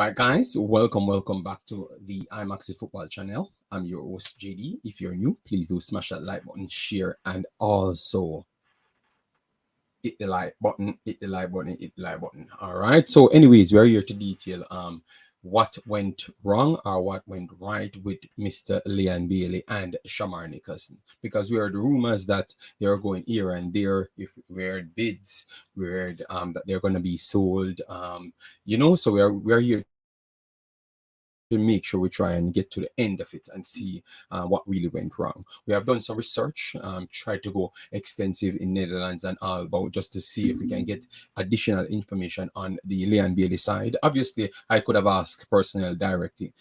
right, guys, welcome back to the Imaxit Football channel. I'm your host, JD. If you're new, please do smash that like button, share, and also hit the like button, hit the like button, hit the like button. All right. So, anyways, we're here to detail what went wrong or what went right with Mr. Leon Bailey and Shamar Nicholson, because we heard rumors that they're going here and there. If we heard bids, we heard that they're going to be sold. So we're here to make sure we try and get to the end of it and see what really went wrong. We have done some research, tried to go extensive in Netherlands and all about just to see if we can get additional information on the Leon Bailey side. Obviously, I could have asked personnel directly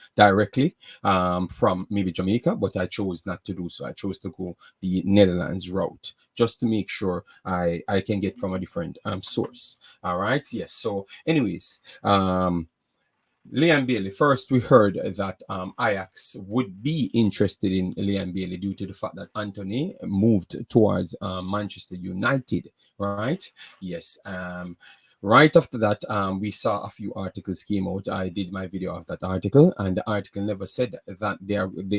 from maybe Jamaica, but I chose not to do so. I chose to go the Netherlands route just to make sure I can get from a different source. All right. Yes. So, anyways, Leon Bailey. First, we heard that Ajax would be interested in Leon Bailey due to the fact that Anthony moved towards Manchester United. Right? Yes. Right after that, we saw a few articles came out. I did my video of that article, and the article never said that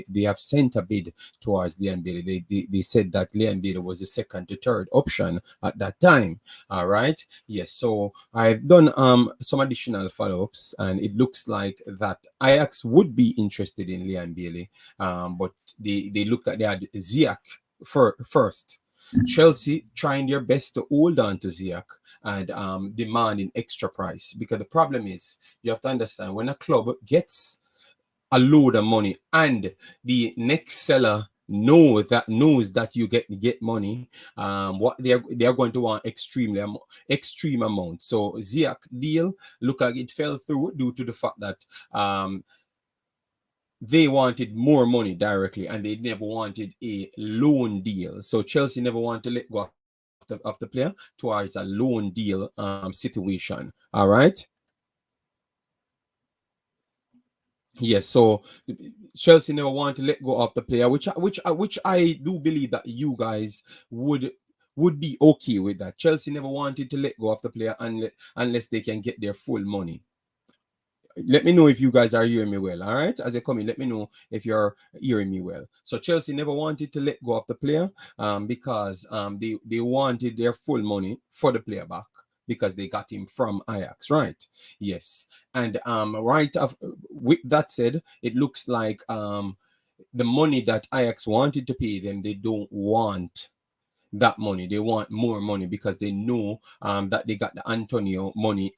they have sent a bid towards Leon Bailey. They said that Leon Bailey was the second to third option at that time. All right. Yes. So I've done some additional follow-ups, and it looks like that Ajax would be interested in Leon Bailey, but they looked at their Ziyech first. Chelsea trying their best to hold on to Ziyech and demanding extra price, because the problem is, you have to understand, when a club gets a load of money and the next seller knows that you get money, what they're going to want extreme amount. So Ziyech deal look like it fell through due to the fact that they wanted more money directly and they never wanted a loan deal. So Chelsea never wanted to let go of the player towards a loan deal situation. All right. Yes, so Chelsea never wanted to let go of the player, which I do believe that you guys would be okay with that. Chelsea never wanted to let go of the player unless they can get their full money. Let me know if you guys are hearing me well. All right, as you come in, let me know if you're hearing me well. So Chelsea never wanted to let go of the player because they wanted their full money for the player back, because they got him from Ajax, right? Yes. And with that said, it looks like the money that Ajax wanted to pay them, they don't want that money. They want more money because they know that they got the Antonio money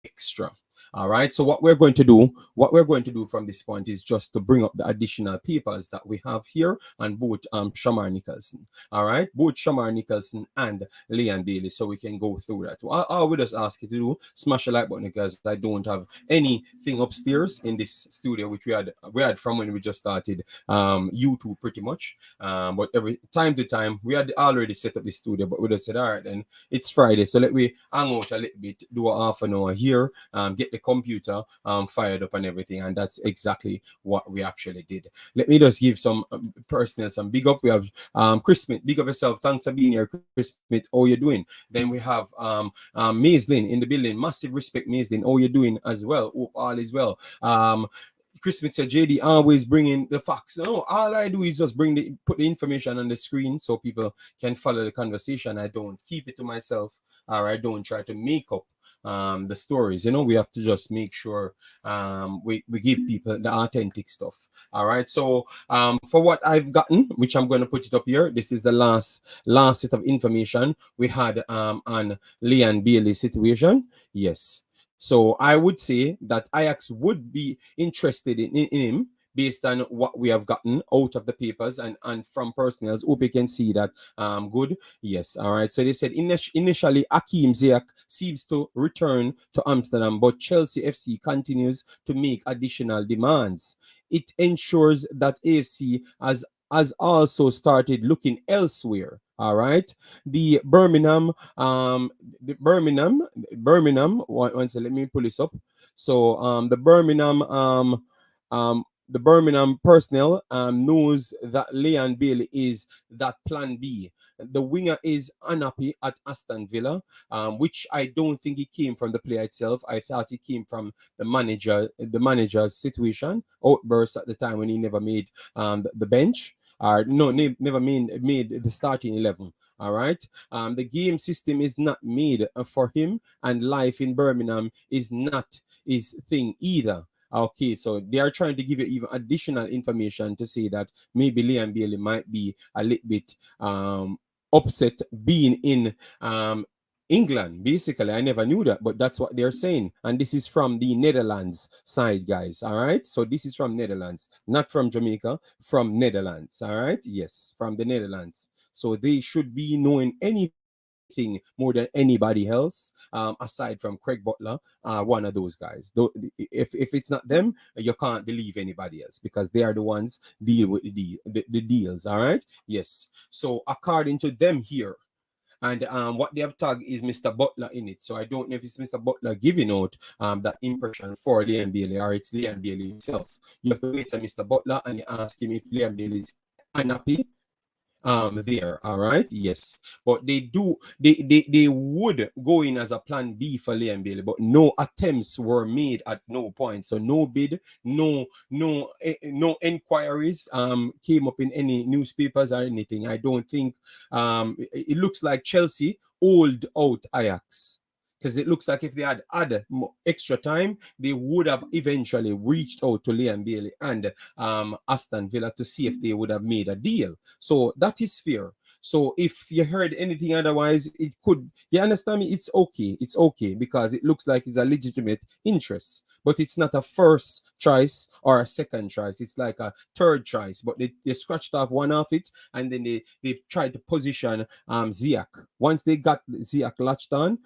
extra. All right. So what we're going to do from this point is just to bring up the additional papers that we have here on both Shamar Nicholson. All right, both Shamar Nicholson and Leon Bailey, so we can go through that. I would just ask you to do smash the like button, because I don't have anything upstairs in this studio, which we had from when we just started YouTube pretty much. But every time to time we had already set up the studio, but we just said, all right, then it's Friday, so let me hang out a little bit, do a half an hour here, get the computer fired up and everything, and that's exactly what we actually did. Let me just give some personal some big up. We have Chris Smith, big up yourself, thanks for being here, Chris Smith. How you doing? Then we have Maislin in the building, massive respect, Maislin. How you doing as well? Hope all is well. Chris Smith said, JD always bringing the facts. No, all I do is just put the information on the screen so people can follow the conversation. I don't keep it to myself, or I don't try to make up the stories. We have to just make sure we give people the authentic stuff. All right. So for what I've gotten, which I'm going to put it up here, this is the last set of information we had on Leon Bailey's situation. Yes. So I would say that Ajax would be interested in him, based on what we have gotten out of the papers and from personnels. Hope you can see that good. Yes. All right. So they said initially Hakim Ziyech seems to return to Amsterdam, but Chelsea FC continues to make additional demands. It ensures that AFC has also started looking elsewhere. All right. The Birmingham, one second, let me pull this up. So the Birmingham the Birmingham personnel knows that Leon Bailey is that plan B. The winger is unhappy at Aston Villa, which I don't think it came from the player itself. I thought it came from the manager's situation, outburst at the time when he never made the bench. Or no, never made the starting 11. All right. The game system is not made for him, and life in Birmingham is not his thing either. Okay, so they are trying to give you even additional information to say that maybe Liam Bailey might be a little bit upset being in England. Basically, I never knew that, but that's what they're saying. And this is from the Netherlands side, guys. All right. So this is from Netherlands, not from Jamaica, from Netherlands. All right. Yes, from the Netherlands. So they should be knowing anything more than anybody else, aside from Craig Butler, one of those guys. Though, if it's not them, you can't believe anybody else because they are the ones deal with the deals. All right. Yes. So according to them here, and what they have tagged is Mr. Butler in it. So I don't know if it's Mr. Butler giving out that impression for Liam Bailey or it's Liam Bailey himself. You have to wait on Mr. Butler and you ask him if Liam Bailey is unhappy there. All right. Yes, but they would go in as a plan B for Liam Bailey, but no attempts were made at no point. So no bid, no inquiries came up in any newspapers or anything. I don't think it looks like Chelsea hold out Ajax, because it looks like if they had extra time, they would have eventually reached out to Liam Bailey and Aston Villa to see if they would have made a deal. So that is fair. So if you heard anything otherwise, it could, you understand me? It's okay. It's okay because it looks like it's a legitimate interest, but it's not a first choice or a second choice. It's like a third choice, but they scratched off one of it and then they tried to position Ziyech. Once they got Ziyech latched on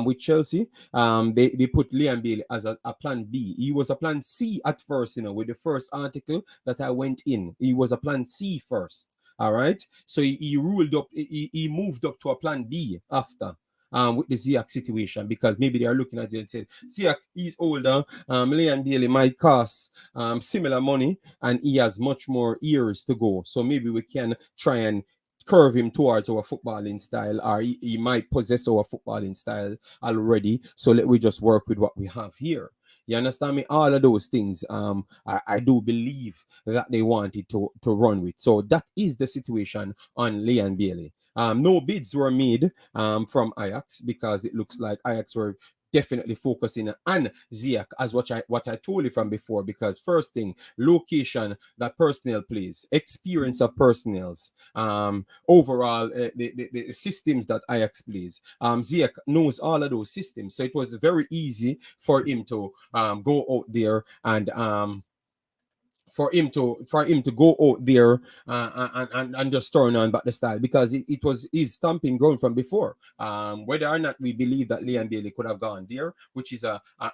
with Chelsea, they put Liam Bailey as a plan B. He was a plan C at first, with the first article that I went in. He was a plan C first. All right. So he ruled up, he moved up to a plan B after. With the Ziyech situation, because maybe they are looking at it and said, Ziyech, he's older, Liam Bailey might cost similar money and he has much more years to go. So maybe we can try and curve him towards our footballing style, or he might possess our footballing style already. So let we just work with what we have here. You understand me? All of those things, I do believe that they wanted to run with. So that is the situation on Liam Bailey. No bids were made from Ajax because it looks like Ajax were definitely focusing on Ziyech as what I told you from before, because first thing, location that personnel plays, experience of personnels, overall the systems that Ajax plays. Ziyech knows all of those systems, so it was very easy for him to go out there and for him to go out there and just turn on back the style, because it was his stamping ground from before. Whether or not we believe that Liam Bailey could have gone there, which is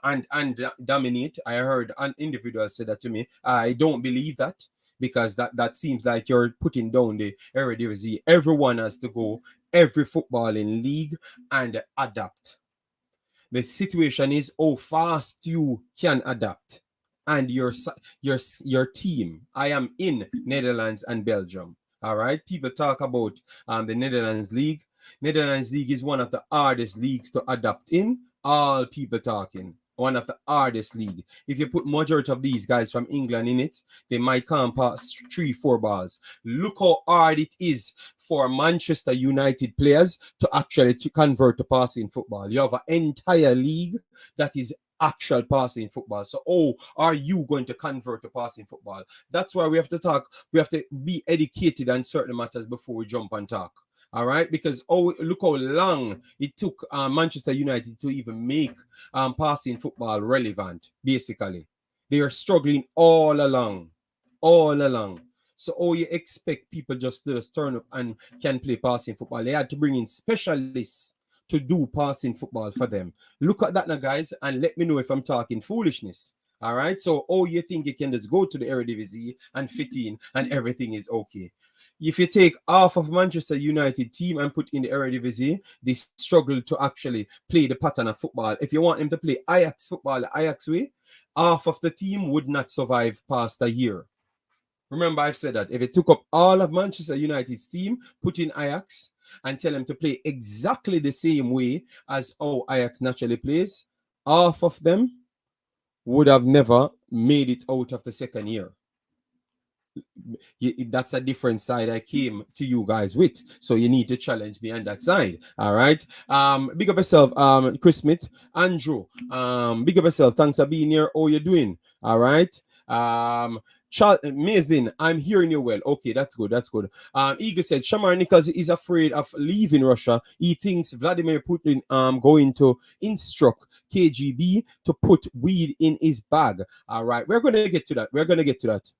and dominate. I heard an individual say that to me. I don't believe that, because that seems like you're putting down the Eredivisie. Everyone has to go every footballing league and adapt. The situation is how fast you can adapt. And your team. I am in Netherlands and Belgium. All right. People talk about the Netherlands League. Netherlands League is one of the hardest leagues to adapt in. All people talking. One of the hardest league. If you put majority of these guys from England in it, they might come past 3-4 bars. Look how hard it is for Manchester United players to actually convert to passing football. You have an entire league that is actual passing football. So, are you going to convert to passing football? That's why we have to talk. We have to be educated on certain matters before we jump and talk. All right, because look how long it took Manchester United to even make passing football relevant. Basically, they are struggling all along. So, you expect people just to turn up and can play passing football? They had to bring in specialists to do passing football for them. Look at that now, guys, and let me know if I'm talking foolishness. All right. So, you think you can just go to the Eredivisie and fit in and everything is okay? If you take half of Manchester United team and put in the Eredivisie, they struggle to actually play the pattern of football. If you want them to play Ajax football the Ajax way, half of the team would not survive past a year. Remember, I've said that if it took up all of Manchester United's team, put in Ajax, and tell them to play exactly the same way as how Ajax naturally plays, half of them would have never made it out of the second year. That's a different side I came to you guys with. So you need to challenge me on that side. All right. Big up yourself, Chris Smith, Andrew. Big up yourself. Thanks for being here. How you doing? All right. Maisdin, I'm hearing you well. Okay, that's good. That's good. Eagle said Shamar Nicholson is afraid of leaving Russia. He thinks Vladimir Putin going to instruct KGB to put weed in his bag. All right, we're gonna get to that. We're gonna get to that.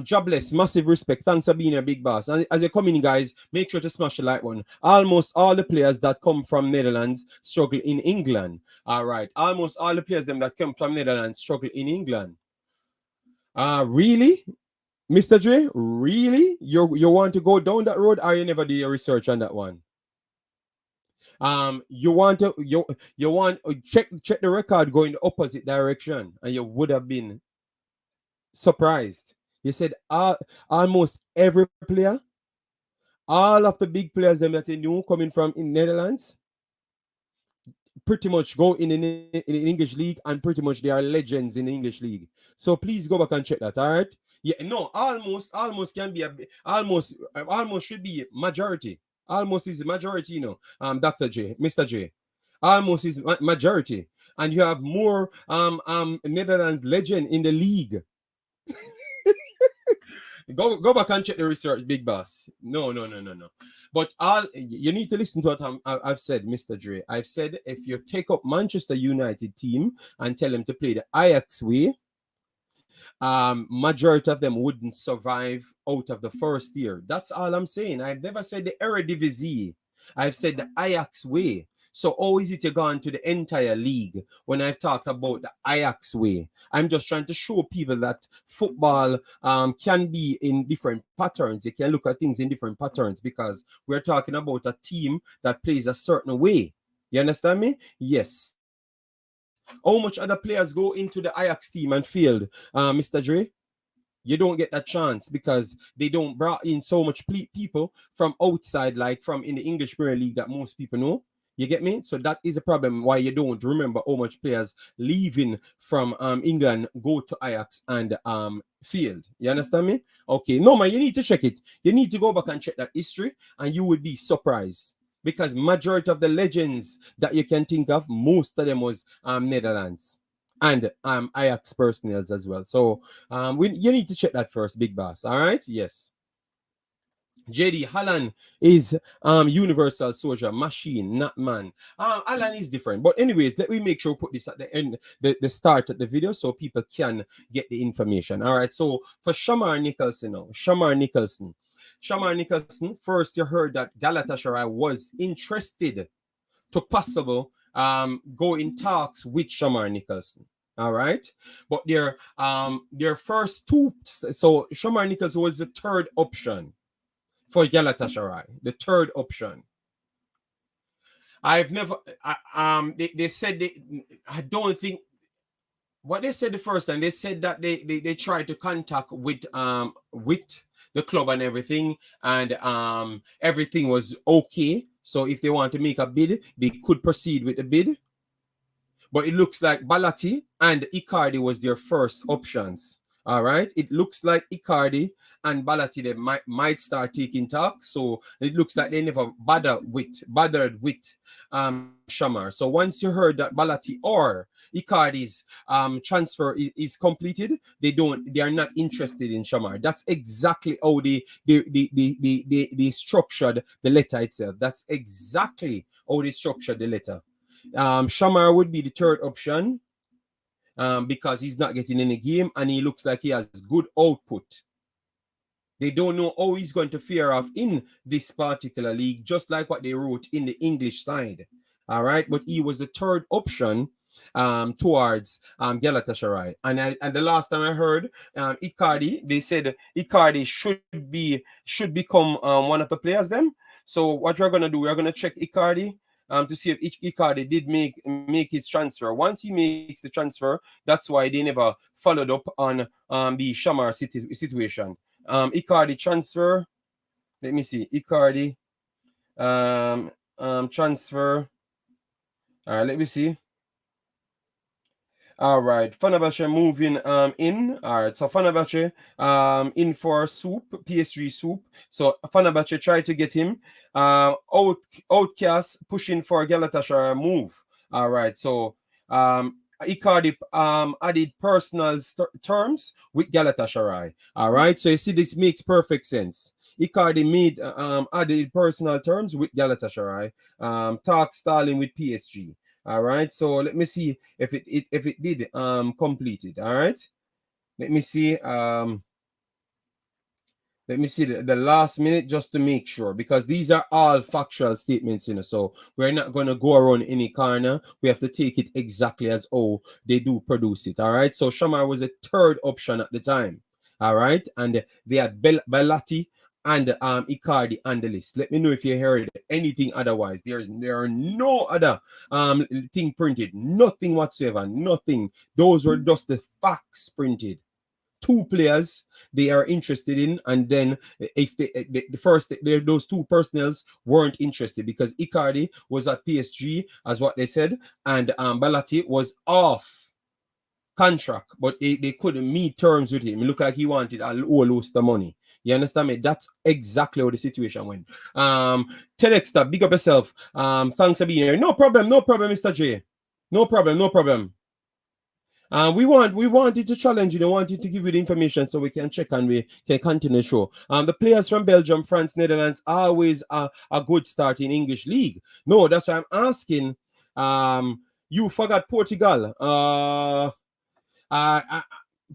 Jobless, massive respect. Thanks for being a big boss. As you're coming, guys, make sure to smash the like one. Almost all the players that come from Netherlands struggle in England. All right. Almost all the players that come from Netherlands struggle in England. Really? Mr. J, really? You want to go down that road, or you never do your research on that one? You want to check the record going the opposite direction, and you would have been surprised. You said almost every player, all of the big players them that you knew coming from in Netherlands, pretty much go in the English league, and pretty much they are legends in the English league. So please go back and check that. All right? Yeah, no, almost can be almost should be majority. Almost is majority, you know. Dr. J, Mr. J. Almost is majority, and you have more Netherlands legend in the league. Go back and check the research, big boss. No. But you need to listen to what I've said, Mr. Dre. I've said if you take up Manchester United team and tell them to play the Ajax way, majority of them wouldn't survive out of the first year. That's all I'm saying. I've never said the Eredivisie. I've said the Ajax way. So how is it you gone to the entire league when I've talked about the Ajax way? I'm just trying to show people that football can be in different patterns. You can look at things in different patterns because we're talking about a team that plays a certain way. You understand me? Yes. How much other players go into the Ajax team and failed, Mr. Dre? You don't get that chance because they don't brought in so much people from outside, like from in the English Premier League that most people know. You get me? So that is a problem why you don't remember how much players leaving from England go to Ajax and failed. You understand me? Okay. No, man, you need to check it. You need to go back and check that history and you would be surprised. Because majority of the legends that you can think of, most of them was Netherlands and Ajax personnels as well. So you need to check that first, big boss. All right? Yes. JD, Holland is universal soldier, machine, not man. Alan is different. But anyways, let me make sure we put this at the end, the start of the video so people can get the information. All right. So for Shamar Nicholson now, Shamar Nicholson, first you heard that Galatasaray was interested to possible go in talks with Shamar Nicholson. All right. But their first two, so Shamar Nicholson was the third option for Galatasaray, the third option. I've never, they said I don't think, what they said the first time, they said that they tried to contact with the club and everything, and everything was okay. So if they want to make a bid, they could proceed with the bid. But it looks like Balati and Icardi was their first options. All right. It looks like Icardi and Balati they might start taking talks. So it looks like they never bothered with Shamar. So once you heard that Balati or Icardi's transfer is completed, they are not interested in Shamar. That's exactly how they structured the letter itself. That's exactly how they structured the letter. Shamar would be the third option. Because he's not getting any game and he looks like he has good output. They don't know how he's going to fare off in this particular league, just like what they wrote in the English side. All right, but he was the third option towards Galatasaray. And the last time I heard Icardi, they said Icardi should become one of the players then. So what we're gonna do, we're gonna check Icardi. to see if Icardi did make his transfer. Once he makes the transfer, that's why they never followed up on the Shamar situation. Icardi transfer. Let me see. Icardi transfer. All right, let me see. All right, Fenerbahce moving in. All right, so Fenerbahce in for Soup, PSG Soup. So Fenerbahce tried to get him. Outcast pushing for Galatasaray move. All right, so Icardi added personal terms with Galatasaray. All right, so you see this makes perfect sense. Icardi made added personal terms with Galatasaray. Talk stalling with PSG. All right, so let me see if it did completed. All right, let me see the last minute just to make sure, because these are all factual statements, so we're not going to go around any corner. We have to take it exactly as they do produce it. All right, so Shamar was a third option at the time. All right, and they had Belatti and Icardi on the list. Let me know if you heard anything otherwise. There are no other thing printed, nothing whatsoever, nothing. Those were just the facts printed. Two players they are interested in, and then if those two personnels weren't interested, because Icardi was at PSG as what they said, and Belatti was off contract, but they couldn't meet terms with him. It looked like he wanted a whole host of money. You understand me? That's exactly how the situation went. TEDxter, big up yourself. Thanks for being here. No problem, Mr. J. No problem. We wanted to challenge you. We wanted to give you the information so we can check and we can continue the show. The players from Belgium, France, Netherlands always a good start in English league. No, that's why I'm asking. You forgot Portugal.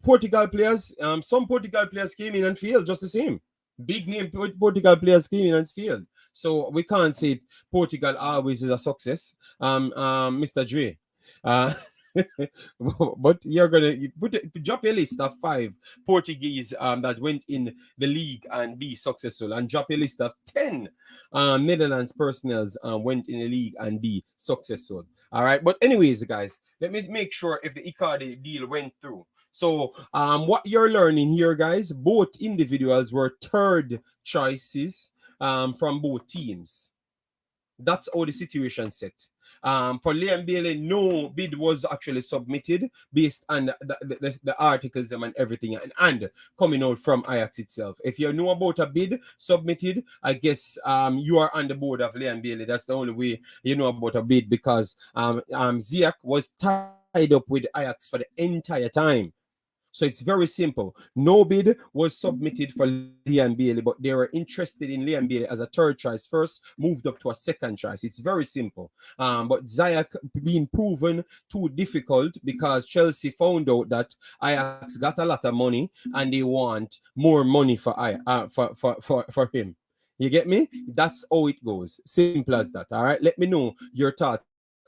Portugal players, some Portugal players came in and failed just the same. Big name Portugal players came in and failed. So we can't say Portugal always is a success. Mr. Dre. But you're gonna drop a list of 5 Portuguese that went in the league and be successful, and drop a list of 10 Netherlands personnels went in the league and be successful. All right, but anyways, guys, let me make sure if the Icardi deal went through. So what you're learning here, guys, both individuals were third choices from both teams. That's how the situation set. For Liam Bailey, no bid was actually submitted based on the articles and everything, and coming out from Ajax itself. If you know about a bid submitted, I guess you are on the board of Liam Bailey. That's the only way you know about a bid, because Ziyech was tied up with Ajax for the entire time. So it's very simple. No bid was submitted for Liam Bailey, but they were interested in Liam Bailey as a third choice first, moved up to a second choice. It's very simple. But Ziyech being proven too difficult because Chelsea found out that Ajax got a lot of money and they want more money for him. You get me? That's how it goes. Simple as that. All right. Let me know your thoughts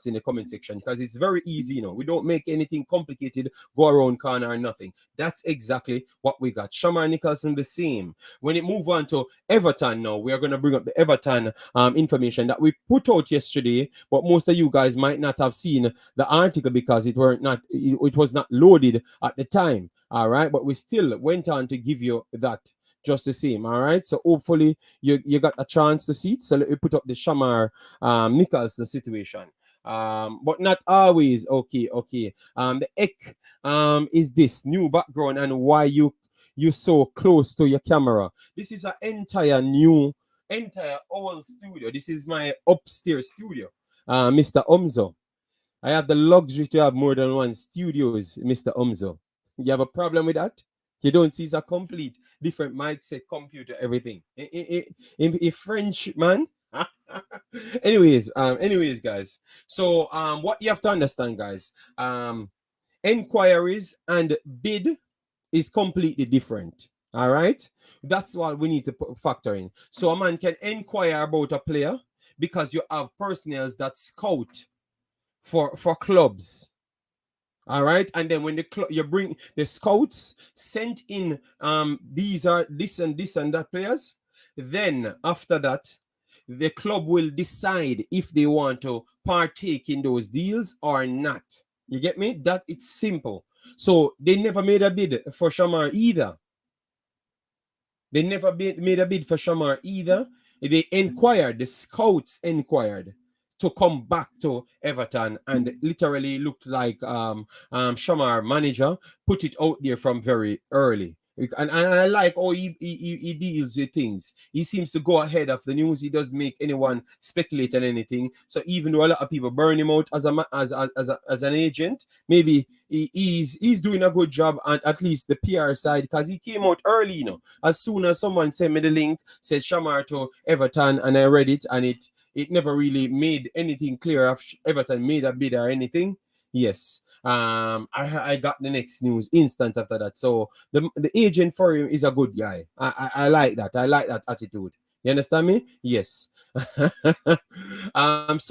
in the comment section, because it's very easy. We don't make anything complicated, go around corner or nothing. That's exactly what we got. Shamar Nicholson the same. When it move on to Everton now, we are going to bring up the Everton information that we put out yesterday, but most of you guys might not have seen the article because it was not loaded at the time. All right, but we still went on to give you that just the same. All right, so hopefully you got a chance to see it. So let me put up the Shamar Nicholson situation. But not always. Okay. The Ek is this new background and why you so close to your camera. This is an entire old studio. This is my upstairs studio, Mr. Omzo. I have the luxury to have more than one studios, Mr. Omzo. You have a problem with that? You don't see it's a complete different mic set, computer, everything. In French, man. anyways, guys. So what you have to understand, guys, inquiries and bid is completely different. All right, that's what we need to factor in. So a man can inquire about a player because you have personnel that scout for clubs. All right, and then when you bring the scouts sent in, these are this and that players. Then after that, the club will decide if they want to partake in those deals or not. You get me? That it's simple. So they never made a bid for Shamar either. They never made a bid for Shamar either. They inquired, the scouts inquired to come back to Everton, and literally looked like Shamar manager put it out there from very early. And I like how he deals with things. He seems to go ahead of the news. He doesn't make anyone speculate on anything. So even though a lot of people burn him out as an agent, maybe he's doing a good job on at least the PR side, because he came out early, you know. As soon as someone sent me the link, said Shamar to Everton, and I read it, and it never really made anything clear if Everton made a bid or anything. Yes. I got the next news instant after that. So the agent for him is a good guy. I like that. I like that attitude. You understand me? Yes. So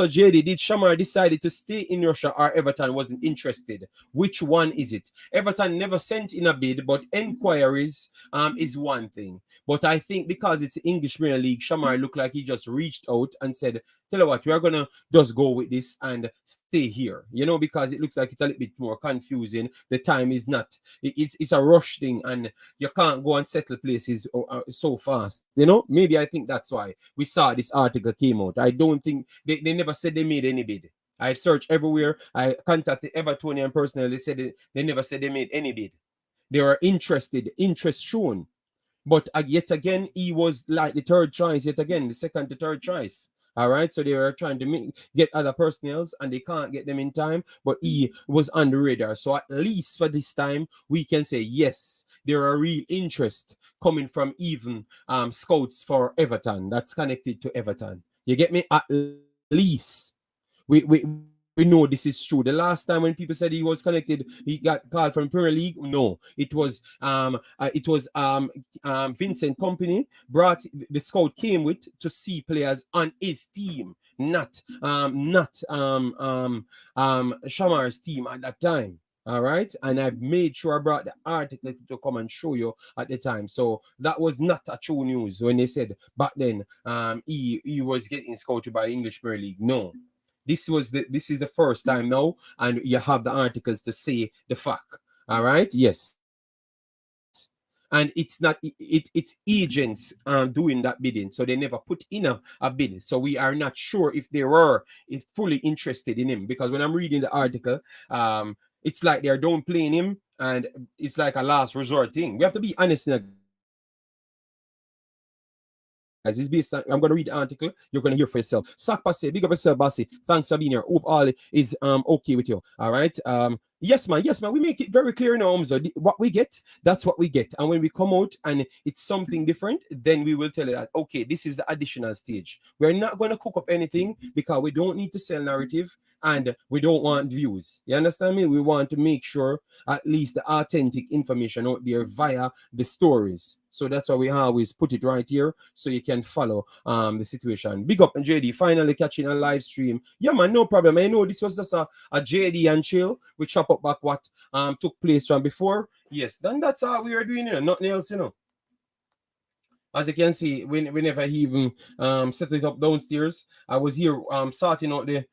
JD, did Shamar decided to stay in Russia, or Everton wasn't interested? Which one is it? Everton never sent in a bid, but inquiries is one thing. But I think because it's English Premier League, Shamar looked like he just reached out and said, tell you what, we are gonna just go with this and stay here, you know, because it looks like it's a little bit more confusing. The time is not, it's a rush thing, and you can't go and settle places so fast, you know. Maybe I think that's why we saw this article came out. I don't think they never said they made any bid. I searched everywhere. I contacted Evertonian personally. They said they never said they made any bid. They were interested, interest shown. But yet again, he was like the third choice, yet again, the second to third choice. All right, so they were trying to get other personnels, and they can't get them in time, but he was on the radar. So at least for this time, we can say yes, there are real interest coming from even scouts for Everton that's connected to Everton. You get me? At least we know this is true. The last time when people said he was connected, he got called from Premier League. No, it was Vincent Company brought the scout came with to see players on his team, not Shamar's team at that time. All right, and I made sure I brought the article to come and show you at the time. So that was not a true news when they said back then he was getting scouted by English Premier League. No. This is the first time now, and you have the articles to say the fact. All right, yes. And it's not it's agents doing that bidding, so they never put in a bid. So we are not sure if they were fully interested in him, because when I'm reading the article, it's like they're downplaying him, and it's like a last resort thing. We have to be honest now, guys. It's based on, I'm going to read the article. You're going to hear for yourself. Sack Bassey, big up yourself, Bassey. Thanks for being here. Hope all is okay with you. All right. Yes, man. We make it very clear now, Umzo. What we get, that's what we get. And when we come out and it's something different, then we will tell you that, okay, this is the additional stage. We're not going to cook up anything, because we don't need to sell narrative, and we don't want views. You understand me? We want to make sure at least the authentic information out there via the stories. So that's why we always put it right here, so you can follow the situation. Big up and JD, finally catching a live stream. Yeah, man, no problem. I know this was just a JD and chill. We chop up back what took place from before. Yes, then that's how we are doing here. Nothing else, you know. As you can see, we never even set it up downstairs. I was here sorting out the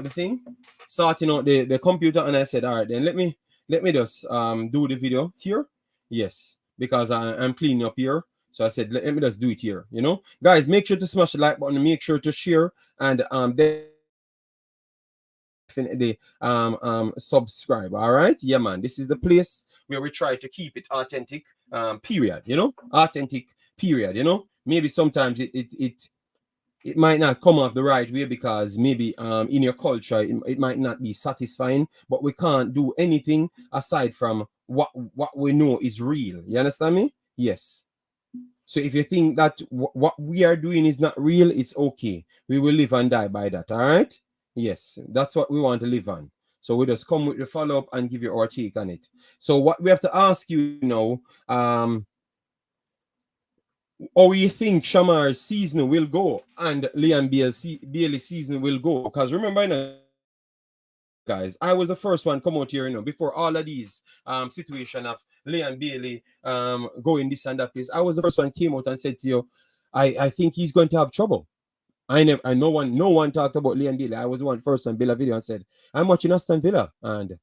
thing, sorting out the computer, and I said, all right, then let me just do the video here. Yes, because I'm cleaning up here. So I said, let me just do it here. You know, guys, make sure to smash the like button, make sure to share, and definitely subscribe. All right, yeah, man. This is the place where we try to keep it authentic. Period. You know, authentic. Period. You know, maybe sometimes it might not come off the right way, because maybe in your culture it might not be satisfying, but we can't do anything aside from what we know is real. You understand me? Yes. So if you think that what we are doing is not real, it's okay. We will live and die by that. All right? Yes, that's what we want to live on. So we just come with the follow-up and give you our take on it. So what we have to ask you now, or you think Shamar's season will go and Liam Bailey's season will go? Because remember, you know, guys, I was the first one come out here, you know, before all of these situation of Liam Bailey going this and that place. I was the first one came out and said to you, I think he's going to have trouble. I no one talked about Leon Bailey. I was the one first on Villa video and said, I'm watching Aston Villa, and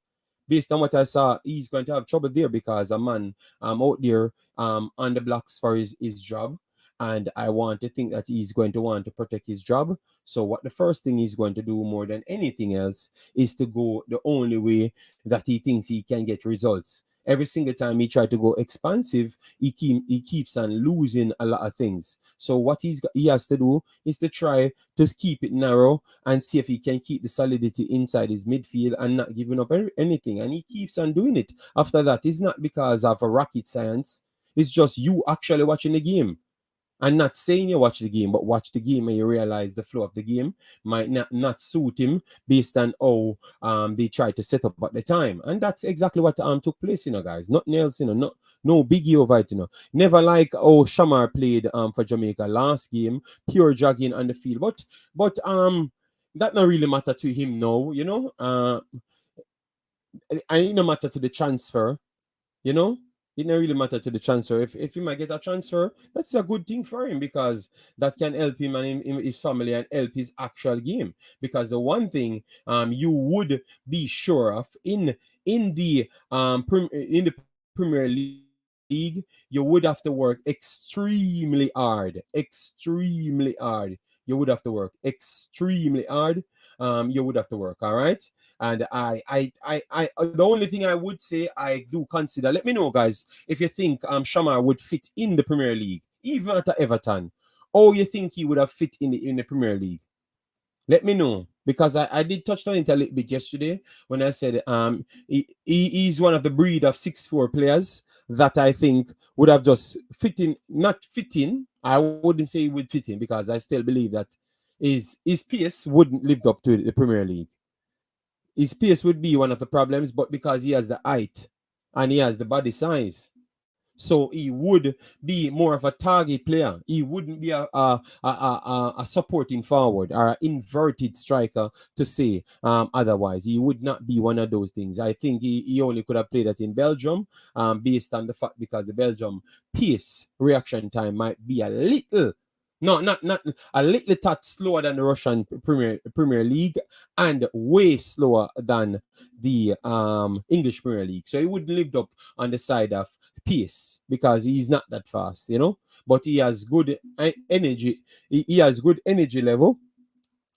based on what I saw, he's going to have trouble there because a man out there on the blocks for his job. And I want to think that he's going to want to protect his job. So what the first thing he's going to do more than anything else is to go the only way that he thinks he can get results. Every single time he try to go expansive, he keeps on losing a lot of things. So what he has to do is to try to keep it narrow and see if he can keep the solidity inside his midfield and not giving up anything. And he keeps on doing it. After that, it's not because of a rocket science. It's just you actually watching the game. And not saying you watch the game, but watch the game and you realize the flow of the game might not suit him based on how they try to set up at the time. And that's exactly what took place, guys. Nothing else, no biggie over it, Never like how Shamar played for Jamaica last game, pure jogging on the field. But that not really matter to him now, and it no matter to the transfer, you know. It don't really matter to the transfer. If he might get a transfer, that's a good thing for him because that can help him and his family and help his actual game. Because the one thing you would be sure of in the Premier League, you would have to work extremely hard, extremely hard. You would have to work extremely hard. You would have to work. All right. And the only thing I would say I do consider, let me know, guys, if you think Shamar would fit in the Premier League, even at Everton, or you think he would have fit in the Premier League. Let me know, because I did touch on it a little bit yesterday when I said he's one of the breed of 6'4" players that I think would have just not fitting. I wouldn't say he would fit in because I still believe that his pace wouldn't live up to the Premier League. His pace would be one of the problems, but because he has the height and he has the body size, so he would be more of a target player. He wouldn't be a supporting forward or an inverted striker to say otherwise. He would not be one of those things. I think he only could have played that in Belgium based on the fact because the Belgium pace reaction time might be a little not a little touch slower than the Russian Premier League and way slower than the English Premier League. So he wouldn't live up on the side of pace because he's not that fast, But he has good energy. He has good energy levels.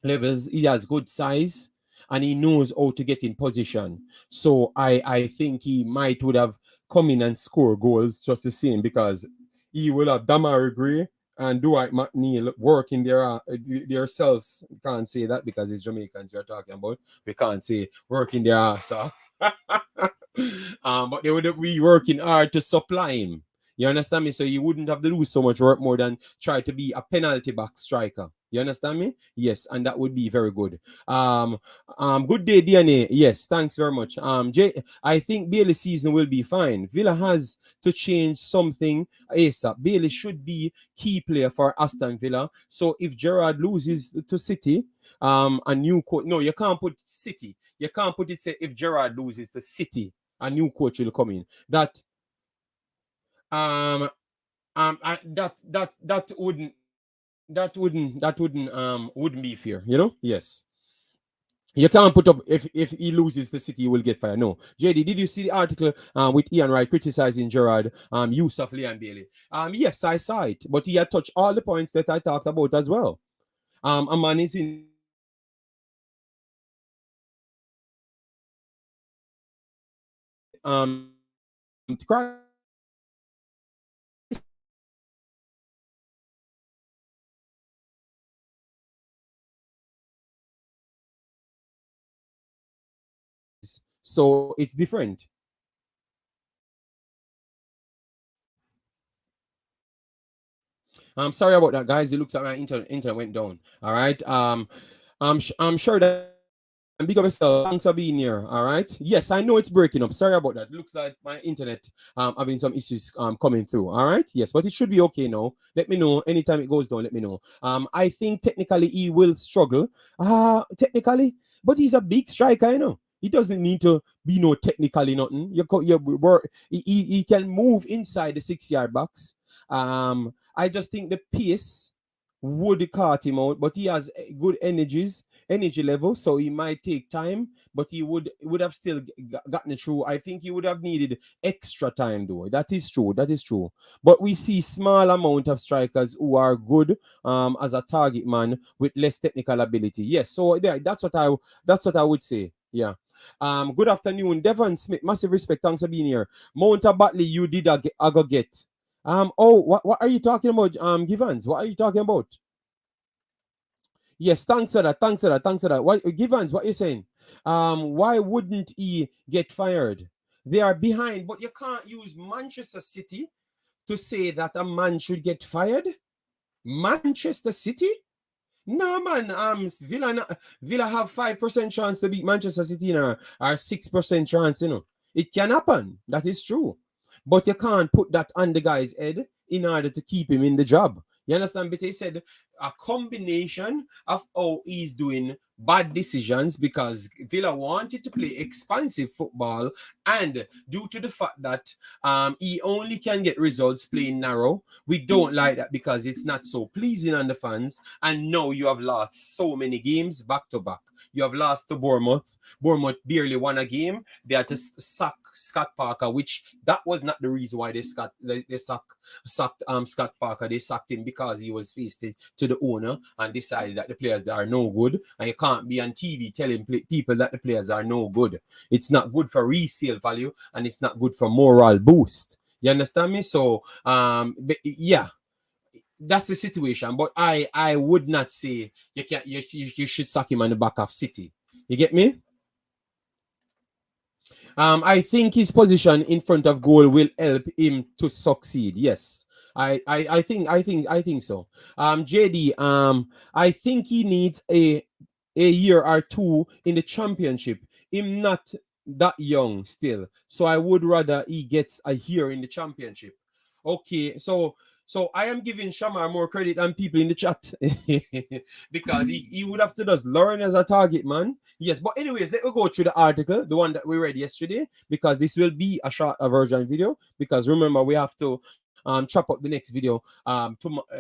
He has good size, and he knows how to get in position. So I think he would have come in and score goals just the same because he will have Damari Gray and Dwight McNeil working their selves. Can't say that because it's Jamaicans we're talking about. We can't say working their ass off. But they would be working hard to supply him. You understand me? So you wouldn't have to do so much work more than try to be a penalty box striker. You understand me? Yes, and that would be very good. Good day, DNA. Yes, thanks very much. I think Bailey's season will be fine. Villa has to change something ASAP. Bailey should be key player for Aston Villa. So if Gerrard loses to City, a new coach. No, you can't put City. You can't put it. Say if Gerrard loses to City, a new coach will come in. That wouldn't be fair, Yes. You can't put up if he loses the City, he will get fired. No. JD, did you see the article with Ian Wright criticizing Gerrard use of Leon Bailey? Yes, I saw it, but he had touched all the points that I talked about as well. A man is in so it's different. I'm sorry about that, guys. It looks like my internet went down. All right. I'm sure that big up yourself. Thanks for being here. All right. Yes, I know it's breaking up. Sorry about that. Looks like my internet having some issues coming through. All right. Yes, but it should be okay now. Let me know anytime it goes down. Let me know. I think technically he will struggle. Technically, but he's a big striker. He doesn't need to be no technically nothing. He can move inside the 6-yard box I just think the pace would caught him out, but he has good energy level, so he might take time, but he would have still gotten it through. I think he would have needed extra time though. That is true. That is true. But we see small amount of strikers who are good as a target man with less technical ability. Yes, so yeah, that's what I would say. Yeah. Good afternoon, Devon Smith. Massive respect. Thanks for being here. Mount Batley, you did a go get. Oh, what are you talking about, Givens? What are you talking about? Yes, thanks for that. Thanks for that. Thanks for that. What, Givens, what you saying? Why wouldn't he get fired? They are behind, but you can't use Manchester City to say that a man should get fired. Manchester City? No, man. Villa have 5% chance to beat Manchester City, or 6% chance. It can happen. That is true. But you can't put that on the guy's head in order to keep him in the job. You understand? But he said a combination of how he's doing bad decisions because Villa wanted to play expansive football, and due to the fact that he only can get results playing narrow, we don't like that because it's not so pleasing on the fans. And now you have lost so many games back to back. You have lost to Bournemouth. Bournemouth barely won a game. They had to sack Scott Parker, which that was not the reason why they sacked Scott Parker. They sacked him because he was faced to the owner and decided that the players are no good. And you can't be on TV telling people that the players are no good. It's not good for resale value and it's not good for moral boost. You understand me? So, yeah. That's the situation, but I would not say you should sack him on the back of City. You get me? I think his position in front of goal will help him to succeed. Yes. I think so. JD, I think he needs a year or two in the championship. Him not that young still. So I would rather he gets a year in the championship. Okay, so I am giving Shamar more credit than people in the chat because he would have to just learn as a target man. Yes, but anyways, let me go through the article, the one that we read yesterday, because this will be a short version video. Because remember, we have to chop up the next video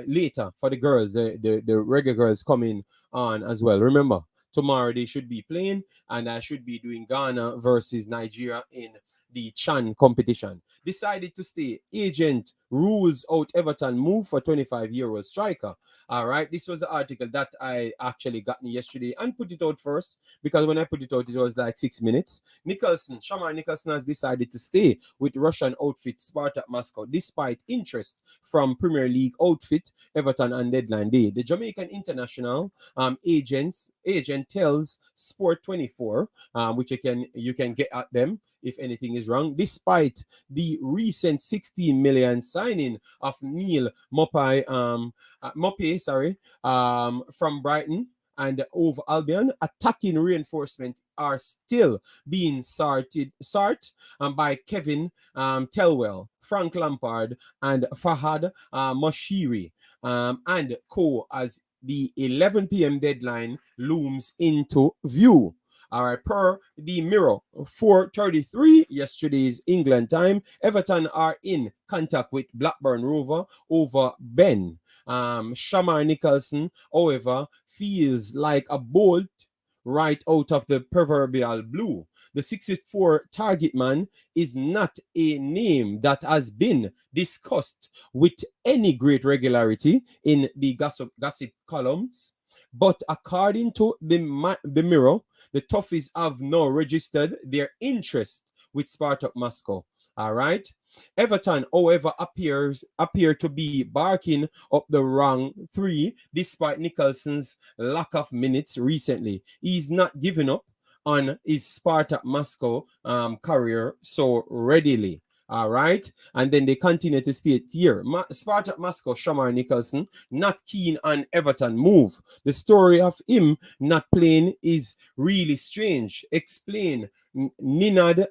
later for the girls, the reggae girls coming on as well. Remember, tomorrow they should be playing, and I should be doing Ghana versus Nigeria in the Chan competition. Decided to stay. Agent rules out Everton move for 25-year-old striker. All right. This was the article that I actually got yesterday and put it out first, because when I put it out, it was like 6 minutes. Shamar Nicholson has decided to stay with Russian outfit Spartak Moscow despite interest from Premier League outfit Everton on deadline day. The Jamaican international agent tells Sport 24, which you can get at them if anything is wrong, despite the recent 16 million signing of Neal Maupay, from Brighton and Hove Albion, attacking reinforcement are still being sought by Kevin Thelwell, Frank Lampard, and Farhad Moshiri, and co, as the 11 p.m. deadline looms into view. All right, per the Mirror, 4:33 yesterday's England time, Everton are in contact with Blackburn Rover over Ben. Shamar Nicholson, however, feels like a bolt right out of the proverbial blue. The 6'4" target man is not a name that has been discussed with any great regularity in the gossip columns. But according to the Mirror, the Toffees have now registered their interest with Spartak Moscow. All right. Everton, however, appear to be barking up the wrong tree despite Nicholson's lack of minutes recently. He's not giving up on his Spartak Moscow career so readily. All right. And then they continue to state here, Spartak Moscow, Shamar Nicholson, not keen on Everton move. The story of him not playing is really strange. Explain. Ninad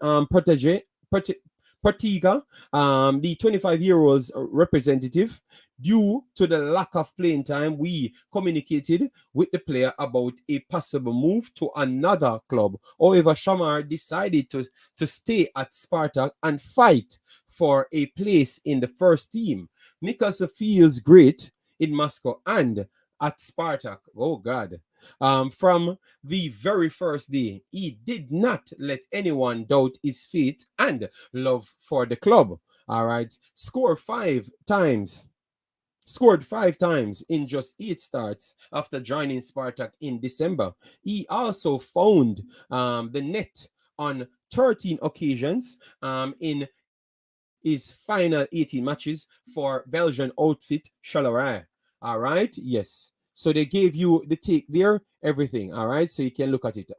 Partiga, the 25-year-old's representative. Due to the lack of playing time, we communicated with the player about a possible move to another club. However, Shamar decided to stay at Spartak and fight for a place in the first team. Nicholson feels great in Moscow and at Spartak. Oh, God. From the very first day, he did not let anyone doubt his faith and love for the club. All right. Scored five times in just 8 starts after joining Spartak in December. He also found the net on 13 occasions in his final 18 matches for Belgian outfit Charleroi. All right, yes. So they gave you the take there, everything. All right, so you can look at it.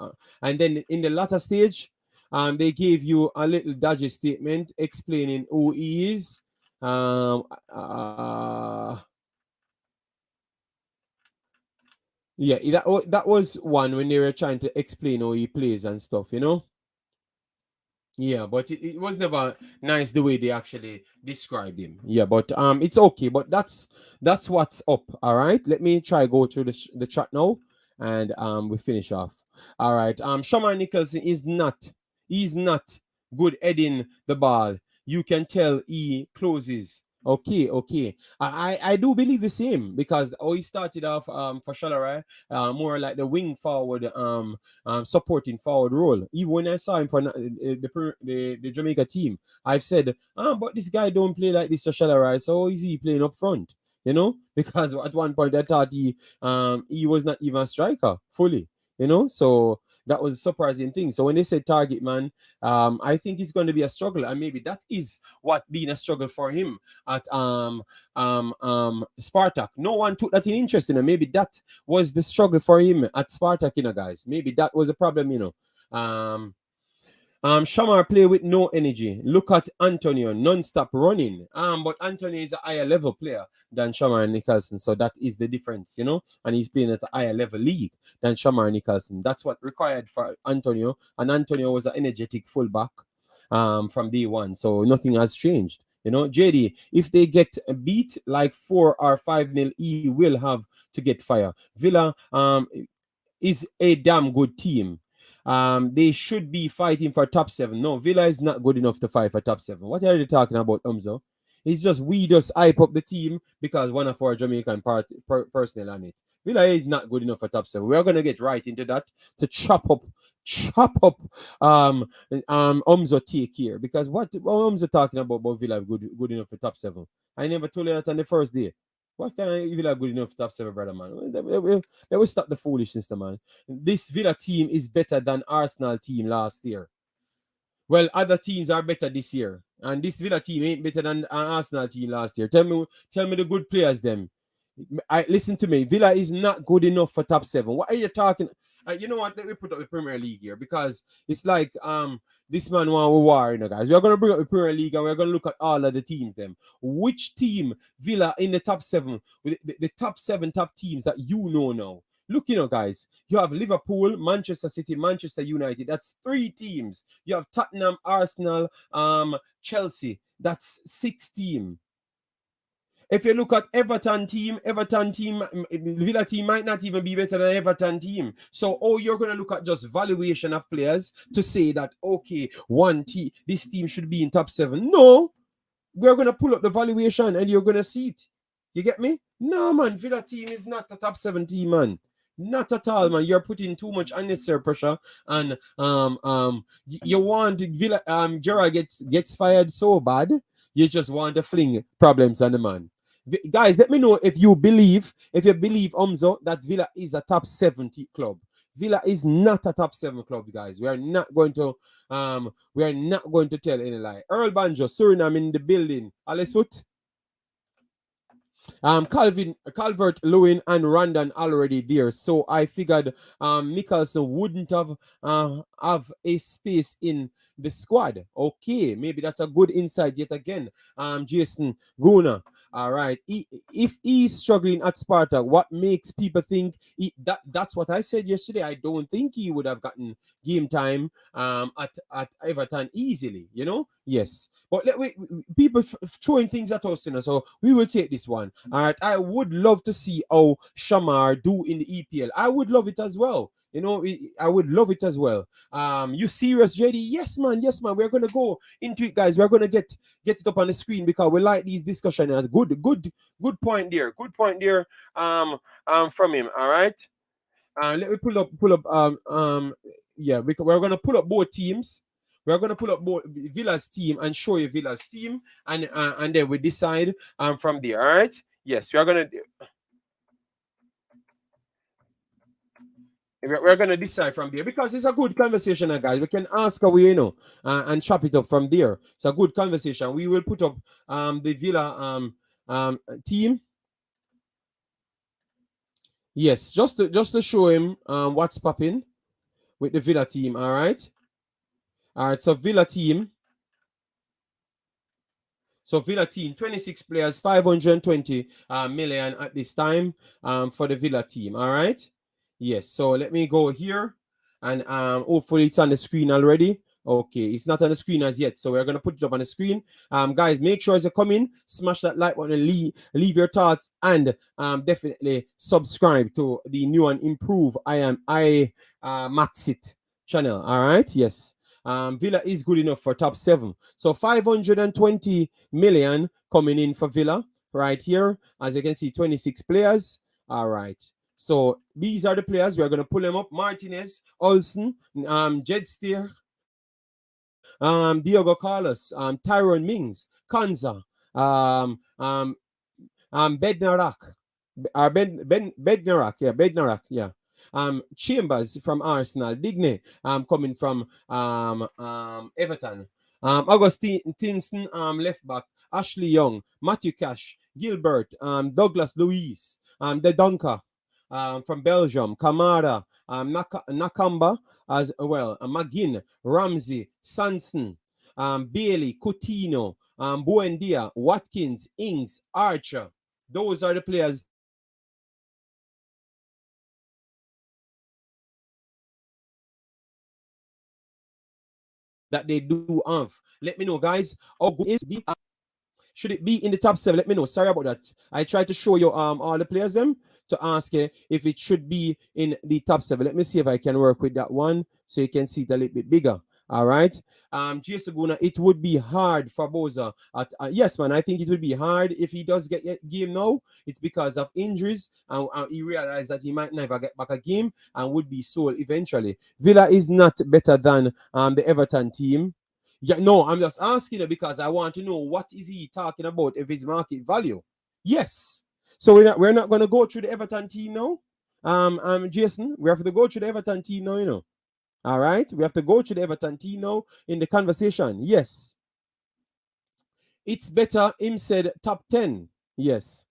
And then in the latter stage, they gave you a little dodgy statement explaining who he is. Um, uh, yeah, that was one when they were trying to explain how he plays and stuff. Yeah, but it was never nice the way they actually described him. Yeah, but it's okay. But that's what's up. All right, let me try go through the chat now, and we finish off. All right. Shamar Nicholson he's not good heading the ball. You can tell he closes. Okay, okay. I do believe the same because he started off for Charleroi more like the wing forward supporting forward role. Even when I saw him for the Jamaica team, I've said, but this guy don't play like this for Charleroi, so is he playing up front? Because at one point I thought he was not even a striker fully. So that was a surprising thing. So when they said target man, I think it's going to be a struggle, and maybe that is what being a struggle for him at Spartak. No one took that in interest in him. Maybe that was the struggle for him at Spartak, guys. Maybe that was a problem. Shamar play with no energy. Look at Antonio, non-stop running. But Antonio is a higher level player than Shamar Nicholson, so that is the difference, And he's playing at a higher level league than Shamar Nicholson. That's what required for Antonio, and Antonio was an energetic fullback from day one, so nothing has changed. JD, if they get beat like 4 or 5-0, he will have to get fire. Villa is a damn good team. They should be fighting for top 7. No, Villa is not good enough to fight for top 7. What are you talking about, Umzo? It's just we just hype up the team because one of our Jamaican personnel on it. Villa is not good enough for top 7. We are gonna get right into that to chop up Umzo take here, because what Umzo talking about Villa good enough for top 7. I never told you that on the first day. What kind of Villa good enough top 7, brother, man? They will stop the foolishness, man. This Villa team is better than Arsenal team last year. Well, other teams are better this year, and this Villa team ain't better than an Arsenal team last year. Tell me the good players, them. Listen to me. Villa is not good enough for top 7. What are you talking? You know what? Let me put up the Premier League here, because it's like this man want a war, guys. We're gonna bring up the Premier League and we're gonna look at all of the teams. Them, which team Villa in the top 7, the top 7 top teams that now. Look, guys, you have Liverpool, Manchester City, Manchester United. That's 3 teams. You have Tottenham, Arsenal, Chelsea. That's 6 teams. If you look at Everton team, Villa team might not even be better than Everton team. So, you're going to look at just valuation of players to say that, okay, this team should be in top 7. No, we're going to pull up the valuation and you're going to see it. You get me? No, man, Villa team is not a top 7 team, man. Not at all, man. You're putting too much unnecessary pressure, and you want Villa. Gerrard gets fired so bad. You just want to fling problems on the man. Guys, let me know if you believe Umzo that Villa is a top 70 club. Villa is not a top 7 club, guys. We are not going to tell any lie. Earl Banjo, Suriname in the building. Alesut. Calvert-Lewin and Randon already there, so I figured Nicholson wouldn't have a space in the squad. Okay, maybe that's a good insight yet again. Jason Guna. All right. If he's struggling at Sparta, what makes people think that's what I said yesterday? I don't think he would have gotten game time at Everton easily, you know? Yes. But people throwing things at us, you know, so we will take this one. All right. I would love to see how Shamar do in the EPL. I would love it as well. You know, I would love it as well. You serious, JD? Yes, man. Yes, man. We're gonna go into it, guys. We're gonna get it up on the screen because we like these discussions. Good point there. Good point there. From him. All right. Let me pull up. Yeah, we're gonna pull up both teams. We're gonna pull up both Villa's team and show you Villa's team, and then we decide from there. All right. Yes, we're gonna decide from there because it's a good conversation, guys. We can ask away, you know, and chop it up from there. It's a good conversation. We will put up the Villa team. Yes, just to show him what's popping with the Villa team. All right. All right. So Villa team. So Villa team, 26 players, 520 million at this time for the Villa team. All right. Yes. So let me go here, and hopefully it's on the screen already. Okay, it's not on the screen as yet, so we're gonna put it up on the screen. Guys, make sure as you come in, smash that like button, and leave your thoughts, and definitely subscribe to the new and improved Maxit channel. All right. Yes. Villa is good enough for top 7. So 520 million coming in for Villa right here. As you can see, 26 players. All right. So these are the players. We're going to pull them up. Martinez, Olsen, Jed Steer, Diogo Carlos, Tyrone Mings, Kanza, Bednarak, Bednarak, yeah. Chambers from Arsenal, Digne, coming from Everton, Augustine Tinson, left back, Ashley Young, Matthew Cash, Gilbert, Douglas Luiz, the Dunker, from Belgium, Kamara, Nakamba as well, McGinn, Ramsey, Sanson, Bailey, Coutinho, Buendia, Watkins, Ings, Archer. Those are the players that they do have. Let me know, guys. How good is the should it be in the top 7? Let me know. Sorry about that. I tried to show you all the players them to ask you if it should be in the top 7. Let me see if I can work with that one so you can see it a little bit bigger. All right. Jason Guna, it would be hard for Boza. Yes, man, I think it would be hard if he does get a game now. It's because of injuries, and he realized that he might never get back a game and would be sold eventually. Villa is not better than the Everton team. Yeah, no, I'm just asking it because I want to know what is he talking about if his market value. Yes. So we're not going to go through the Everton team now. Jason, we have to go through the Everton team now, you know. All right, we have to go through the Everton team now in the conversation. Yes, it's better. Him said top 10. Yes.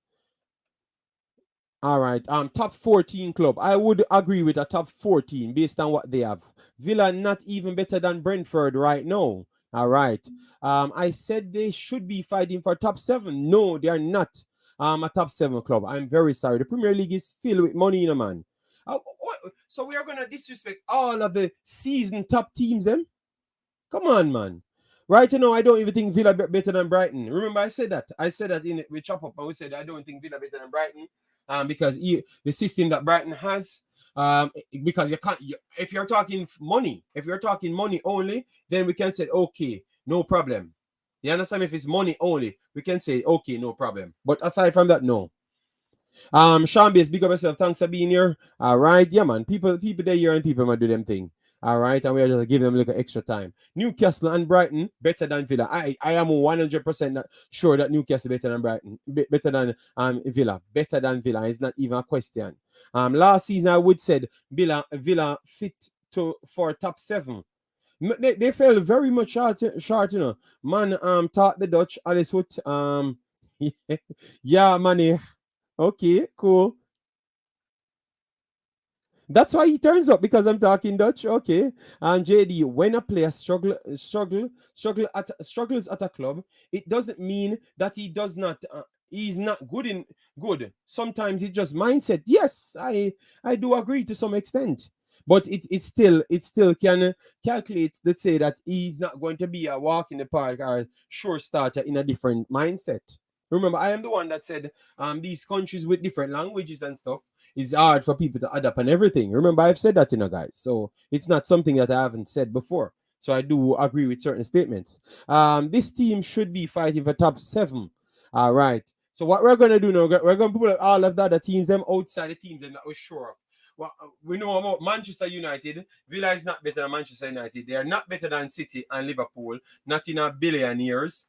All right. Top 14 club. I would agree with a top 14 based on what they have. Villa not even better than Brentford right now. All right. I said they should be fighting for top 7. No, they are not. A top 7 club. I'm very sorry. The Premier League is filled with money, you know, man. So we are gonna disrespect all of the season top teams, then? Come on, man. Right now, I don't even think Villa better than Brighton. Remember, I said that. I said that in we chop up, and we said I don't think Villa better than Brighton, because the system that Brighton has, because you can't. If you're talking money, if you're talking money only, then we can say okay, no problem. You understand? If it's money only, we can say okay, no problem. But aside from that, no. Sean Bass, big up yourself. Thanks for being here. All right, yeah, man. People there here and people might do them thing. All right, and we are just giving them a little extra time. Newcastle and Brighton better than Villa. I am 100% sure that Newcastle better than Brighton, better than Villa, better than Villa. It's not even a question. Last season I would said Villa fit for top 7. They fell very much short, you know. Man, taught the Dutch Alice Wood. Yeah, money. Okay, cool. That's why he turns up, because I'm talking Dutch. Okay. JD, when a player struggles at a club, it doesn't mean that he does not. He's not good. Sometimes it's just mindset. Yes, I do agree to some extent, but it still can calculate. Let's say that he's not going to be a walk in the park or sure starter in a different mindset. Remember, I am the one that said these countries with different languages and stuff, it's hard for people to adapt and everything. Remember, I've said that, guys. So it's not something that I haven't said before. So I do agree with certain statements. This team should be fighting for top 7. All right. So what we're gonna do now, we're gonna put all of the other teams, them outside the teams, them that we're sure of. Well, we know about Manchester United. Villa is not better than Manchester United. They are not better than City and Liverpool. Not in a billion years.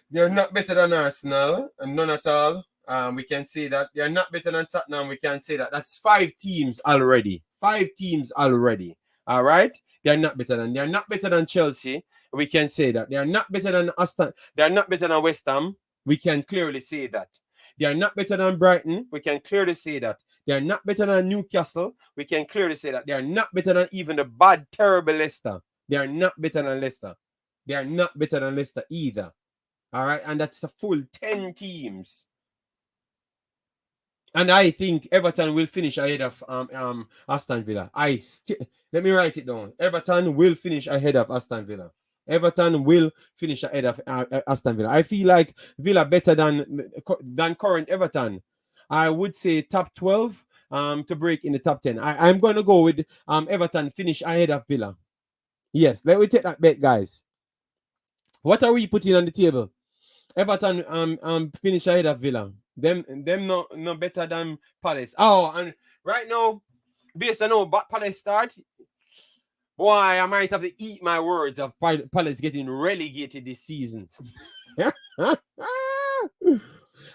They're not better than Arsenal, and none at all. We can say that. They're not better than Tottenham. We can say that. That's 5 teams already. 5 teams already. All right. They're not better than Chelsea. We can say that. They are not better than Aston. They are not better than West Ham. We can clearly say that. They are not better than Brighton. We can clearly say that. They are not better than Newcastle. We can clearly say that. They are not better than even the bad, terrible Leicester. They are not better than Leicester. They are not better than Leicester either. All right, and that's the full 10 teams. And I think Everton will finish ahead of Aston Villa. Let me write it down. Everton will finish ahead of Aston Villa. Everton will finish ahead of Aston Villa. I feel like Villa better than current Everton. I would say top 12 to break in the top 10. I'm going to go with Everton finish ahead of Villa. Yes, let me take that bet, guys. What are we putting on the table? Everton finish ahead of Villa. Them no better than Palace. Oh, and right now, based on how Palace start, boy, I might have to eat my words of Palace getting relegated this season.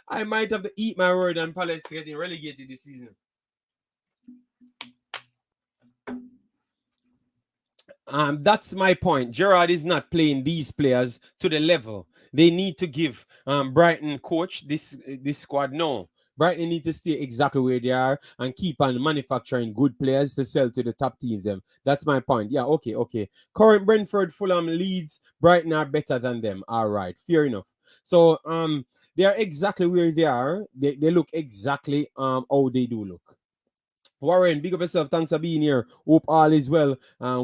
I might have to eat my word on Palace getting relegated this season. That's my point. Gerrard is not playing these players to the level they need to give Brighton coach this squad. No, Brighton need to stay exactly where they are and keep on manufacturing good players to sell to the top teams. That's my point. Yeah, okay. Current Brentford, Fulham, Leeds, Brighton are better than them. All right, fair enough. So they are exactly where they are. They look exactly how they do look. Warren, big up yourself. Thanks for being here. Hope all is well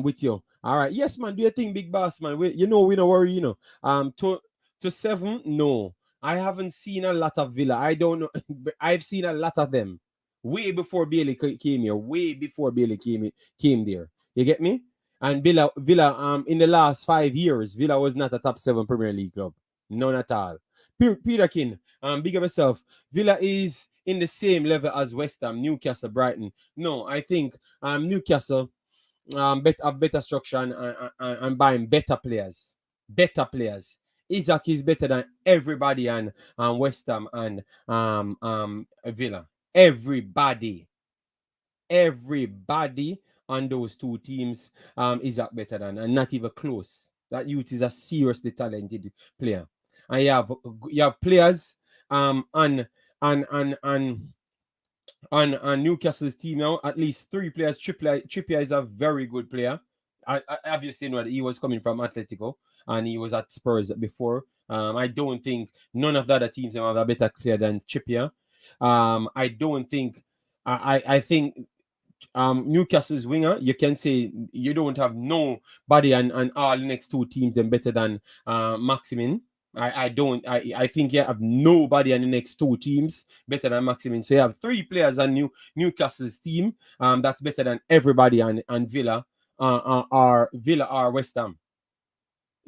with you. All right. Yes, man. Do your thing, big boss, man. We don't worry, To 7, no. I haven't seen a lot of Villa. I don't know. I've seen a lot of them way before Bailey came here. Way before Bailey came there. You get me? And Villa, in the last 5 years, Villa was not a top 7 Premier League club. None at all. Peterkin, big up yourself. Villa is in the same level as West Ham, Newcastle, Brighton. No, I think Newcastle better structure and buying better players. Better players. Isaac is better than everybody and West Ham and Villa. Everybody on those 2 teams Isaac better than, and not even close. That youth is a seriously talented player. And you have players on Newcastle's team now, at least 3 players. Trippier is a very good player. I obviously know that he was coming from Atletico and he was at Spurs before. I don't think none of the other teams have a better player than Trippier. I don't think. I think Newcastle's winger, you can say you don't have nobody and all the next 2 teams and better than Maximin. I think you have nobody on the next 2 teams better than Maximin. So you have 3 players on Newcastle's team that's better than everybody on Villa or West Ham.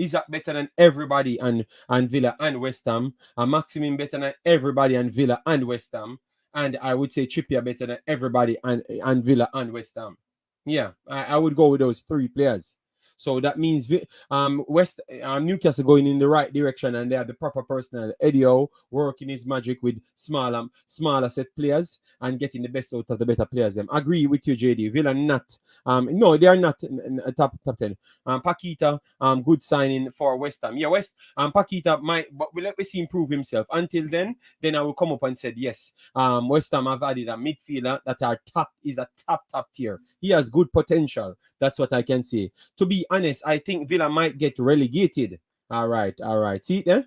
Isaac better than everybody on Villa and West Ham. Maximin better than everybody on Villa and West Ham. And I would say Trippier better than everybody and Villa and West Ham. Yeah, I would go with those 3 players. So that means Newcastle going in the right direction, and they have the proper personnel. Eddie Howe working his magic with smaller set players and getting the best out of the better players. Agree with you, JD. Villa not. No, they are not in top 10. Paqueta, good signing for West Ham. Yeah, Paqueta might, but let me see him prove himself. Until then I will come up and said yes. West Ham have added a midfielder that is a top tier. He has good potential. That's what I can say. To be honest, I think Villa might get relegated. All right. See there?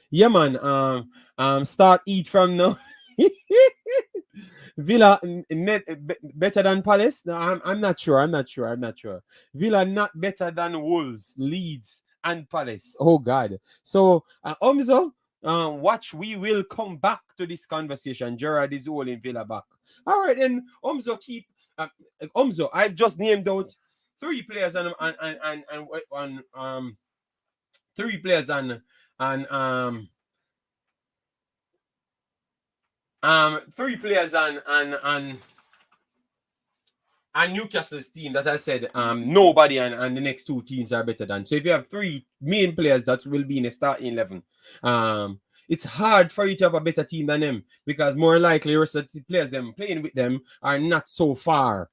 Yeah, man. Start eat from now. Villa better than Palace? No, I'm not sure. Villa not better than Wolves, Leeds, and Palace. Oh God. So Omzo, watch. We will come back to this conversation. Gerard is holding Villa back. All right, then Omzo keep. Omzo, I've just named out 3 players and three players and 3 players and Newcastle's team that I said nobody and the next 2 teams are better than. So if you have 3 main players that will be in a starting 11, it's hard for you to have a better team than them, because more likely the rest of the players them playing with them are not so far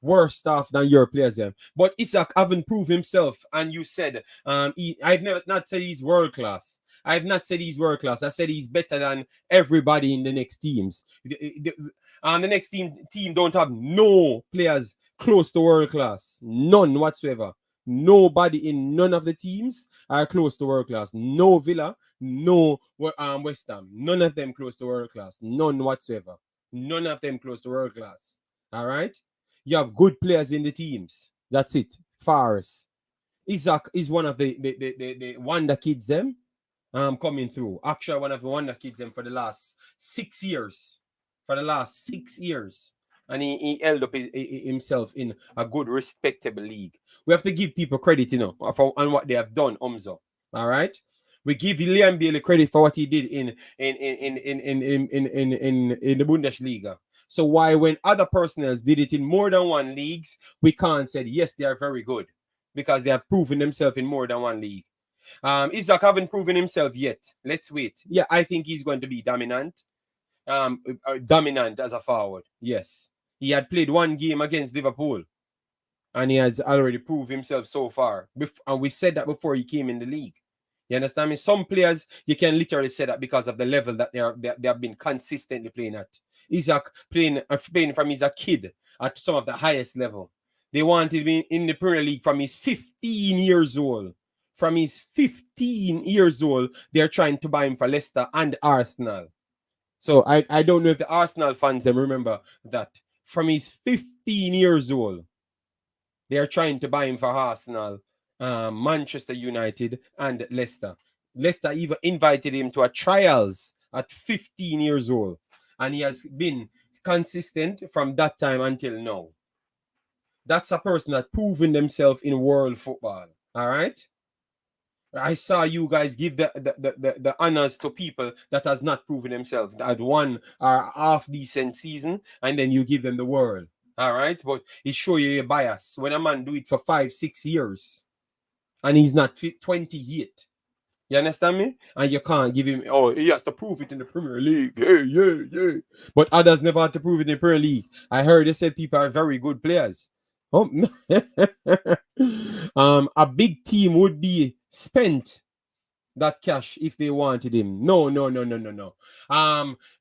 worse off than your players them. But Isaac haven't proved himself, and you said I've never not said he's world class. I've not said he's world class. I said he's better than everybody in the next teams. And the next team don't have no players close to world class. None whatsoever. Nobody in none of the teams are close to world class. No Villa, no West Ham. None of them close to world class. None whatsoever. None of them close to world class. All right? You have good players in the teams. That's it. Forest. Isaac is one of the wonder kids them coming through. Actually, one of the wonder kids them for the last 6 years. And he held up himself in a good, respectable league. We have to give people credit, for what they have done, Omzo. All right? We give Liam Bailey credit for what he did in the Bundesliga. So why, when other personnels did it in more than one leagues, we can't say yes, they are very good, because they have proven themselves in more than one league. Isaac haven't proven himself yet. Let's wait. Yeah, I think he's going to be dominant. Dominant as a forward. Yes. He had played 1 game against Liverpool, and he has already proved himself so far. And we said that before he came in the league. You understand me? Some players, you can literally say that because of the level that they have been consistently playing at. Isaac playing from he's a kid at some of the highest level. They wanted him in the Premier League from his 15 years old. From his 15 years old, they're trying to buy him for Leicester and Arsenal. So I don't know if the Arsenal fans them remember that. From his 15 years old, they are trying to buy him for Arsenal, Manchester United, and Leicester. Leicester even invited him to a trials at 15 years old, and he has been consistent from that time until now. That's a person that proven themselves in world football. All right? I saw you guys give the honors to people that has not proven themselves, that one or half decent season, and then you give them the world. All right, but it show you a bias when a man do it for 5-6 years, and he's not 28. You understand me? And you can't give him. Oh, he has to prove it in the Premier League. Yeah. But others never had to prove it in the Premier League. I heard they said people are very good players. Oh, a big team would be spent that cash if they wanted him. No.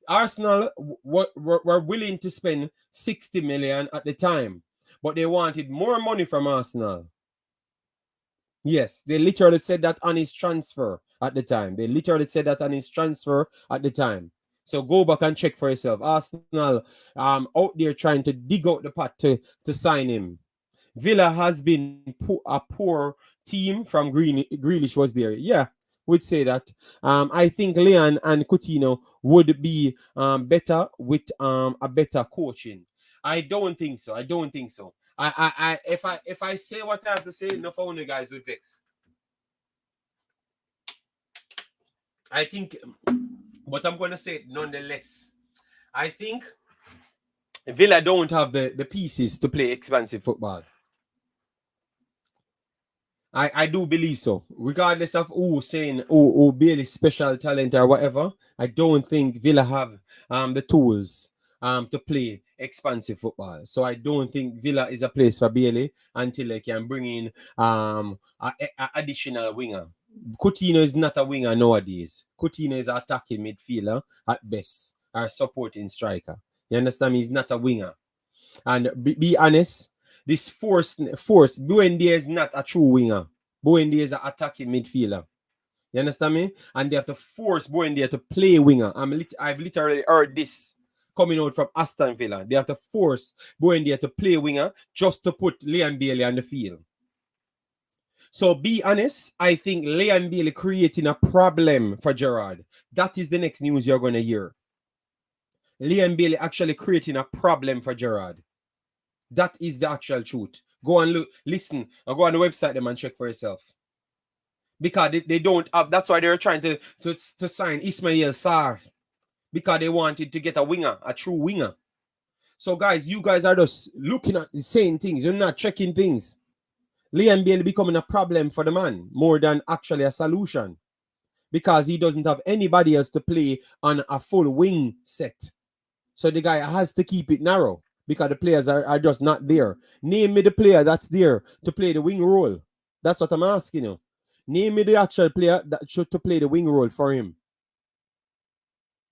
Arsenal were willing to spend 60 million at the time, but they wanted more money from Arsenal. Yes, they literally said that on his transfer at the time. So go back and check for yourself. Arsenal out there trying to dig out the pot to sign him. Villa has been a poor team from Grealish was there. Yeah, would say that. I think Leon and Coutinho would be better with a better coaching. I don't think so. If I say what I have to say, enough of you guys will vex. I think, but I'm going to say it nonetheless. I think Villa don't have the pieces to play expansive football. I do believe so. Regardless of who saying who Bailey special talent or whatever, I don't think Villa have the tools to play expansive football. So I don't think Villa is a place for Bailey until they can bring in a additional winger. Coutinho is not a winger nowadays. Coutinho is an attacking midfielder at best, or supporting striker. You understand me? He's not a winger. And be honest, this force, Buendia is not a true winger. Buendia is an attacking midfielder. You understand me? And they have to force Buendia to play winger. I've literally heard this coming out from Aston Villa. They have to force Buendia to play winger just to put Leon Bailey on the field. So be honest, I think Leon Bailey creating a problem for Gerrard. That is the next news you're going to hear. Leon Bailey actually creating a problem for Gerrard. That is the actual truth. Go and look, listen, or go on the website them and check for yourself. Because they don't have, that's why they're trying to sign Ismail Sarr. Because they wanted to get a winger, a true winger. So guys, you guys are just looking at the same things. You're not checking things. Liam Bailey becoming a problem for the man more than actually a solution. Because he doesn't have anybody else to play on a full wing set. So the guy has to keep it narrow. Because the players are just not there. Name me the player that's there to play the wing role. That's what I'm asking you. Name me the actual player that should to play the wing role for him.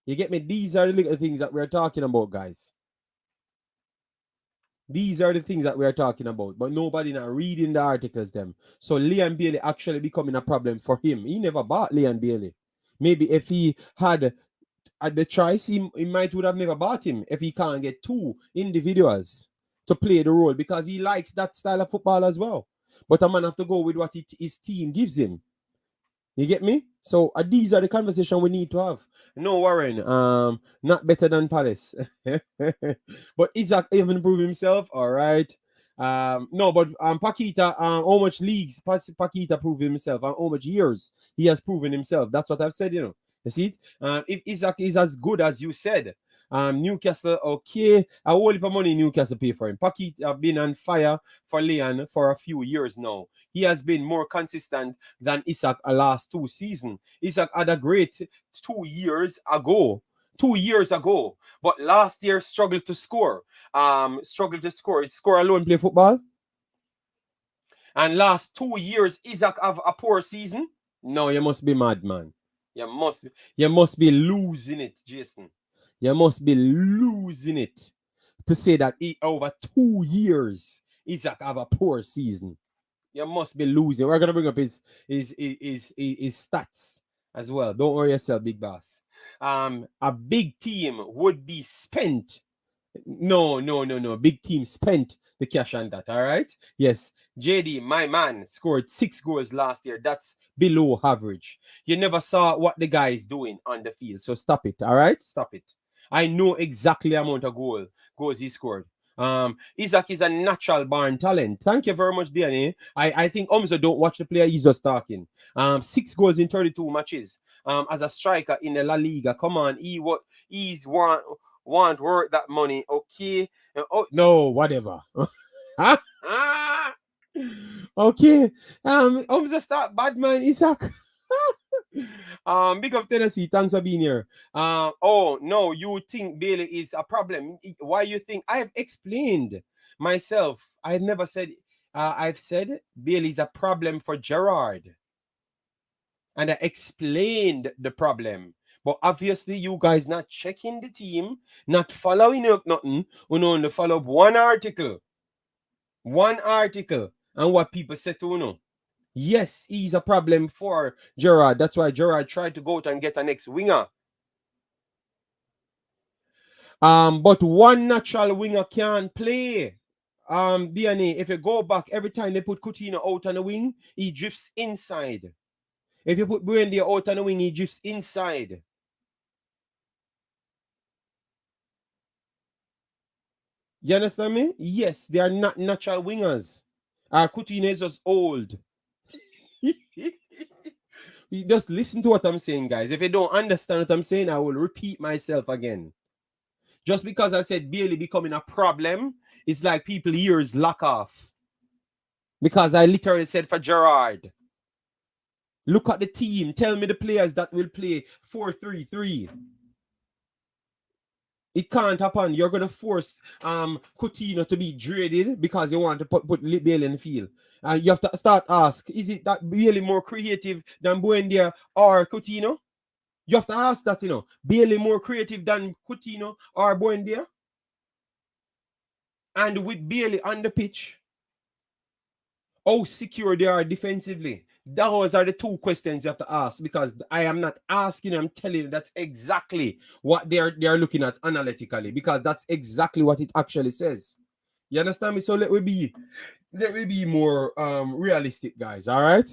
You get me? These are the little things that we're talking about, guys. These are the things that we're talking about. But nobody not reading the articles them. So Liam Bailey actually becoming a problem for him. He never bought Liam Bailey. Maybe if he had the choice, he might would have never bought him if he can't get two individuals to play the role because he likes that style of football as well. But a man have to go with what his team gives him. You get me? So these are the conversation we need to have. No, Warren, not better than Palace. But Isaac even proved himself. All right. No, but Paquita, how much leagues Paquita proved himself and how much years he has proven himself. That's what I've said, you know. You see it? If Isaac is as good as you said, Newcastle, okay, a whole heap of money Newcastle pay for him. Paquita have been on fire for Leon for a few years now. He has been more consistent than Isaac last 2 seasons. Isaac had a great 2 years ago. 2 years ago. But last year struggled to score. Score alone play football. And last 2 years, Isaac have a poor season. No, you must be mad, man. You must be losing it, Jason. You must be losing it to say that over 2 years, Isaac have a poor season. You must be losing. We're gonna bring up his stats as well. Don't worry yourself, big boss. A big team would be spent. No. Big team spent the cash on that. All right. Yes. JD, my man, scored 6 goals last year. That's below average. You never saw what the guy is doing on the field. So stop it. All right. Stop it. I know exactly the amount of goals he scored. Isaac is a natural born talent. Thank you very much, DNA. I think Omzo don't watch the player, he's just talking. 6 goals in 32 matches. As a striker in the La Liga. Come on, he's want work that money. Okay. Oh no, whatever. Okay. Omzo start bad man, Isaac. Big up Tennessee. Thanks for being here. Oh no, you think Bailey is a problem? Why you think? I have explained myself. I've never said. I've said Bailey is a problem for Gerrard, and I explained the problem. But obviously, you guys not checking the team, not following up nothing. You know, to follow up one article, and what people say to you know. Yes, he's a problem for Gerrard. That's why Gerrard tried to go out and get an ex-winger. But one natural winger can't play. DNA, if you go back, every time they put Coutinho out on the wing, he drifts inside. If you put Buendia out on the wing, he drifts inside. You understand me? Yes, they are not natural wingers. Coutinho is just old. You just listen to what I'm saying, guys. If you don't understand what I'm saying, I will repeat myself again. Just because I said Bailey becoming a problem, it's like people ears lock off. Because I literally said for Gerrard, look at the team. Tell me the players that will play 4-3-3. It can't happen. You're gonna force Coutinho to be dreaded because you want to put Bale in the field. You have to start ask, is it that Bailey more creative than Buendia or Coutinho? You have to ask that, Bailey more creative than Coutinho or Buendia? And with Bailey on the pitch, how secure they are defensively? Those are the two questions you have to ask, because I am not asking you, I'm telling you that's exactly what they are looking at analytically, because that's exactly what it actually says. You understand me? So let me be more realistic, guys. All right.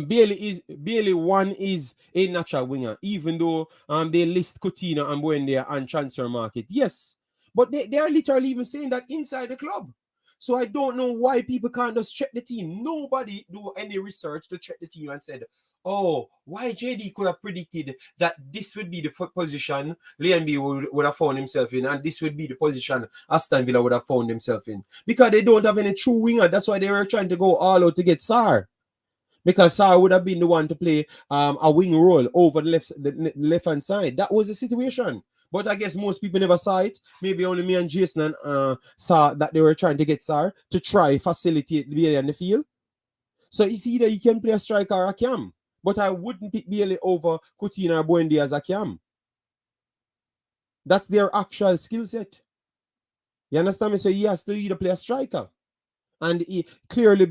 Bailey one is a natural winger, even though they list Coutinho and Buendia on transfer market. Yes, but they are literally even saying that inside the club. So I don't know why people can't just check the team. Nobody do any research to check the team and said, oh, why JD could have predicted that this would be the position Leon would have found himself in, and this would be the position Aston Villa would have found himself in. Because they don't have any true winger. That's why they were trying to go all out to get Sarr. Because Sarr would have been the one to play a wing role over the left-hand side. That was the situation. But I guess most people never saw it. Maybe only me and Jason saw that they were trying to get Sarr to try facilitate Bailey on the field. So it's either you can play a striker or a cam. But I wouldn't pick Bailey over Coutinho or Buendia as a cam. That's their actual skill set. You understand me? So he has to either play a striker. And he clearly,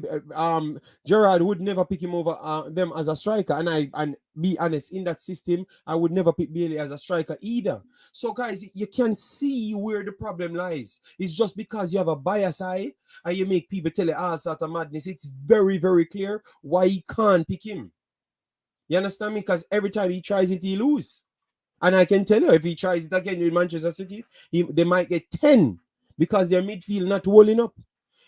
Gerrard would never pick him over them as a striker. And be honest, in that system, I would never pick Bailey as a striker either. So, guys, you can see where the problem lies. It's just because you have a bias eye and you make people tell you all sorts of madness. It's very, very clear why he can't pick him. You understand me? Because every time he tries it, he loses. And I can tell you, if he tries it again with Manchester City, they might get 10 because their midfield not holding up.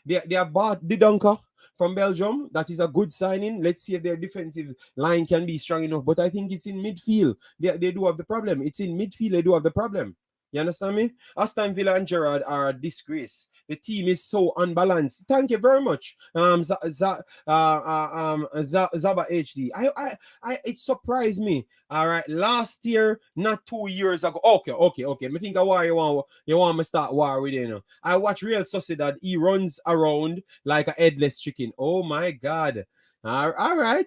They have bought the Dunker from Belgium. That is a good signing. Let's see if their defensive line can be strong enough. But I think it's in midfield. They do have the problem. It's in midfield they do have the problem. You understand me? Aston Villa and Gerrard are a disgrace. The team is so unbalanced. Thank you very much, Zaba HD. It surprised me. All right, last year, not 2 years ago. Okay. I think a war you want me start war with you know. I watch Real Sociedad. He runs around like a headless chicken. Oh my God. All right.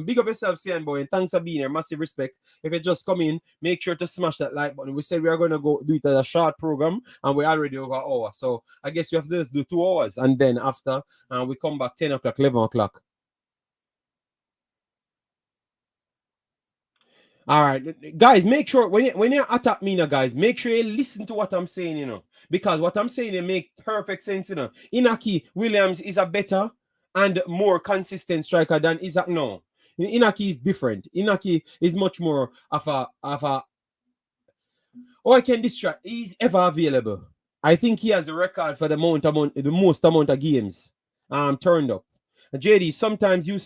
Big up yourself, CN boy, and thanks for being here. Massive respect. If you just come in, make sure to smash that like button. We said we are gonna go do it as a short program, and we're already over an hour. So I guess you have to do 2 hours, and then after, we come back 10 o'clock, 11 o'clock. All right, guys, make sure when you attack me now, guys, make sure you listen to what I'm saying, because what I'm saying, it make perfect sense, Inaki Williams is a better and more consistent striker than Isaac. No, Inaki is different. Inaki is much more of a I can distract. He's ever available. I think he has the record for the most amount of games turned up. JD, sometimes you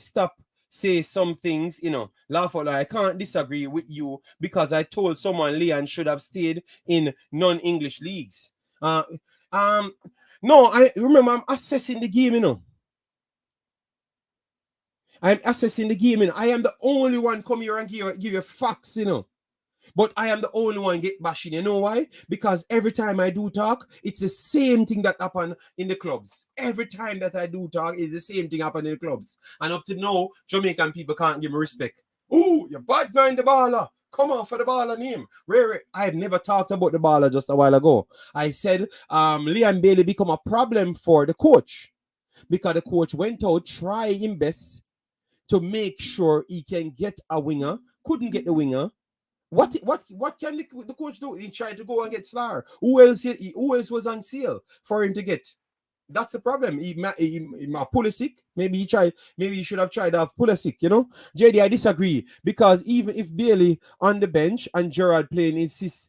say some things, laugh out. I can't disagree with you because I told someone Leon should have stayed in non-English leagues. No, I remember I'm assessing the game, I'm assessing the game, I am the only one come here and give you facts, But I am the only one get bashing. You know why? Because every time I do talk, it's the same thing that happen in the clubs. Every time that I do talk, it's the same thing happen in the clubs. And up to now, Jamaican people can't give me respect. Ooh, you bad mind the baller. Come on for the baller name. Rare. I've never talked about the baller just a while ago. I said Leon Bailey become a problem for the coach. Because the coach went out, try his best to make sure he can get a winger. Couldn't get the winger. What can the coach do? He tried to go and get Slar. Who else was on sale for him to get? That's the problem. He Pulisic. Maybe he should have tried off Pulisic, JD, I disagree. Because even if Bailey on the bench and Gerrard playing his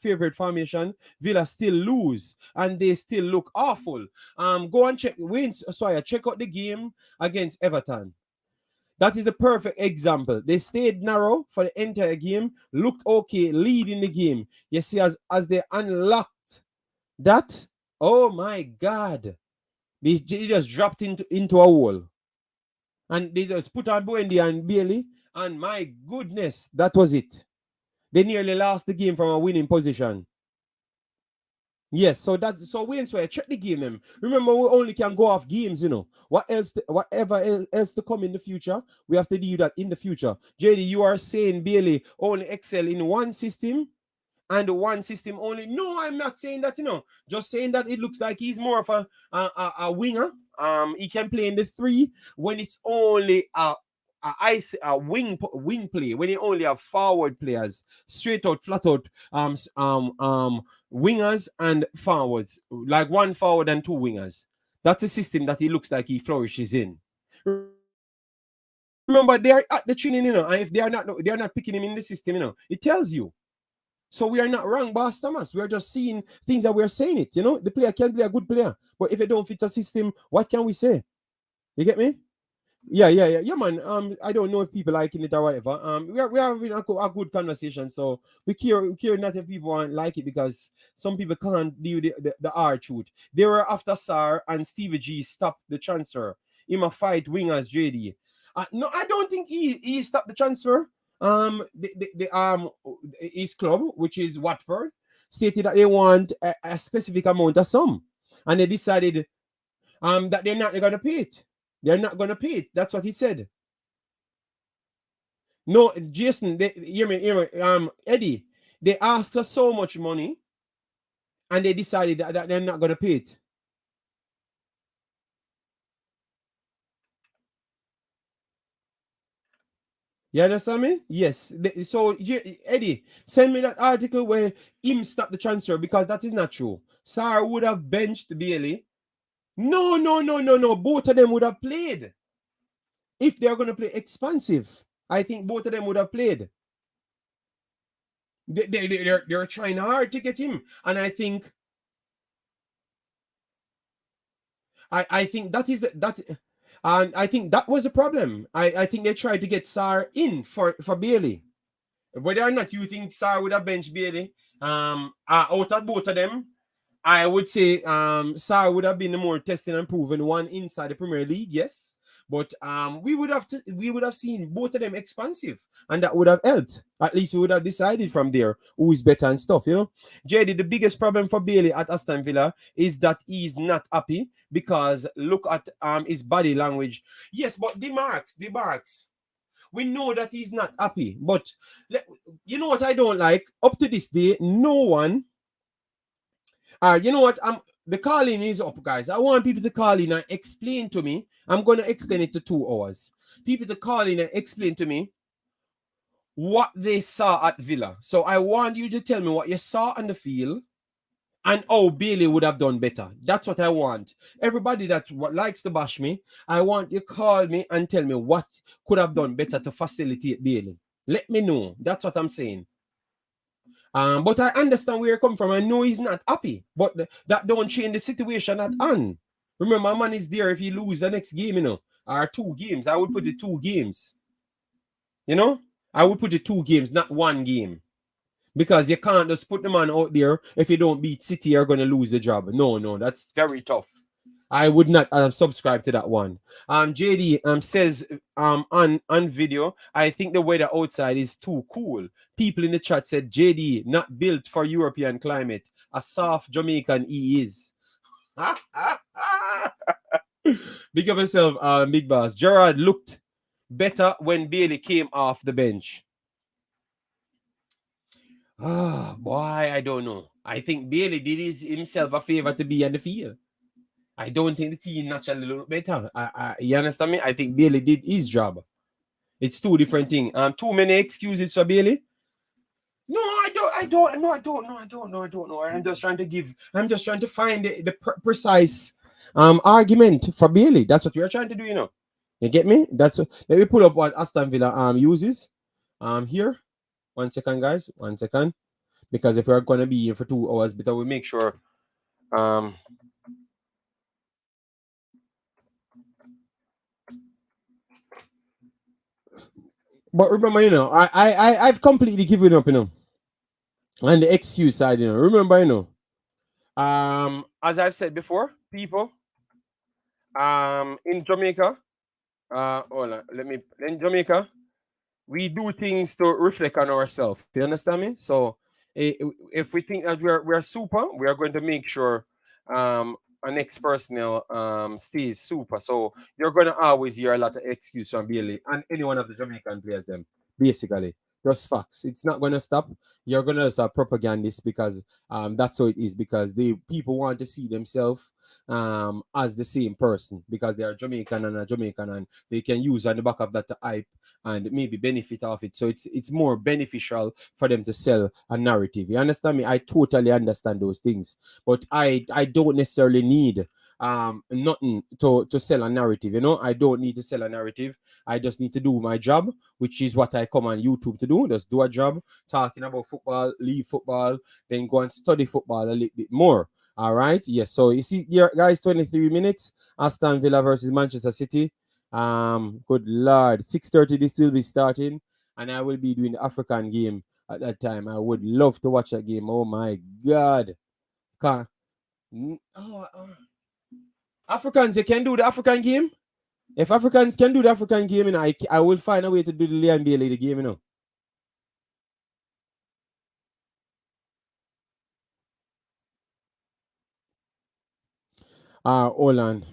favorite formation, Villa still lose. And they still look awful. Go and check out the game against Everton. That is the perfect example. They stayed narrow for the entire game, looked okay, leading the game. You see, as they unlocked that, oh my God. They just dropped into a hole. And they just put on Buendia and Bailey. And my goodness, that was it. They nearly lost the game from a winning position. Yes, so Wayne, so I check the game them. Remember, we only can go off games, you know. Whatever else to come in the future, we have to do that in the future. JD, you are saying Bailey only excel in one system and one system only. No, I'm not saying that, you know. Just saying that it looks like he's more of a winger. He can play in the three when it's only a wing play, when you only have forward players, straight out, flat out, wingers and forwards, like one forward and two wingers. That's a system that he looks like he flourishes in. Remember, they are at the training, you know, and if they are not picking him in the system, you know, it tells you. So we are not wrong, Boss Thomas. We are just seeing things that we are saying it. You know, the player can play a good player, but if it don't fit a system, what can we say? You get me? Yeah, man. I don't know if people liking it or whatever. We are having a good conversation, so we care not if people won't like it because some people can't do the R truth. They were after Sar and Stevie G stopped the transfer. Him a fight wingers JD. No, I don't think he stopped the transfer. His club, which is Watford, stated that they want a specific amount of sum, and they decided that they're not gonna pay it. They're not gonna pay it. That's what he said. No, Jason, hear me, Eddie. They asked for so much money, and they decided that they're not gonna pay it. You understand me? Yes. So, Eddie, send me that article where him stopped the transfer because that is not true. Sarr would have benched Bailey. No. Both of them would have played. If they're going to play expansive, I think both of them would have played. They're trying hard to get him. And I think I think that is that. And I think that was the problem. I think they tried to get Sarr in for Bailey. Whether or not you think Sarr would have benched Bailey, out of both of them, I would say Sarr would have been the more tested and proven one inside the Premier League, yes. But we would have seen both of them expansive, and that would have helped. At least we would have decided from there who is better and stuff, you know. JD, the biggest problem for Bailey at Aston Villa is that he's not happy because look at his body language. Yes, but the marks. We know that he's not happy, but you know what I don't like? Up to this day, no one. You know what? The calling is up, guys. I want people to call in and explain to me. I'm gonna extend it to 2 hours. People to call in and explain to me what they saw at Villa. So I want you to tell me what you saw on the field and how Bailey would have done better. That's what I want. Everybody that likes to bash me, I want you to call me and tell me what could have done better to facilitate Bailey. Let me know. That's what I'm saying. But I understand where you come from. I know he's not happy, but that don't change the situation at hand. Remember, man is there if he lose the next game, you know, or 2 games. I would put the 2 games. You know, I would put the 2 games, not 1 game. Because you can't just put the man out there if you don't beat City, you're going to lose the job. No, that's very tough. I would not subscribe to that one. JD says on video, I think the weather outside is too cool. People in the chat said JD not built for European climate. A soft Jamaican he is. Big up yourself, Big Boss. Gerard looked better when Bailey came off the bench. Boy, I don't know. I think Bailey did himself a favor to be on the field. I don't think the team naturally look better. You understand me? I think Bailey did his job. It's 2 different things. Too many excuses for Bailey. No, I don't know. I'm just trying to find the precise argument for Bailey. That's what we're trying to do, you know. You get me? Let me pull up what Aston Villa uses. Here. 1 second, guys. 1 second. Because if we're gonna be here for 2 hours, better we make sure but remember, you know, I've completely given up, you know. On the excuse side, you know. Remember, you know. As I've said before, people, In Jamaica, hold on, in Jamaica, we do things to reflect on ourselves. You understand me? So if we think that we're super, we are going to make sure our next personnel stays super. So you're gonna always hear a lot of excuse from Bailey and any one of the Jamaican players them. Basically. Just facts. It's not gonna stop. You're gonna start propagandist because that's how it is, because the people want to see themselves as the same person because they are Jamaican and a Jamaican, and they can use on the back of that to hype and maybe benefit off it. So it's more beneficial for them to sell a narrative. You understand me? I totally understand those things, but I don't necessarily need nothing to sell a narrative. You know, I don't need to sell a narrative. I just need to do my job, which is what I come on YouTube to do. Just do a job talking about football, leave football, then go and study football a little bit more. All right. Yes. So you see here, guys, 23 minutes. Aston Villa versus Manchester City. Good Lord. 6:30 this will be starting. And I will be doing the African game at that time. I would love to watch that game. Oh my God. Africans, they can do the African game. If Africans can do the African game, you know, I will find a way to do the Leon Bailey the game, you know. Hold on.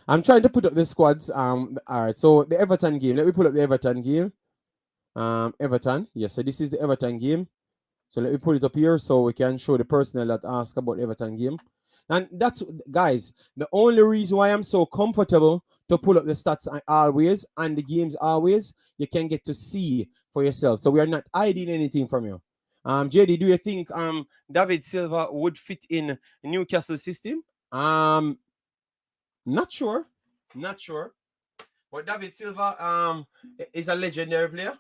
I'm trying to put up the squads. All right. So the Everton game. Let me pull up the Everton game. Everton. Yes. So this is the Everton game. So let me put it up here so we can show the personnel that ask about Everton game. And that's, guys, the only reason why I'm so comfortable to pull up the stats always and the games always, you can get to see for yourself. So we are not hiding anything from you. JD, do you think David Silva would fit in Newcastle system? Not sure. Not sure. But David Silva is a legendary player.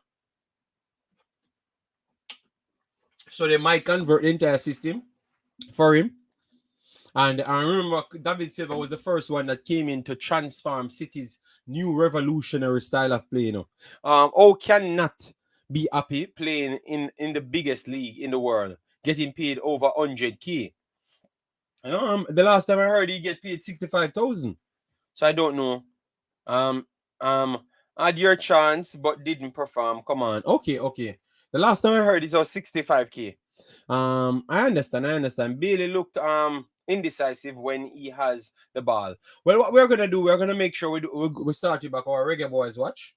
So they might convert the entire system for him. And I remember David Silva was the first one that came in to transform City's new revolutionary style of play. You know, how cannot be happy playing in the biggest league in the world, getting paid over 100K. The last time I heard he get paid 65,000. So I don't know. Um, had your chance but didn't perform. Come on. Okay, okay. The last time I heard it was 65K. I understand. Bailey looked indecisive when he has the ball. Well, what we're gonna do, we're gonna make sure we start you back our Reggae Boys watch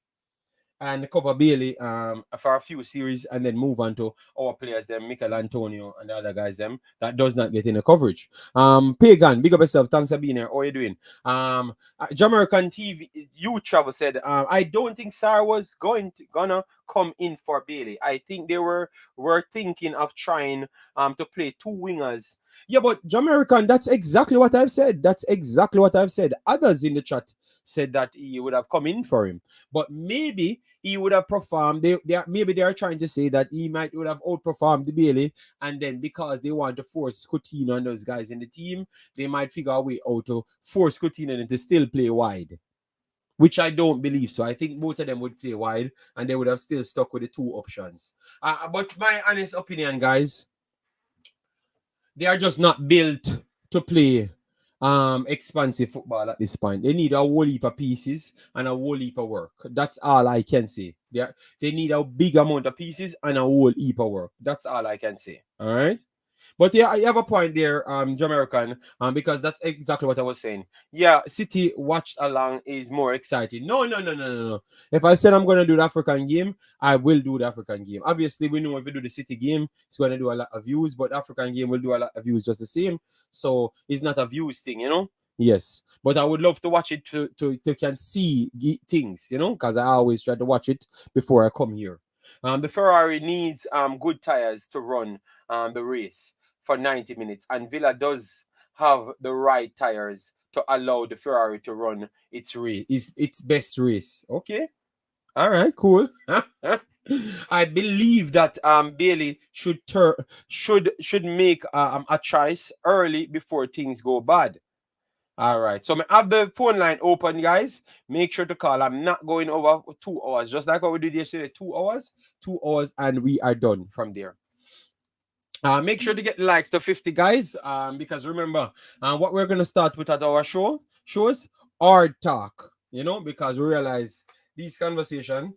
and cover Bailey for a few series and then move on to our players, them Mikel Antonio and the other guys, them that does not get any coverage. Pagan, big up yourself. Thanks for being here. How are you doing? Jamaican TV, you travel said, I don't think Sarah was gonna come in for Bailey. I think they were thinking of trying to play two wingers. Yeah, but Jamaican, that's exactly what I've said. That's exactly what I've said. Others in the chat said that he would have come in for him, but maybe he would have performed. Maybe they are trying to say that he would have outperformed the Bailey, and then because they want to force Coutinho and those guys in the team, they might figure a way out to force Coutinho to still play wide, which I don't believe. So I think both of them would play wide, and they would have still stuck with the two options. But my honest opinion, guys, they are just not built to play expansive football at this point. They need a whole heap of pieces and a whole heap of work. That's all I can say. They need a big amount of pieces and a whole heap of work. That's all I can say. All right. But yeah, I have a point there, Jamaican, because that's exactly what I was saying. Yeah, City watched along is more exciting. No. If I said I'm gonna do the African game, I will do the African game. Obviously, we know if we do the City game, it's gonna do a lot of views, but African game will do a lot of views just the same. So it's not a views thing, you know. Yes, but I would love to watch it to can see things, you know, because I always try to watch it before I come here. The Ferrari needs good tires to run the race for 90 minutes, and Villa does have the right tires to allow the Ferrari to run its race, its best race. Okay, all right, cool. I believe that Bailey should make a choice early before things go bad. All right, so I have the phone line open, guys. Make sure to call. I'm not going over 2 hours, just like what we did yesterday. 2 hours, and we are done from there. Make sure to get likes to 50, guys, because remember, what we're going to start with at our show shows hard talk, because we realize these conversation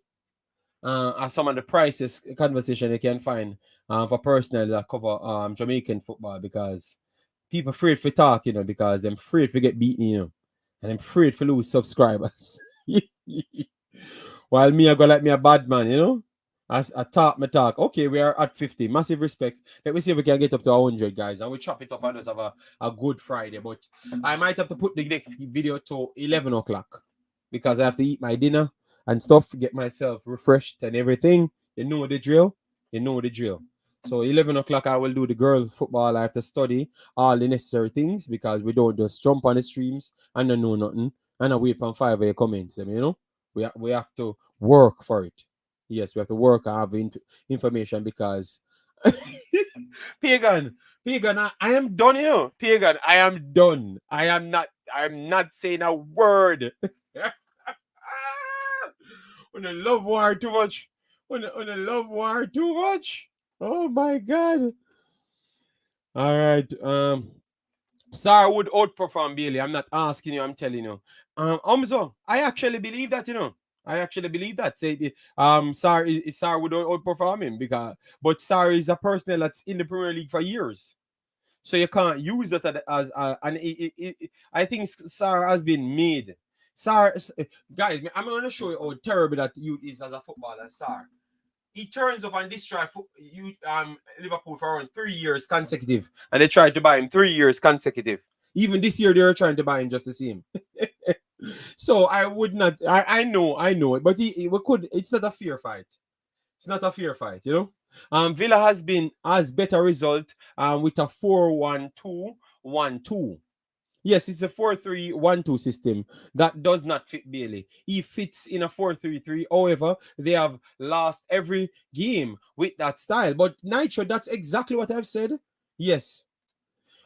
are some of the priciest conversation you can find for personnel that cover Jamaican football, because people afraid for talk, because them afraid to get beaten, and them afraid to lose subscribers. While me, I go like me a bad man, As I talk, my talk. Okay, we are at 50. Massive respect. Let me see if we can get up to 100, guys. And we chop it up and just have a good Friday. But I might have to put the next video to 11 o'clock, because I have to eat my dinner and stuff, get myself refreshed and everything. You know the drill. You know the drill. So 11 o'clock, I will do the girls' football. I have to study all the necessary things, because we don't just jump on the streams and don't know nothing. And I wait on 5 of your comments, We have to work for it. Yes, we have to work and have information, because Pagan, I am done here. Pagan, I am done. I'm not saying a word. When the love war too much. When the love war too much. Oh my god. All right. Sarah would outperform Bailey. I'm not asking you, I'm telling you. Umzo, I actually believe that, I actually believe that. Say Sarah would outperform him, but Sarah is a person that's in the Premier League for years. So you can't use that I think Sarah has been made. Sarah, guys, I'm going to show you how terrible that youth is as a footballer. Sarah, he turns up and destroy Liverpool for around 3 years consecutive, and they tried to buy him 3 years consecutive. Even this year, they were trying to buy him just the same. So I would not. I know it, but we could. It's not a fair fight. It's not a fair fight, Villa has better result with a 4-1-2-1-2. Yes, it's a 4-3-1-2 system that does not fit Bailey. He fits in a 4-3-3. However, they have lost every game with that style. But Nitro, that's exactly what I've said. Yes,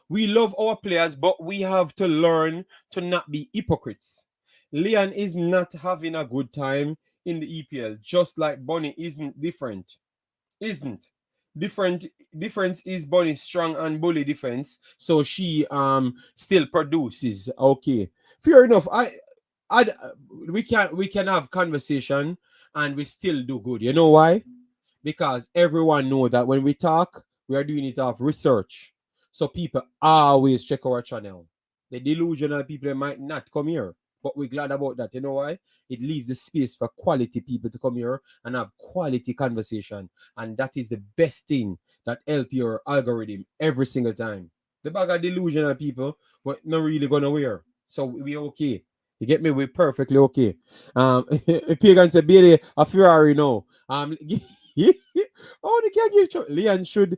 we love our players, but we have to learn to not be hypocrites. Leon is not having a good time in the EPL, just like Bonnie isn't different. Isn't difference is Bonnie strong and bully defense, so she still produces. Okay, fair enough. We can have conversation and we still do good. You know why? Because everyone know that when we talk, we are doing it off research. So people always check our channel. The delusional people might not come here, but we're glad about that. You know why? It leaves the space for quality people to come here and have quality conversation. And that is the best thing that help your algorithm every single time. The bag of delusional people, we're not really gonna wear. So we're okay. You get me? We're perfectly okay. Pagan said, Bailey, a Ferrari, no. Oh, they can't give Leon should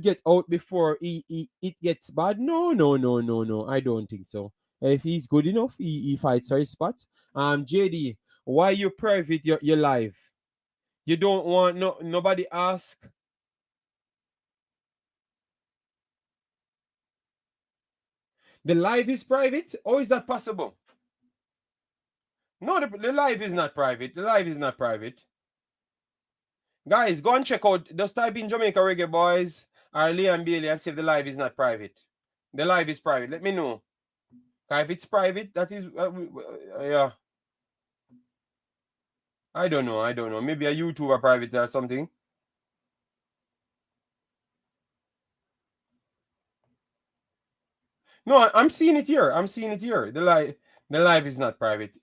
get out before it gets bad. No. I don't think so. If he's good enough, he fights for his spot. JD, why you private your live? You don't want nobody ask. The live is private? How is that possible? No, the live is not private. The live is not private. Guys, go and check out. Just type in Jamaica Reggae Boys or Leon Bailey and see if the live is not private. The live is private. Let me know. If it's private, that is yeah. I don't know. Maybe a YouTuber private or something. No, I'm seeing it here. The live is not private.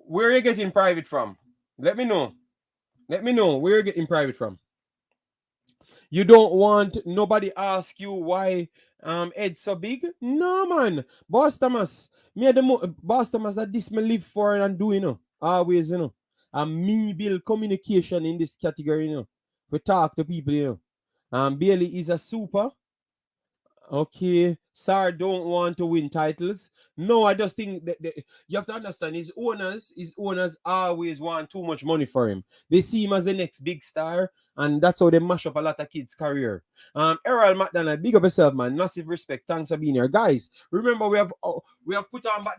Where are you getting private from? Let me know. Where you're getting private from. You don't want nobody ask you why Ed so big? No man. Boss Thomas. Me the Boss Thomas that this me live for and do, Always, And me build communication in this category, We talk to people, Bailey is a super. Okay, Sar don't want to win titles. No, I just think that you have to understand his owners always want too much money for him. They see him as the next big star, and that's how they mash up a lot of kids' career. Errol McDonald, big up yourself, man. Massive respect. Thanks for being here, guys. Remember, we have put on back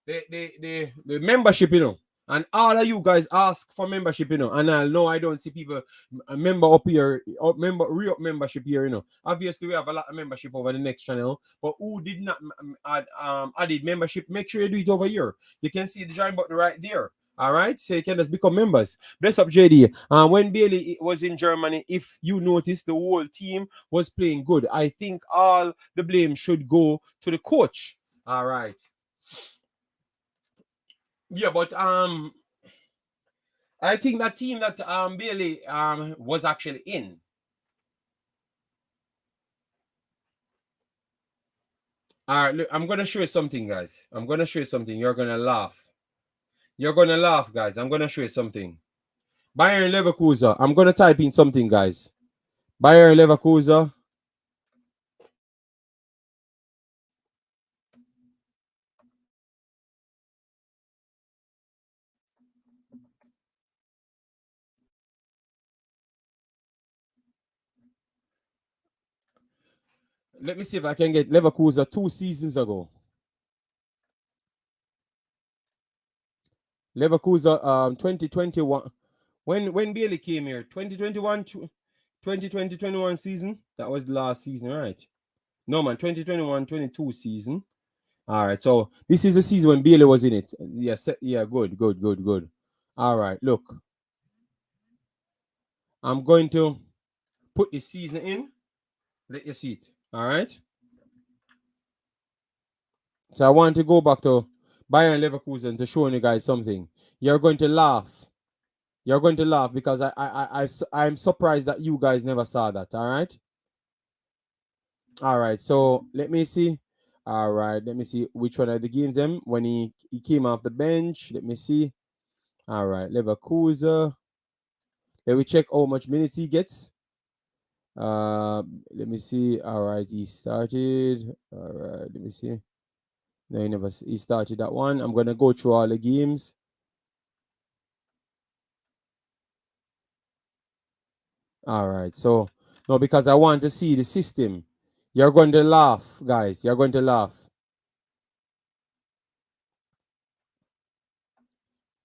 the membership, And all of you guys ask for membership, and I know I don't see people member up here, re-up membership here. Obviously, we have a lot of membership over the next channel, but who did not added membership, make sure you do it over here. You can see the join button right there. All right, so you can just become members. Bless up, JD. When Bailey was in Germany, if you notice, the whole team was playing good. I think all the blame should go to the coach. All right. Yeah, but I think that team that Bailey was actually in. All right, look, I'm gonna show you something, guys. I'm gonna show you something. You're gonna laugh. You're gonna laugh, guys. I'm gonna show you something. Bayern Leverkusen. I'm gonna type in something, guys. Bayern Leverkusen. Let me see if I can get Leverkusen 2 seasons ago. Leverkusen 2021. When Bailey came here, 2021 2020-21 season. That was the last season, right? No man, 2021-22 season. All right, so this is the season when Bailey was in it. Yes, yeah, good. All right, look, I'm going to put this season in. Let you see it. All right. So I want to go back to Bayern Leverkusen to show you guys something. You're going to laugh. You're going to laugh because I'm surprised that you guys never saw that. All right. All right. So let me see. All right. Let me see which one of the games them when he came off the bench. Let me see. All right. Leverkusen. Let me check how much minutes he gets. Let me see. All right. He started. All right. Let me see. No, he started that one. I'm gonna go through all the games. All right. So no, because I want to see the system. You're going to laugh, guys. You're going to laugh.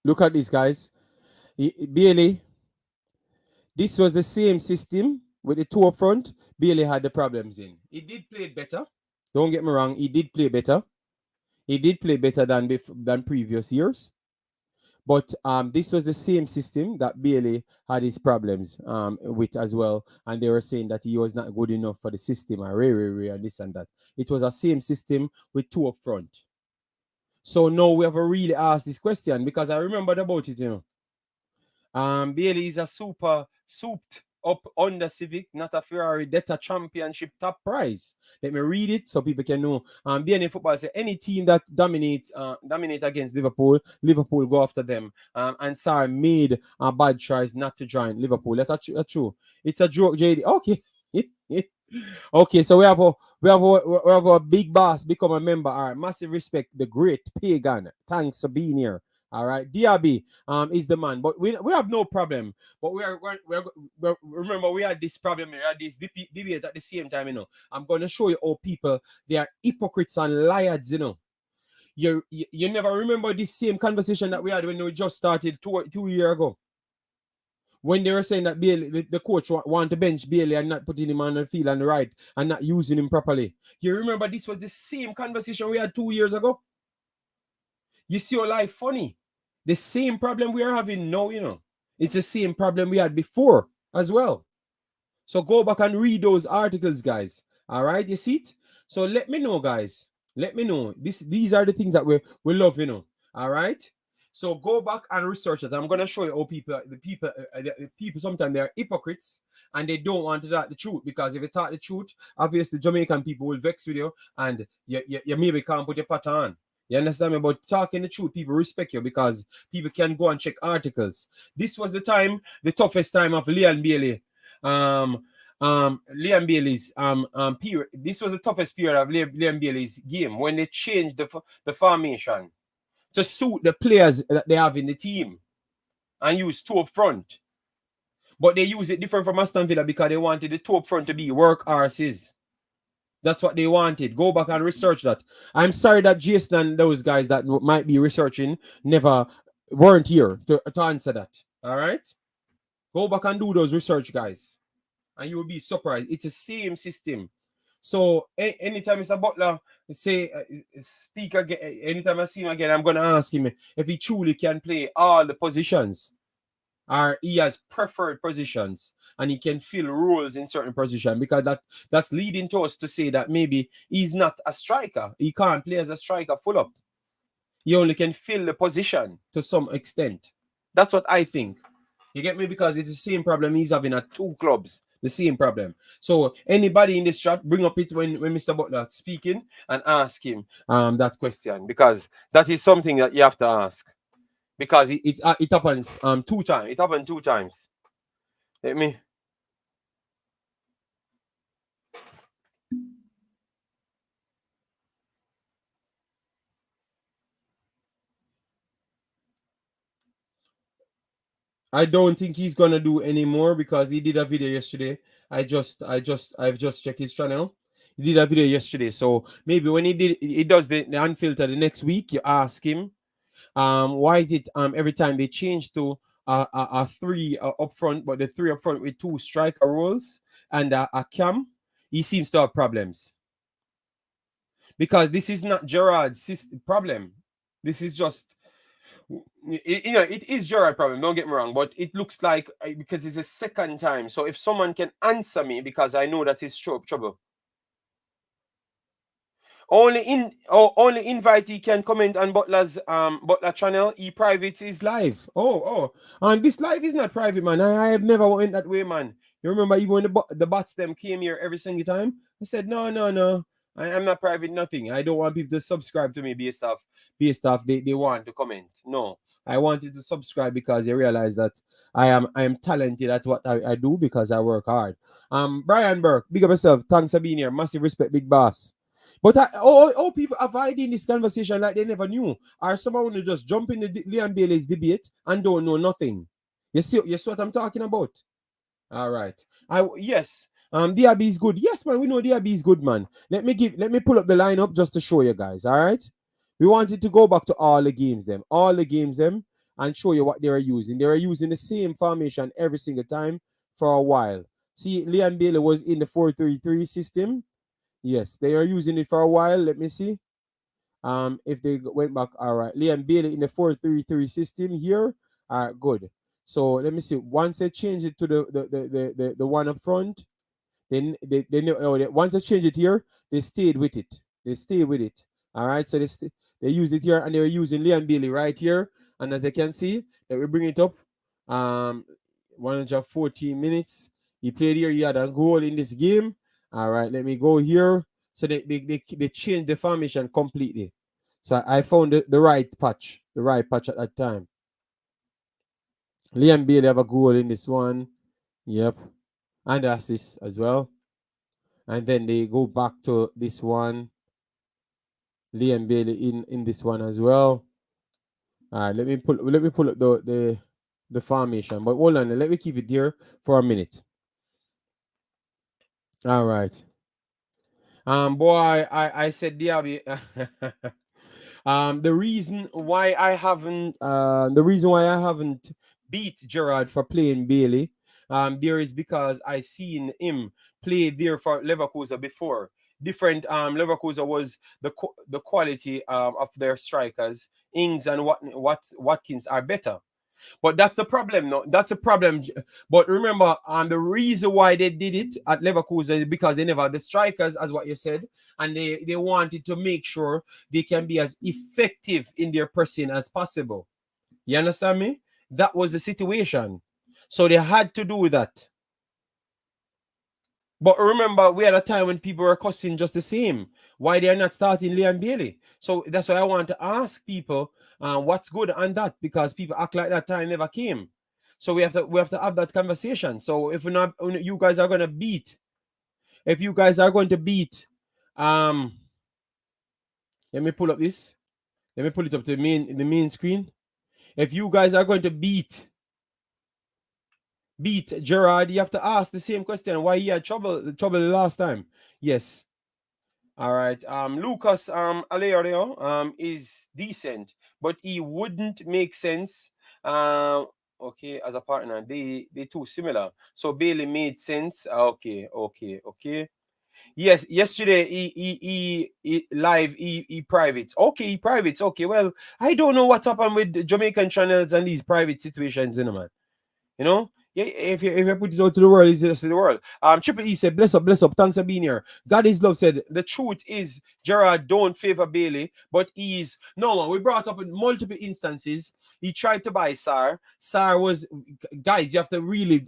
Look at this, guys. Bailey, this was the same system with the two up front. Bailey had the problems in. He did play better. Don't get me wrong. He did play better. He did play better than previous years. But this was the same system that Bailey had his problems with as well. And they were saying that he was not good enough for the system and this and that. It was a same system with two up front. So now we have to really ask this question because I remembered about it. Bailey is a souped up Honda Civic, not a Ferrari, that's a championship top prize. Let me read it so people can know. Bailey football say any team that dominate against Liverpool go after them. And Sarr made a bad choice not to join Liverpool. That's true. It's a joke, JD. Okay. Okay, so we have a big boss become a member. All right, massive respect, the great pagan. Thanks for being here. All right, DRB is the man, but we have no problem. But remember we had this problem. We had this debate at the same time. I'm going to show you how people they are hypocrites and liars. You never remember this same conversation that we had when we just started 2 years ago. When they were saying that Bailey, the coach want to bench Bailey and not putting him on the field and the right and not using him properly. You remember this was the same conversation we had 2 years ago? You see your life funny. The same problem we are having now, it's the same problem we had before as well. So go back and read those articles, guys. All right, you see it? So let me know, guys. Let me know. These are the things that we love, All right? So go back and research it. I'm gonna show you how the people sometimes they are hypocrites and they don't want to talk the truth because if you talk the truth, obviously Jamaican people will vex with you and you maybe can't put your pat on. You understand me? But talking the truth, people respect you because people can go and check articles. This was the toughest time of Liam Bailey. Liam Bailey's period. This was the toughest period of Liam Bailey's game when they changed the formation to suit the players that they have in the team and use two up front. But they use it different from Aston Villa because they wanted the two up front to be work horses. That's what they wanted. Go back and research that. I'm sorry that Jason and those guys that might be researching never weren't here to answer that. All right, go back and do those research, guys, and you will be surprised. It's the same system. So anytime Mr. Butler say speak again, anytime I see him again, I'm gonna ask him if he truly can play all the positions, or he has preferred positions and he can fill roles in certain positions, because that's leading to us to say that maybe he's not a striker. He can't play as a striker full up. He only can fill the position to some extent. That's what I think. You get me? Because it's the same problem he's having at two clubs. The same problem. So anybody in this chat, bring up it when Mr. Butler speaking and ask him that question, because that is something that you have to ask. Because it happens 2 times. It happened 2 times. Let me. I don't think he's gonna do any more, because he did a video yesterday. I've just checked his channel. He did a video yesterday, so maybe when he does the unfiltered the next week, you ask him, why is it every time they change to a 3 up front, but the 3 up front with 2 striker roles and a cam, he seems to have problems, because this is not Gerard's problem. This is just. It is Gerard problem, don't get me wrong, but it looks like, because it's a second time. So if someone can answer me, because I know that it's trouble. Only invitee can comment on Butler's Butler channel. Private is live. And this live is not private, man. I have never went that way, man. You remember even when the bots them came here every single time? I said no. I'm not private, nothing. I don't want people to subscribe to me based off they want to comment. No. I wanted to subscribe because they realize that I am talented at what I do, because I work hard. Brian Burke, big up yourself. Thanks for being here. Massive respect, big boss. But people avoiding this conversation like they never knew. Or someone who just jump in the Liam Bailey's debate and don't know nothing. You see what I'm talking about? All right. Yes. DRB is good. Yes, man. We know DRB is good, man. Let me pull up the lineup just to show you guys. All right. We wanted to go back to all the games, and show you what they were using. They were using the same formation every single time for a while. See, Liam Bailey was in the 4-3-3 system. Yes, they are using it for a while. Let me see. If they went back, all right. Liam Bailey in the 4-3-3 system here. All right, good. So let me see. Once they change it to the one up front, then once they change it here, they stayed with it. They stay with it. All right. So they use it here, and they were using Liam Bailey right here. And as you can see, that we bring it up. 114 minutes. He played here. He had a goal in this game. All right, let me go here. So they changed the formation completely. So I found the right patch at that time. Liam Bailey have a goal in this one. Yep. And assist as well. And then they go back to this one. Liam Bailey in this one as well. All right, let me pull up the formation. But hold on, let me keep it here for a minute. All right. Boy, I said Diaby. The reason why I haven't beat Gerard for playing Bailey, there is because I seen him play there for Leverkusen before. Different Leverkusen was the quality of their strikers. Ings and Watkins are better. But that's the problem. No, that's the problem. But remember, the reason why they did it at Leverkusen is because they never had the strikers, as what you said, and they wanted to make sure they can be as effective in their pressing as possible. You understand me? That was the situation. So they had to do that. But remember, we had a time when people were cussing just the same. Why they are not starting Liam Bailey? So that's why I want to ask people what's good on that, because people act like that time never came. So we have to have that conversation. So if you guys are going to beat, let me pull up this. Let me pull it up to the main screen. If you guys are going to beat Gerard, you have to ask the same question. Why he had trouble the last time? Yes. All right. Lucas Alerio is decent, but he wouldn't make sense. Um, okay, as a partner, they too similar. So Bailey made sense. Okay, okay, okay. Yes, yesterday he live he privates. Okay, he privates. Okay, well, I don't know what's happened with the Jamaican channels and these private situations, man. You know? Yeah, if you put it out to the world, it's just to the world. Triple E said, bless up, thanks for being here. God is love said, the truth is Gerard don't favor Bailey, but he's no man. We brought up in multiple instances. He tried to buy Sar. Sar was guys, you have to really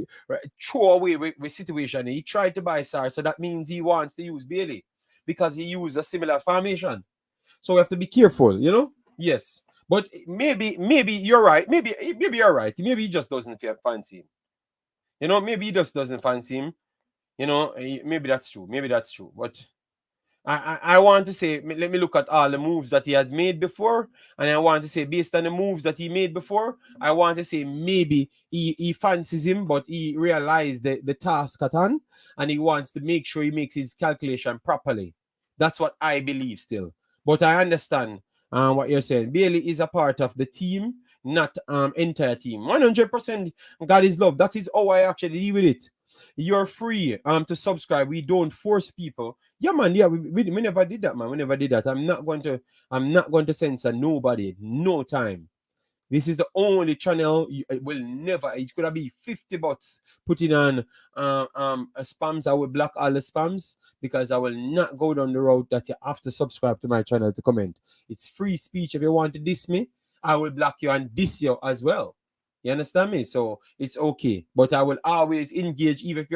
throw away with situation. He tried to buy Sar, so that means he wants to use Bailey because he used a similar formation. So we have to be careful, Yes. But maybe you're right. Maybe you're right. Maybe he just doesn't fancy him. Maybe he just doesn't fancy him. Maybe that's true. Maybe that's true. But I want to say, let me look at all the moves that he had made before, and I want to say, based on the moves that he made before, I want to say maybe he fancies him, but he realized the task at hand, and he wants to make sure he makes his calculation properly. That's what I believe still. But I understand what you're saying. Bailey is a part of the team, not entire team. 100% God is love. That is how I actually deal with it. You're free to subscribe. We don't force people. Yeah, man. Yeah, we never did that, man. We never did that. I'm not going to censor nobody. No time. This is the only channel it will never. It could have been 50 bots putting on spams. I will block all the spams because I will not go down the road that you have to subscribe to my channel to comment. It's free speech. If you want to diss me, I will block you and diss you as well. You understand me? So it's okay, but I will always engage. Even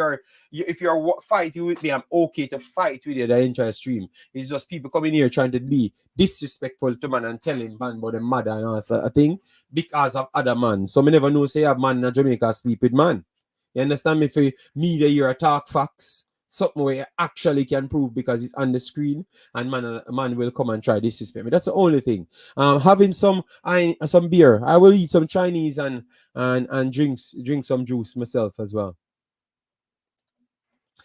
if you're fighting with me, I'm okay to fight with you the entire stream. It's just people coming here trying to be disrespectful to man and telling man about the mother and all sort of thing because of other man. So me never know say a man in Jamaica sleep with man. You understand me? For me, the year talk facts, something where you actually can prove because it's on the screen, and man will come and try disrespect me. That's the only thing. Having some beer, I will eat some Chinese and drink some juice myself as well.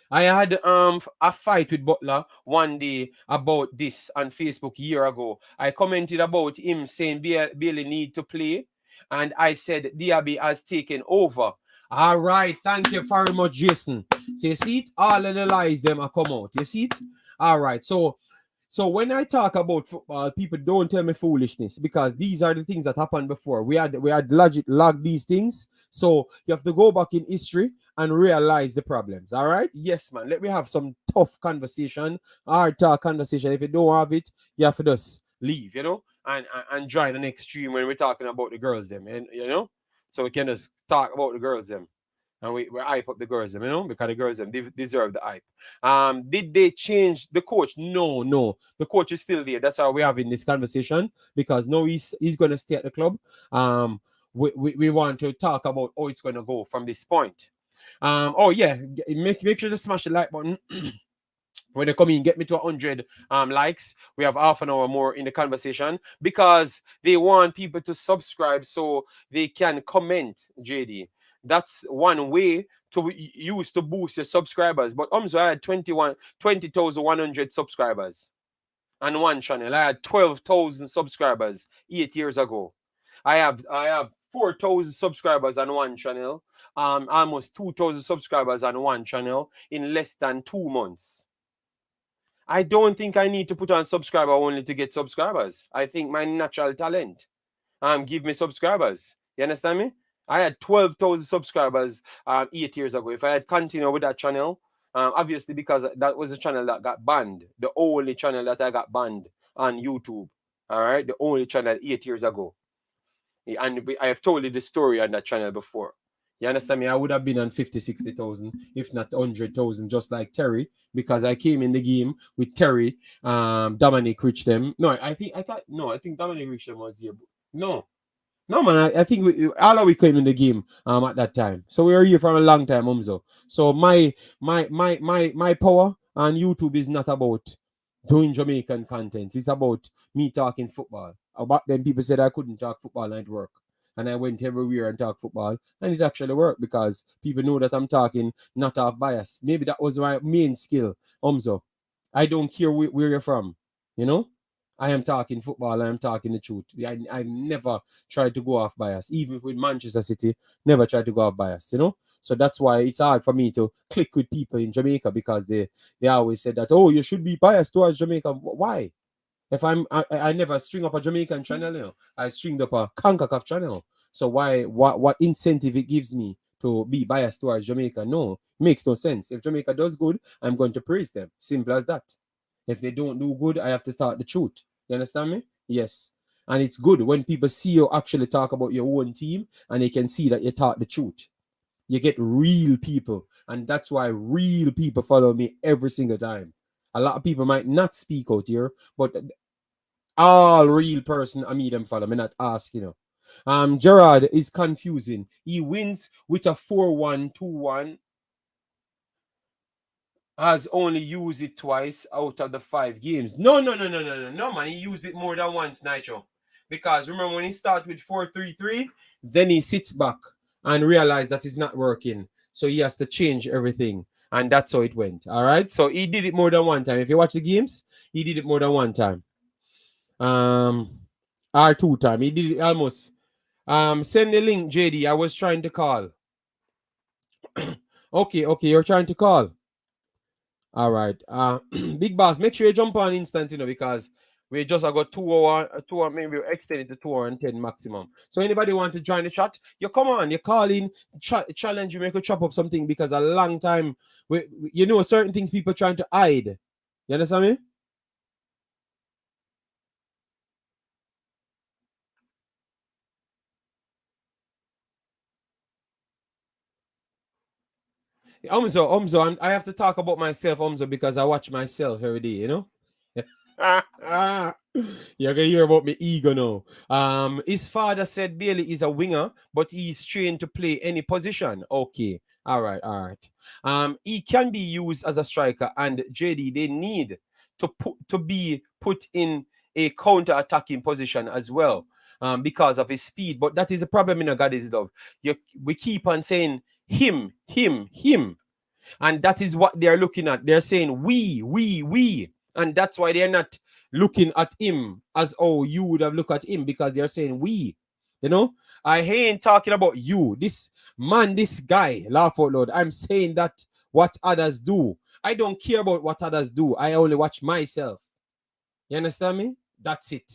I had a fight with Butler one day about this on Facebook a year ago. I commented about him saying Bailey need to play, and I said Diaby has taken over. All right, thank you very much, Jason. So you see it, all of the lies them are come out. You see it. All right, so when I talk about football, people don't tell me foolishness because these are the things that happened before. We had logged these things. So you have to go back in history and realize the problems. All right? Yes, man. Let me have some tough conversation, hard talk conversation. If you don't have it, you have to just leave, and join the next stream when we're talking about the girls, them, and so we can just talk about the girls, them. And we hype up the girls, because the girls, them, they deserve the hype. Did they change the coach? No, no. The coach is still there. That's why we're having this conversation because no, he's going to stay at the club. We want to talk about how it's going to go from this point. Oh yeah, make sure to smash the like button. When they come in, get me to 100 likes. We have half an hour more in the conversation because they want people to subscribe so they can comment, JD. That's one way to use to boost your subscribers. But so I had 20,100 subscribers on one channel. I had 12,000 subscribers 8 years ago. I have 4,000 subscribers on one channel. Almost 2,000 subscribers on one channel in less than 2 months. I don't think I need to put on subscriber only to get subscribers. I think my natural talent give me subscribers. You understand me? I had 12,000 subscribers 8 years ago. If I had continued with that channel, obviously because that was the channel that got banned, the only channel that I got banned on YouTube. All right, the only channel 8 years ago. And I have told you the story on that channel before. You understand me? I would have been on 50, 60,000, if not 100,000, just like Terry, because I came in the game with Terry, Dominic reached them. No, I think Dominic reached them was here. No, no, man. I think all of we came in the game at that time, so we were here for a long time, Umzo. So my power on YouTube is not about doing Jamaican content. It's about me talking football. About then people said I couldn't talk football and it worked. And I went everywhere and talked football, and it actually worked because people know that I'm talking not off bias. Maybe that was my main skill, Umzo. I don't care where you're from. You know, I am talking football. I am talking the truth. I never tried to go off bias, even with Manchester City. Never tried to go off bias. You know, so that's why it's hard for me to click with people in Jamaica because they always said that, oh, you should be biased towards Jamaica. Why? If I never string up a Jamaican channel, you know, I stringed up a CONCACAF channel. So why what incentive it gives me to be biased towards Jamaica? No, makes no sense. If Jamaica does good, I'm going to praise them. Simple as that. If they don't do good, I have to start the truth. You understand me? Yes. And it's good when people see you actually talk about your own team and they can see that you talk the truth. You get real people. And that's why real people follow me every single time. A lot of people might not speak out here, but all real person I meet them follow. Me not ask, you know. Gerard is confusing. He wins with a 4-1-2-1. Has only used it twice out of the 5 games. No, man. He used it more than once, Nitro. Because remember when he started with 4-3-3, then he sits back and realized that it's not working. So he has to change everything. And that's how it went. All right. So he did it more than one time. If you watch the games, he did it more than one time. Or 2 times. He did it almost. Send the link, JD. I was trying to call. Okay, you're trying to call. All right. Big boss, make sure you jump on instant, you know, because we just got 2 hour, maybe we'll extend it to 2 hour and 10 maximum. So anybody want to join the chat? You come on, you call in, challenge, you make a chop up something because a long time, you know, certain things people trying to hide. You understand me? Umzo, I have to talk about myself, Umzo, because I watch myself every day, you know? You're gonna hear about my ego now. His father said Bailey is a winger, but he's trained to play any position. Okay. All right. He can be used as a striker, and JD, they need to be put in a counter-attacking position as well. Because of his speed. But that is a problem in a God is love. We keep on saying him. And that is what they're looking at. They're saying we. And that's why they're not looking at him as oh you would have looked at him, because they're saying we. You know, I ain't talking about you. This man, this guy, laugh out loud. I'm saying that what others do. I don't care about what others do. I only watch myself. You understand me? That's it.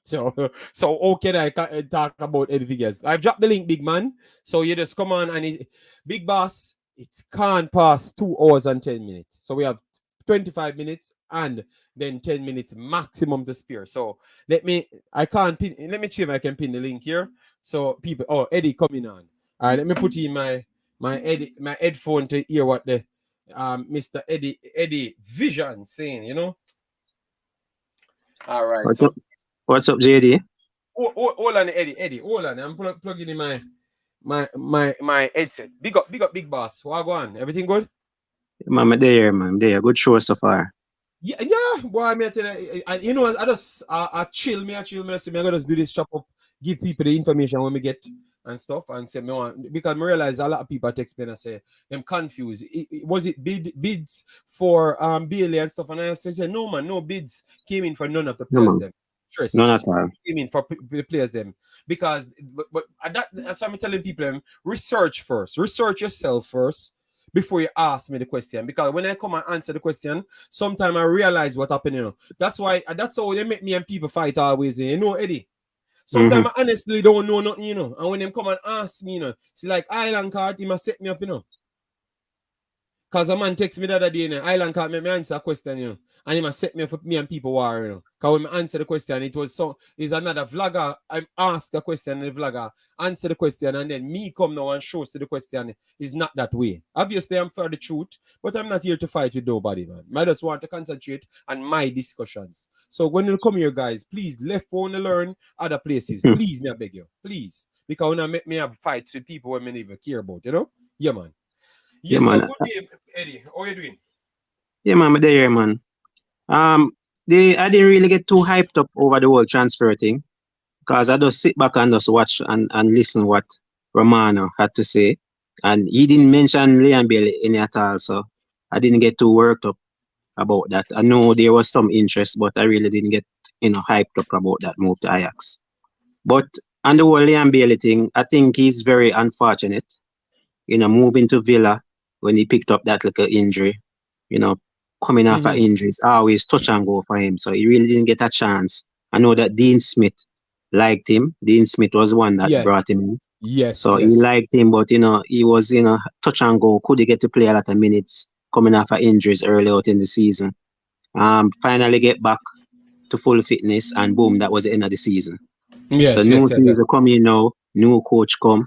So okay, I can't talk about anything else. I've dropped the link, big man. So you just come on and big boss, it can't pass 2 hours and 10 minutes. So we have 25 minutes and then 10 minutes maximum to spare. So let me see if I can pin the link here. So people, Eddie coming on. All right, let me put in my headphone to hear what the Mr. Eddie Vision saying, you know. All right. What's up, JD? Hold on, Eddie. Hold on. I'm plugging in my headset. Big up, big boss. What go on? Everything good? Man, I'm there. Good show so far. Yeah. Boy, I tell you, you know, I just I chill. I say, I'm gonna just do this chop up, give people the information when we get and stuff, and say me want, because I realize a lot of people text me and say I'm confused. Was it bids for Bailey and stuff? And I say no man, no bids came in for none of the players. Them. None at all. Came in for the players them, because but that's why I'm telling people research first, research yourself first before you ask me the question, because when I come and answer the question, sometimes I realize what happened, you know. That's how they make me and people fight always, you know, Eddie. Sometimes I honestly don't know nothing, you know. And when them come and ask me, you know, see like Island Card, he must set me up, you know. Because a man text me the other day, you know, Island Card make me answer a question, you know. And he must set me up for me and people war, you know. Because when I answer the question, it's another vlogger. I ask the question and the vlogger answer the question, and then me come now and show to the question. It's not that way. Obviously, I'm for the truth, but I'm not here to fight with nobody, man. I just want to concentrate on my discussions. So when you come here, guys, please left phone to learn other places. Please, me I beg you. Please. Because when I make me have fights with people when I never care about, you know? Yeah, man. Yes, yeah, man. So good day, Eddie. How are you doing? Yeah, man, I'm there, man. I didn't really get too hyped up over the whole transfer thing, because I just sit back and just watch and listen what Romano had to say. And he didn't mention Leon Bailey any at all, so I didn't get too worked up. about that. I know there was some interest, but I really didn't get hyped up about that move to Ajax. But on the whole Liam Bailey thing, I think he's very unfortunate. Moving to Villa when he picked up that little injury. Coming after injuries, always touch and go for him. So he really didn't get a chance. I know that Dean Smith liked him. Dean Smith was the one that Yeah. brought him in. Yes. So yes. he liked him, but he was touch and go. Could he get to play a lot of minutes coming after injuries early out in the season? Finally get back to full fitness, and boom, that was the end of the season. Yes. So yes, new yes, yes. season coming now, new coach come.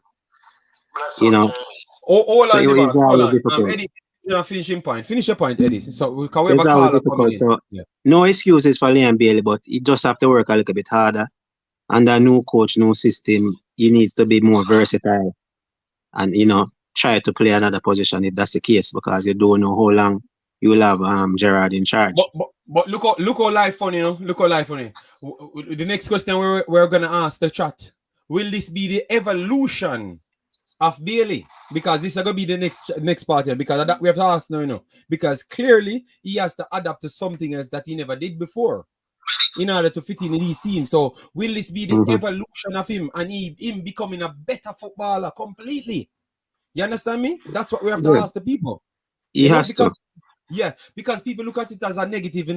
All So on it the is mark. Hold always on. difficult. Eddie, Finishing point. Finish your point, Eddie. So we have It's a always caller coming difficult. in. So Yeah. no excuses for Liam Bailey, but he just have to work a little bit harder. Under new coach, new system, he needs to be more versatile and try to play another position if that's the case, because you don't know how long you will have Gerard in charge. But look how life funny, Look how life funny. The next question we're gonna ask the chat: will this be the evolution of Bailey? Because this is gonna be the next part here. Because we have to ask now, because clearly he has to adapt to something else that he never did before in order to fit in these teams. So will this be the evolution of him and him becoming a better footballer completely? You understand me? That's what we have to ask the people. He has because to. Yeah, because people look at it as a negative,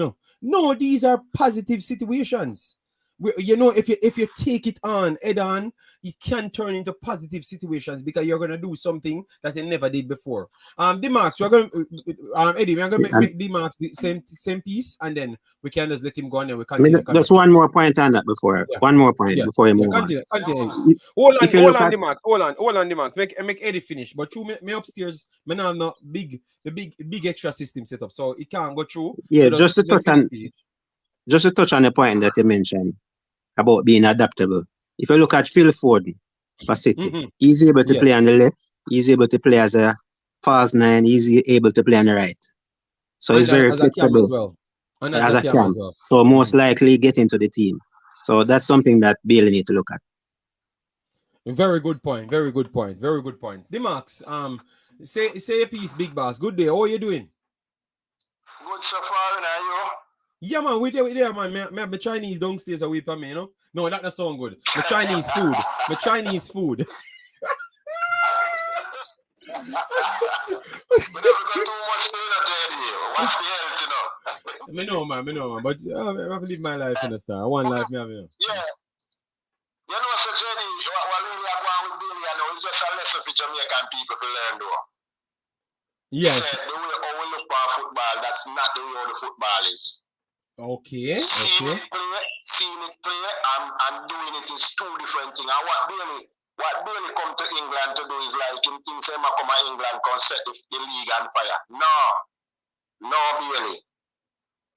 No, these are positive situations. If you take it on head on, it can turn into positive situations because you're gonna do something that you never did before. D-Max, we're gonna Eddie, we're gonna make D-Max the same piece, and then we can just let him go and then we continue. Just one more point on that before. Yeah. One more point before you move Continue. hold on, at the mark. Hold on, the mark. Make Eddie finish. But through me upstairs, me now not big extra system set up, so it can't go through. Yeah, So just to touch on the point that you mentioned about being adaptable. If you look at Phil Foden for City, he's able to play on the left, he's able to play as a false nine, he's able to play on the right. So he's very flexible as well. And as a cam. as well. So most likely get into the team. So that's something that Bailey need to look at. Very good point. D-Max, say a piece, big boss. Good day. How are you doing? Good so far, and are you? Yeah, man, we there, man. Me have my Chinese downstairs away from me, No, that doesn't sound good. My Chinese food. But if we got too much energy, what's the health, Me know, man. But I have to live my life, understand? One life, me have, Yeah. So Jenny, what really are going with Billy, it's just a lesson for Jamaican people to learn, though. Yeah. Said the way how we look for football, that's not the way how the football is. Okay. Seeing it play and doing it is two different things. And what Bailey come to England to do is like him thinks him come to England can set the league on fire. No, Bailey.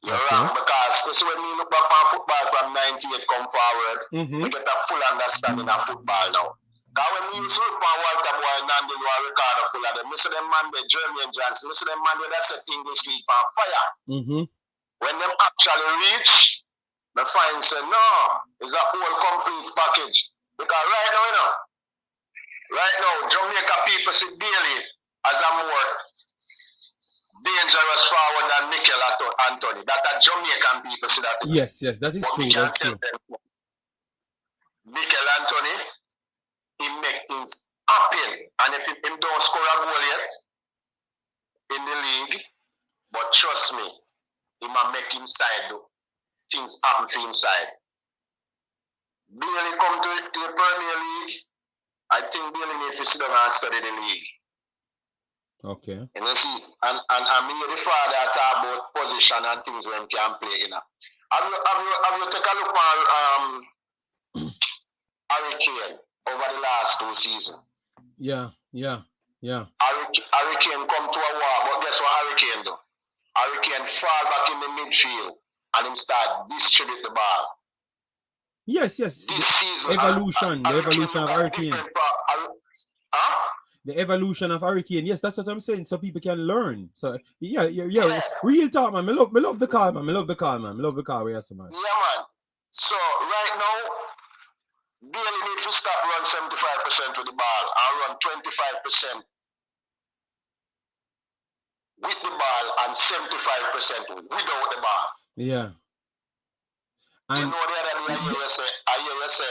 You're wrong, because this when we look back on football from 98 come forward, we get a full understanding of football now. Because when we used to look for Walter Boy, Nandil, or Ricardo full of them, we see them man with Jeremy and Johnson, we see them man with that set English league on fire. When them actually reach, the fine say, no, it's a whole complete package. Because right now, Jamaica people see Bailey as a more dangerous forward than Mikel Anthony. That Jamaican people see that. Yes, that is true. That's true. Mikel Anthony, he make things happen. And if him don't score a goal yet in the league, but trust me, he might make inside do things happen for inside. Bailey come to the Premier League. I think Bailey need to sit down and study the league. Okay. And you see, and me the father talk about position and things when he can play, Have you take a look on Harry Kane over the last 2 seasons? Yeah. Harry Kane come to a war, but guess what Harry Kane do? Harry Kane fall back in the midfield and him start distribute the ball. Yes. This season, the evolution of Harry Kane. The evolution of Harry Kane. Yes, that's what I'm saying. So people can learn. So yeah. Real talk, man. I love the call, man. I love the call, man. I love the call. Yes, man. Yeah, man. So right now, Bailey need to stop run 75% with the ball and run 25% with the ball and and 75% without the ball. Yeah. And you know the other day I hear you say,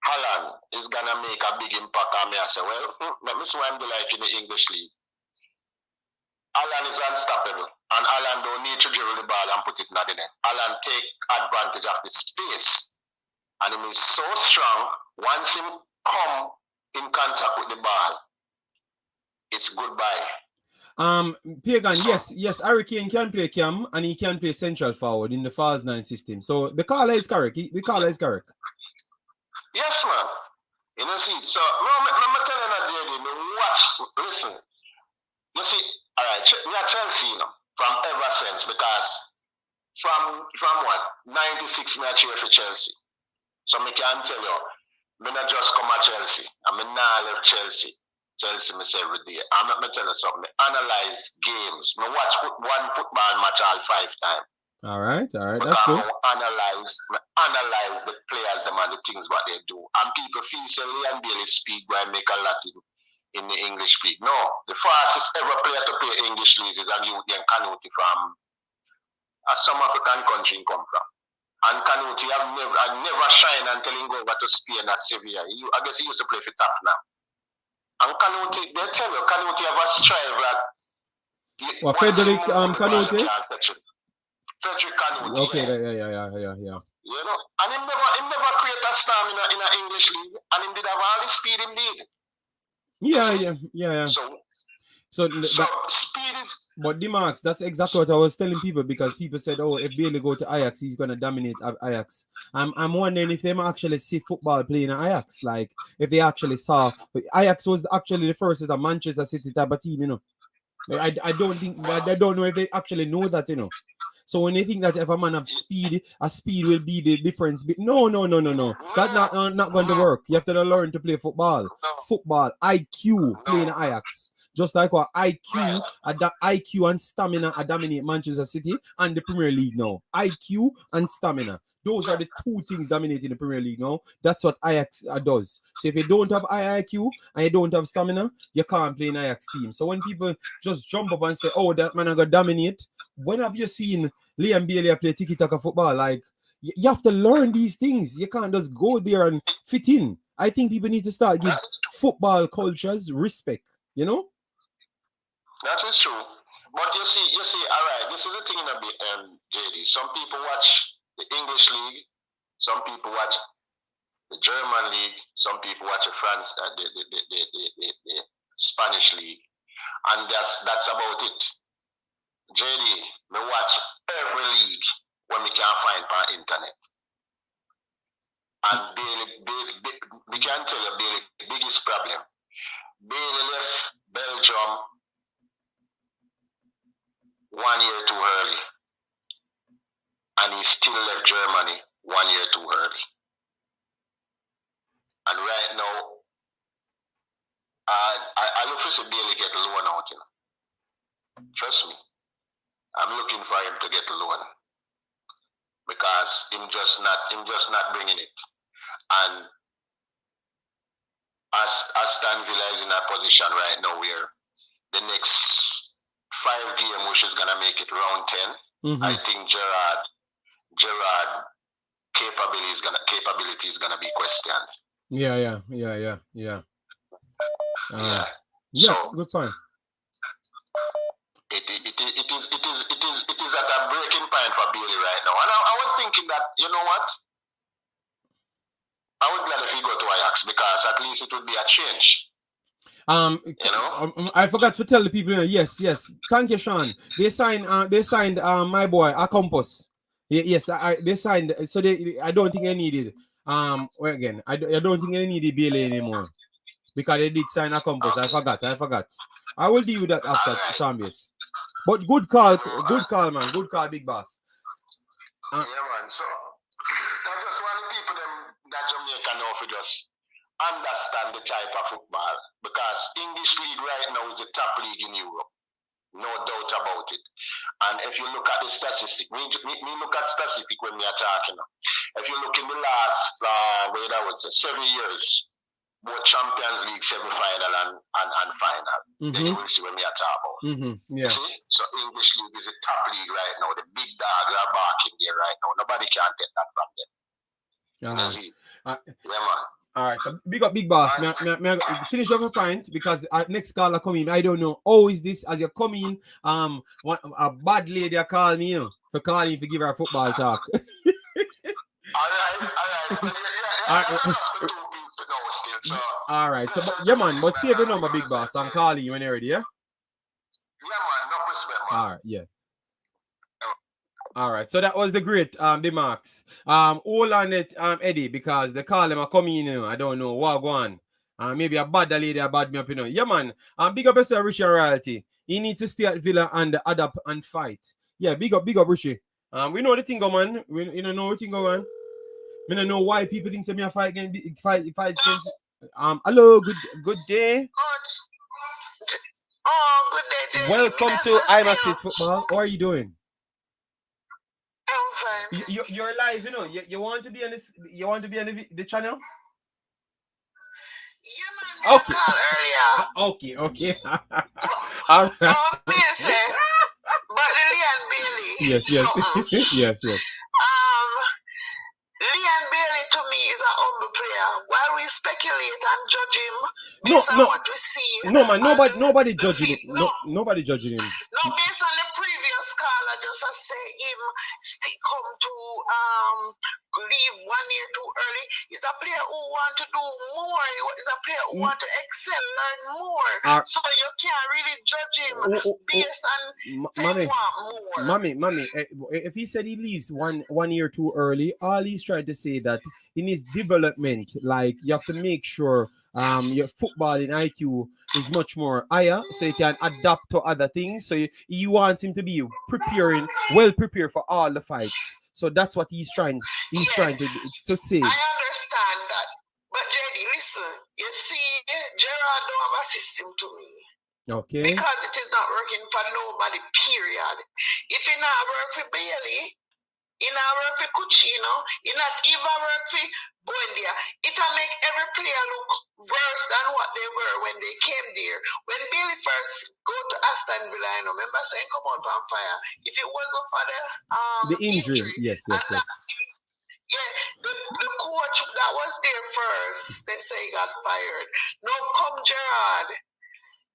Holland is gonna make a big impact on me. I say, well, let me see what I'm doing like in the English league. Holland is unstoppable, and Holland don't need to dribble the ball and put it in the net. Holland take advantage of the space, and he is so strong. Once he come in contact with the ball, it's goodbye. Pagan, yes, Hurricane can play cam and he can play central forward in the Falls 9 system. So the caller is correct. The caller is correct. Yes, man. You know, see, so I'm telling you, watch, listen. You see, all right, we are Chelsea, you know, from ever since, because from what 96 me I cheer for Chelsea. So me can tell you, me not just come at Chelsea. I mean, now left Chelsea. Chelsea, me say every day. I'm not me tell you something. Me analyze games. Me watch one football match all 5 times. All right, that's good. Analyze the players, them and the things what they do. And people feel so Liam Bailey speak where I make a lot in the English league. No, the fastest ever player to play English league is a youth named Kanuti from a South African country he come from. And Kanuti have never shine until he go over to Spain at Sevilla. I guess he used to play for Tap now. And Kanuti, they tell you, Kanuti have a strive that. Well, Frederick Kanuti? Frederick Kanuti. Okay, yeah. You know, and he never create a stamina in an English league, and he did have all the speed he did. Yeah. So speed is. But Dimax, that's exactly what I was telling people, because people said, "Oh, if Bailey go to Ajax, he's gonna dominate Ajax." I'm wondering if they actually see football playing at Ajax, like if they actually saw Ajax was actually the first at a Manchester City type of team, you know. I don't know if they actually know that, you know. So when they think that if a man have speed, a speed will be the difference. No. That's not going to work. You have to learn to play football. Football, IQ, playing at Ajax. Just like what IQ and stamina are dominate Manchester City and the Premier League now. IQ and stamina. Those are the two things dominating the Premier League now. That's what Ajax does. So if you don't have IQ and you don't have stamina, you can't play in Ajax team. So when people just jump up and say, "Oh, that man are going to dominate," when have you seen Liam Bailey play tiki-taka football? Like, you have to learn these things. You can't just go there and fit in. I think people need to start give football cultures respect, you know? That is true. But you see, all right, this is the thing in the JD. Some people watch the English league, some people watch the German league, some people watch the France, the Spanish league. And that's about it. JD, me watch every league when we can find on internet. And Bailey, we can tell you Bailey, the biggest problem. Bailey left Belgium 1 year too early. And he still left Germany 1 year too early. And right now, I look for see Bailey get loan out, you know. Trust me. I'm looking for him to get a loan because him just not bringing it. And as Aston Villa is in a position right now where the next 5 games, which is gonna make it round 10, I think Gerard capability is gonna be questioned. Yeah. So, good point. It is at a breaking point for Bailey right now. And I was thinking that, you know what? I would glad if he go to Ajax because at least it would be a change. You know? I forgot to tell the people. Yes. Thank you, Sean. They signed my boy Acompos. Yes, they signed. So I don't think I needed. I don't think I needed Bailey anymore because they did sign Acompos. I forgot. I will deal with that after Sean Base. But good call, man. Good call, big boss. Yeah, man. So I just want the people that Jamaica know to just understand the type of football because English league right now is the top league in Europe. No doubt about it. And if you look at the statistic, we look at statistic when we are talking. If you look in the last 7 years, both Champions League semi-final and final. Then you will see what me are talking about. Yeah. See? So English League is a top league right now. The big dogs are barking there right now. Nobody can take that from them. Yeah, man. All right, so big up, big boss. May I finish up a point because next caller coming. I don't know. How is this as you come in? A bad lady call me, for calling to give her a football talk. All right. So yeah, man. But save the number, big boss. I'm calling you when you're ready. Yeah. Yeah, man. No respect, man. All right. Yeah. All right, so that was the great the Max. Hold on it, Eddie, because they call him a coming in. I don't know what go on. Maybe a bad lady a bad me up, Yeah, man. Big up yourself, Richie Royalty. He needs to stay at Villa and adapt and fight. Yeah, big up, Richie. We know the thing go, man. We know the thing go on. We don't know why people think me a fight against against. Hello, good day. Oh, good day, Jay. Welcome to Imaxit Football. How are you doing? I'm fine. You're live, You want to be on this? You want to be on the channel? Yeah, man. Okay. Okay. All right. But Leon Bailey. Yes. Yes. Leon Bailey to me is a humble player. While we speculate and judge him based on what we see. No, man. Nobody judging him. No, nobody judging him. No, based on the previous caller, just to say him come to leave 1 year too early. He's a player who want to do more. He's a player who want to excel, learn more. So you can't really judge him based on saying more. Mommy, if he said he leaves 1 year too early, all he's trying to say that in his development, like you have to make sure your footballing IQ is much more higher, so you can adapt to other things. So he wants him to be well prepared for all the fights. So that's what he's trying to say. I understand that. But Jenny, listen, you see, Gerard don't have a system to me. Okay. Because it is not working for nobody, period. If it not work for Bailey, it not work for Cucino, it not even work for Buendia, it'll make every player look worse than what they were when they came there. When Bailey first go to Aston Villa, I remember saying come out on fire. If it wasn't for the injury. Yes. Yeah, the coach that was there first, they say he got fired. No, come Gerard.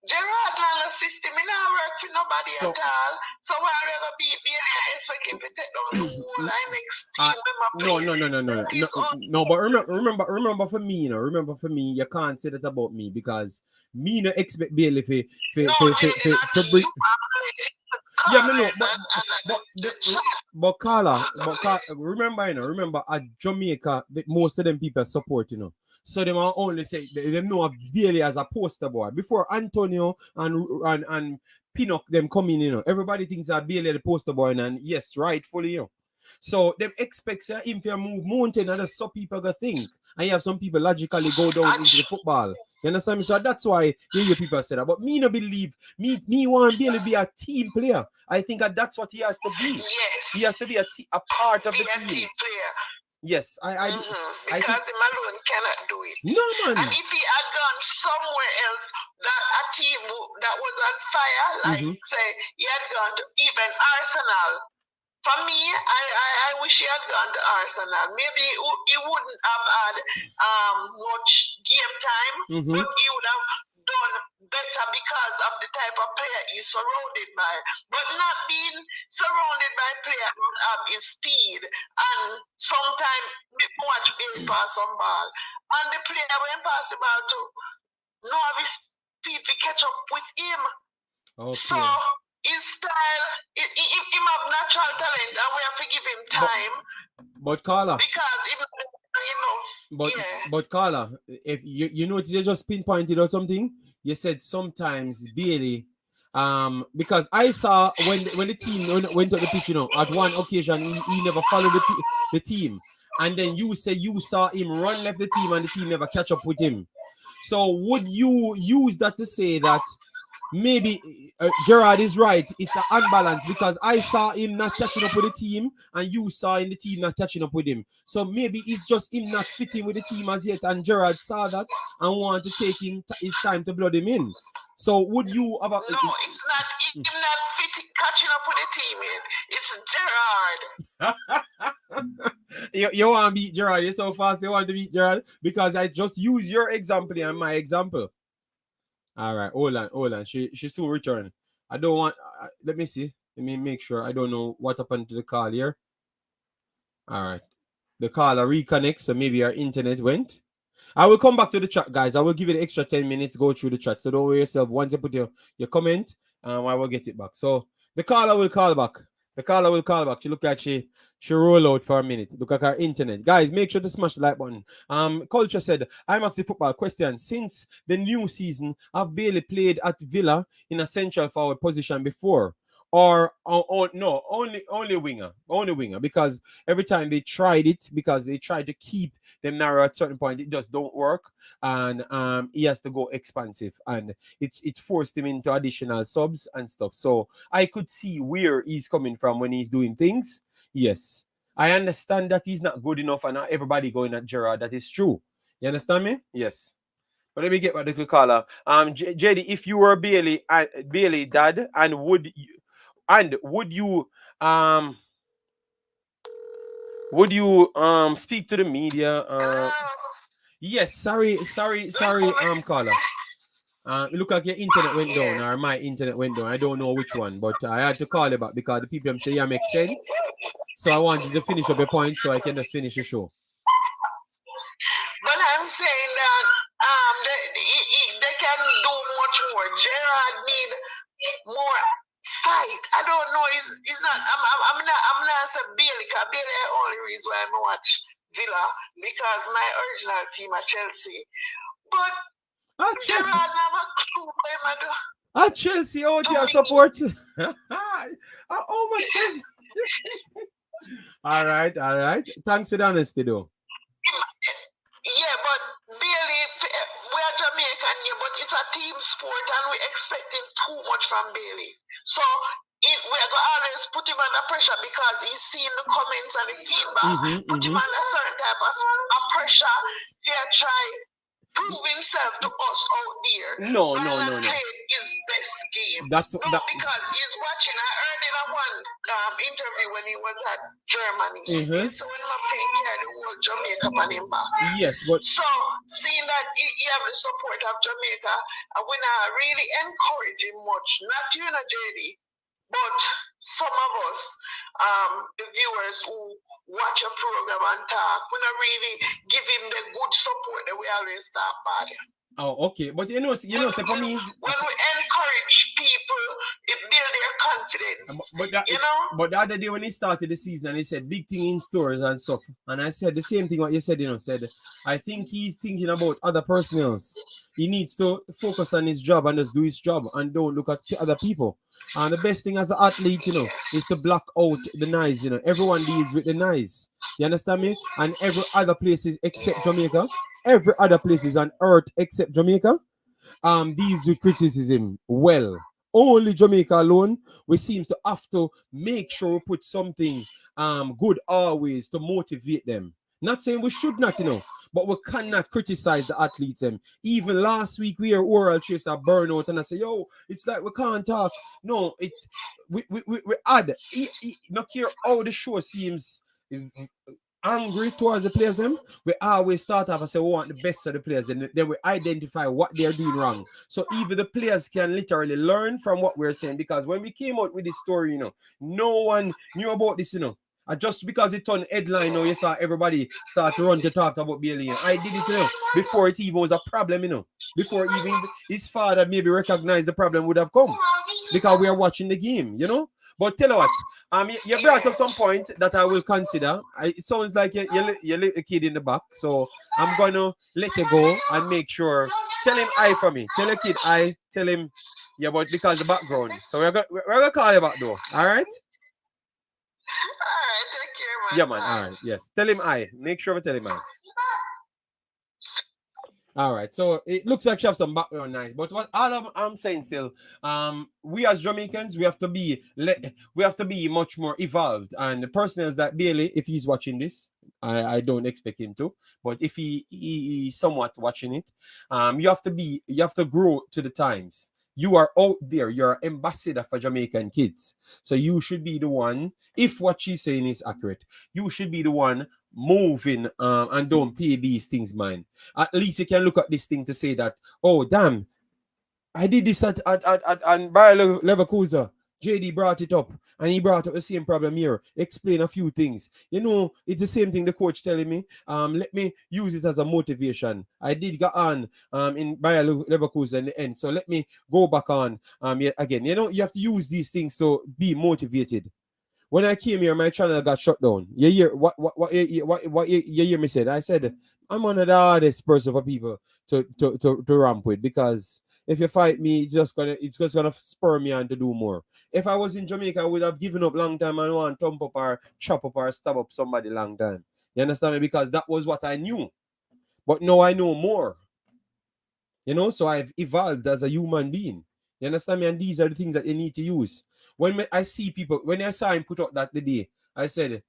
Gerard not a system, he not work for nobody at all. So why are you gonna be so we can take down the whole next team? No. But remember for me, remember for me, you can't say that about me because me no expect Bailey for bring. Yeah, but Carla, remember at Jamaica, most of them people support, So they will only say they know of Bailey as a poster boy. Before Antonio and Pinnock them come in, everybody thinks that Bailey the poster boy, and yes, rightfully, So them expects him to move mountain, and that's some people gonna think. And you have some people logically go down into the football. You understand me? So that's why you hear people say that. But me no believe me want Bailey be a team player. I think that that's what he has to be. Yes. He has to be a part of the team player. Yes, I because him alone cannot do it. No, man. And if he had gone somewhere else, that a team that was on fire, like say he had gone to even Arsenal. For me, I wish he had gone to Arsenal. Maybe he wouldn't have had much game time, but he would have done better because of the type of player he's surrounded by. But not being surrounded by players who have his speed and sometimes watch Bailey pass some ball. And the player when pass the ball to know of his speed to catch up with him. Okay. So his style, him have natural talent and we have to give him time. But Carla, because but Carla, if you notice you just pinpointed out something, you said sometimes Bailey, because I saw when the team went to the pitch, at one occasion he never followed the team, and then you say you saw him run left the team and the team never catch up with him. So would you use that to say that maybe Gerard is right. It's an unbalance because I saw him not catching up with the team, and you saw in the team not catching up with him. So maybe it's just him not fitting with the team as yet, and Gerard saw that and want to take him his time to blood him in. So would you have a... No, it's not him not fitting, catching up with the team. It's Gerard. you want to beat Gerard? You're so fast. They want to beat Gerard because I just use your example and my example. All right, hold on. She soon return. I don't want. Let me see. Let me make sure. I don't know what happened to the call here. All right, the caller reconnects, so maybe our internet went. I will come back to the chat, guys. I will give you the extra 10 minutes to go through the chat. So don't worry yourself. Once you put your comment, I will get it back. So the caller will call back. She look like she roll out for a minute. Look at her internet. Guys, make sure to smash the like button. Culture said, Imaxit Football question. Since the new season, I've barely played at Villa in a central forward position before. Or no, only winger. Because every time they tried it, because they tried to keep them narrow at a certain point, it just don't work. And he has to go expansive, and it forced him into additional subs and stuff. So I could see where he's coming from when he's doing things. Yes, I understand that he's not good enough, and not everybody going at Gerard. That is true. You understand me? Yes. But let me get back to the caller. JD, if you were Bailey dad, and would you speak to the media? Yes, sorry, caller. It look like your internet went down, or my internet went down. I don't know which one, but I had to call you back because the people say yeah, makes sense. So I wanted to finish up your point so I can just finish the show. But I'm saying that they can do much more. Gerard need more sight. I don't know. It's not. I'm not saying Bailey. Because Bailey is the only reason why I watch Villa, because my original team are Chelsea. But Gerard never clue what I do. At Chelsea, out here support. Oh my Chelsea. All right. Thanks for the honesty, though. Yeah, but Bailey, we are Jamaican, yeah, but it's a team sport, and we're expecting too much from Bailey. So we're going to always put him under pressure because he's seen the comments and the feedback. Put him under a certain type of pressure to try prove himself to us out there. No. Played his best game. Because he's watching. I heard in a one interview when he was at Germany. So when I'm playing here, the whole Jamaica on him back. Yes, but so seeing that he have the support of Jamaica, I will not really encourage him much. Not you, JD, but some of us, the viewers who watch a program and talk, we not really give him the good support that we always talk about him. Oh, okay. But you know, so for me, when we encourage people, it builds their confidence. But the other day when he started the season and he said big thing in stores and stuff, and I said the same thing what you said, said I think he's thinking about other personnels. He needs to focus on his job and just do his job and don't look at other people. And the best thing as an athlete, is to block out the noise. Everyone deals with the noise. You understand me? And every other places except Jamaica, every other places on earth except Jamaica, deals with criticism well. Only Jamaica alone, we seems to have to make sure we put something good always to motivate them. Not saying we should not, but we cannot criticize the athletes. Even last week, we were oral chase a burnout, and I say, yo, it's like we can't talk. No, it's we add. Not care how the show seems angry towards the players. We always start off and say we want the best of the players, and then we identify what they're doing wrong. So even the players can literally learn from what we're saying. Because when we came out with this story, no one knew about this, just because it turned headline, you saw everybody start to run to talk about Bailey. I did it, before it even was a problem, before even his father maybe recognized the problem would have come, because we are watching the game, But tell you what, you brought up some point that I will consider. It sounds like you let a kid in the back, so I'm going to let you go and make sure. Tell him I for me. Tell the kid I. Tell him, yeah, but because the background. So we're gonna call you back, though. All right? Alright, take care, man. Yeah, man. All right. Yes. Tell him I. Make sure we tell him I. All right, so it looks like you have some background nice, but what all I'm saying still, we as Jamaicans, we have to be much more evolved. And the person is that Bailey, if he's watching this, I don't expect him to, but if he's somewhat watching it, you have to grow to the times. You are out there, you're an ambassador for Jamaican kids, so you should be the one. If what she's saying is accurate, you should be the one moving and don't pay these things mind. At least you can look at this thing to say that, oh, damn, I did this at Bayer Leverkusen. JD brought it up, and he brought up the same problem here. Explain a few things. You know, it's the same thing the coach telling me. Let me use it as a motivation. I did get on in Bayer Leverkusen in the end, so let me go back on yet again. You know, you have to use these things to be motivated. When I came here, my channel got shut down. You hear what you hear me said? I said I'm one of the hardest person for people to ramp with, because if you fight me, it's just gonna spur me on to do more. If I was in Jamaica, I would have given up long time and want to thump up or chop up or stab up somebody long time. You understand me? Because that was what I knew. But now I know more. You know, so I've evolved as a human being. You understand me? And these are the things that you need to use. When I see people, when I saw him put out that the day, I said,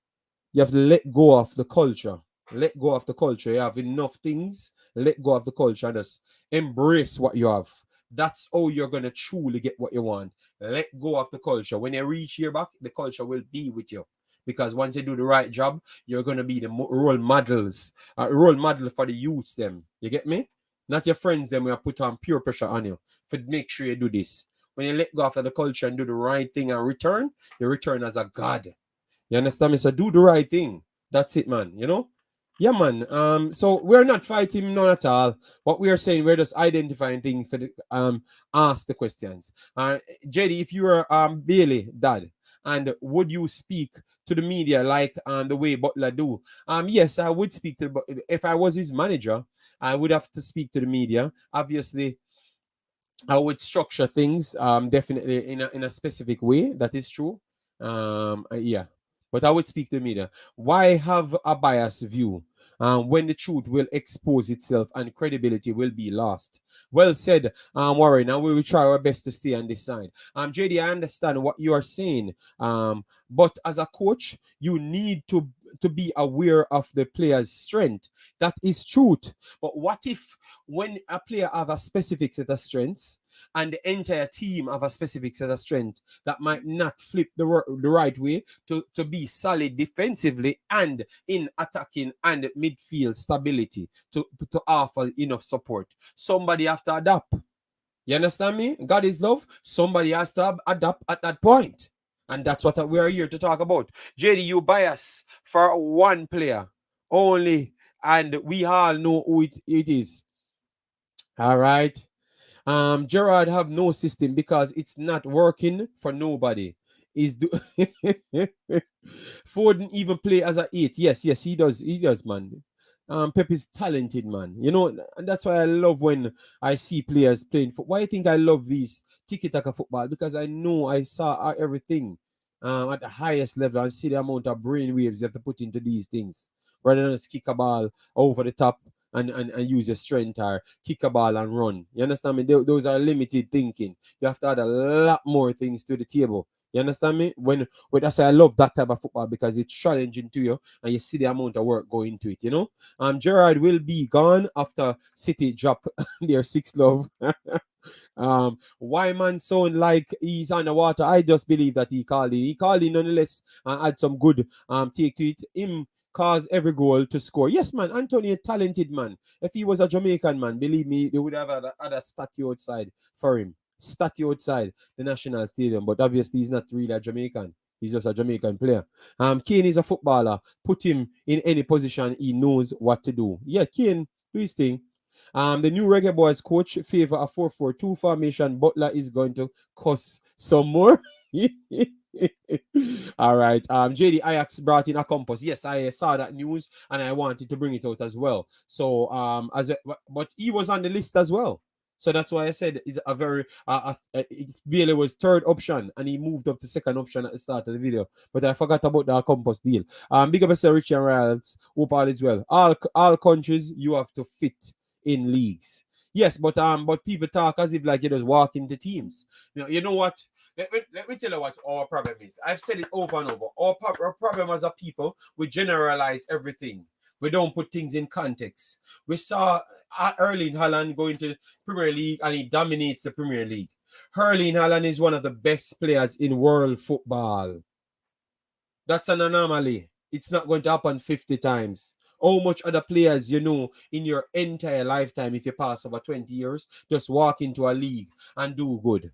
you have to let go of the culture. Let go of the culture. You have enough things. Let go of the culture and just embrace what you have. That's how you're going to truly get what you want. Let go of the culture. When you reach here back, the culture will be with you. Because once you do the right job, you're going to be the role models. Role model for the youths them. You get me? Not your friends them will put on pure pressure on you. For make sure you do this. When you let go of the culture and do the right thing and return, you return as a God. You understand me? So do the right thing. That's it, man. You know? Yeah, man. So we're not fighting none at all. What we are saying, we're just identifying things for the ask the questions. JD, if you were Bailey, dad, and would you speak to the media like the way Butler do? Yes, I would speak to if I was his manager, I would have to speak to the media. Obviously, I would structure things definitely in a specific way. That is true. Yeah. But I would speak to the media. Why have a biased view when the truth will expose itself and credibility will be lost? Well said, Warren. And we will try our best to stay on this side. JD, I understand what you are saying. But as a coach, you need to be aware of the player's strength. That is truth. But what if when a player have a specific set of strengths and the entire team have a specific set of strength that might not flip the right way to be solid defensively and in attacking and midfield stability to offer enough support? Somebody have to adapt. You understand me? God is love. Somebody has to adapt at that point. And that's what we are here to talk about. JD, you bias for one player only, and we all know who it is. All right. Gerard have no system because it's not working for nobody. Foden even play as a 8. Yes, he does, man. Pep is talented, man. You know, and that's why I love when I see players playing football. Why I think I love these tiki-taka football? Because I know I saw everything at the highest level and see the amount of brain waves you have to put into these things. Rather than just kick a ball over the top and use your strength or kick a ball and run. You understand me? Those are limited thinking. You have to add a lot more things to the table. You understand me? When that's why I love that type of football, because it's challenging to you and you see the amount of work going into it, you know? Gerard will be gone after City drop their 6-love. Why man sound like he's underwater? I just believe that he called in nonetheless and had some good take to it. Him cause every goal to score. Yes, man, Anthony a talented man. If he was a Jamaican man, believe me, they would have had a statue outside for him. Statue outside the National Stadium. But obviously he's not really a Jamaican. He's just a Jamaican player. Kane is a footballer. Put him in any position, he knows what to do. Yeah, Kane, do his thing. The new Reggae Boys coach favor a 4-4-2 formation. Butler is going to cost some more. All right. JD Ajax brought in a compass. Yes, I saw that news and I wanted to bring it out as well. So but he was on the list as well. So that's why I said it's a very Bailey was third option and he moved up to second option at the start of the video. But I forgot about the compass deal. Big up Richie and Riles. Hope all is well. All countries you have to fit in leagues. Yes, but people talk as if like you just walk into teams. You know what? Let me tell you what our problem is. I've said it over and over. Our problem as a people, we generalize everything. We don't put things in context. We saw Erling Haaland go into Premier League and he dominates the Premier League. Erling Haaland is one of the best players in world football. That's an anomaly. It's not going to happen 50 times. How much other players in your entire lifetime, if you pass over 20 years, just walk into a league and do good?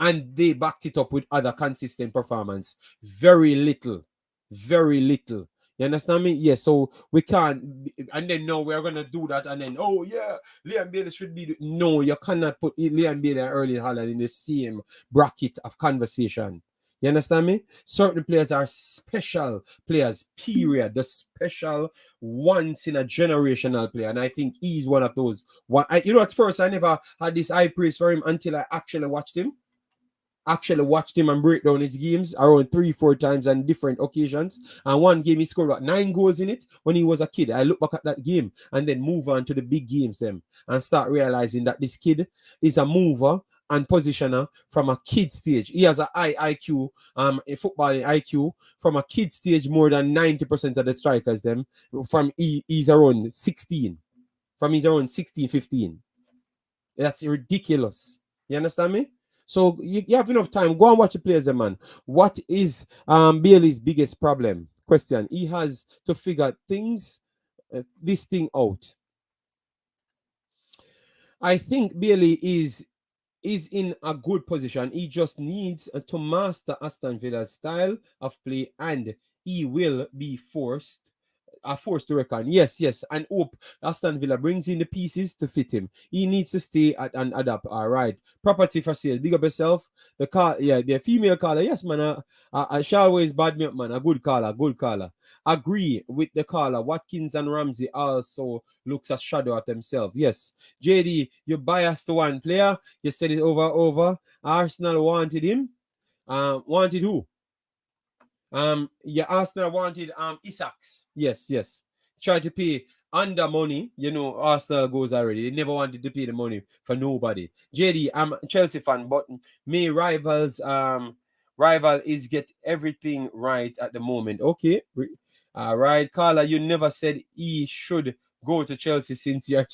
And they backed it up with other consistent performance. Very little. Very little. You understand me? Yes, so we can't, and then no, we're gonna do that, and then oh yeah, Liam Bailey should be. No, you cannot put Liam Bailey and Erling Haaland in the same bracket of conversation. You understand me? Certain players are special players, period. The special once in a generational player. And I think he's one of those. At first I never had this high praise for him until I actually watched him. And break down his games around 3-4 times on different occasions. And one game he scored 9 goals in it when he was a kid. I look back at that game and then move on to the big games and start realizing that this kid is a mover and positioner from a kid stage. He has a high IQ, a footballing IQ from a kid stage. More than 90% of the strikers them from he's around 16. From he's around 16, 15. That's ridiculous. You understand me? So you have enough time. Go and watch the players, man. What is Bailey's biggest problem? Question. He has to figure this thing out. I think Bailey is in a good position. He just needs to master Aston Villa's style of play, and he will be forced to reckon. Yes, and hope Aston Villa brings in the pieces to fit him. He needs to stay and adapt. All right. Property for sale. Big up yourself. The female caller. Yes, man. She always bad me up, man. A good caller. Agree with the caller. Watkins and Ramsey also looks a shadow of themselves. Yes. JD, you biased to one player. You said it over. Arsenal wanted him. Wanted who? Arsenal wanted Isaacs. Yes. Tried to pay under money. Arsenal goes already. They never wanted to pay the money for nobody. JD, I'm a Chelsea fan, but may rival is get everything right at the moment. Okay. All right, Carla, you never said he should go to Chelsea since you're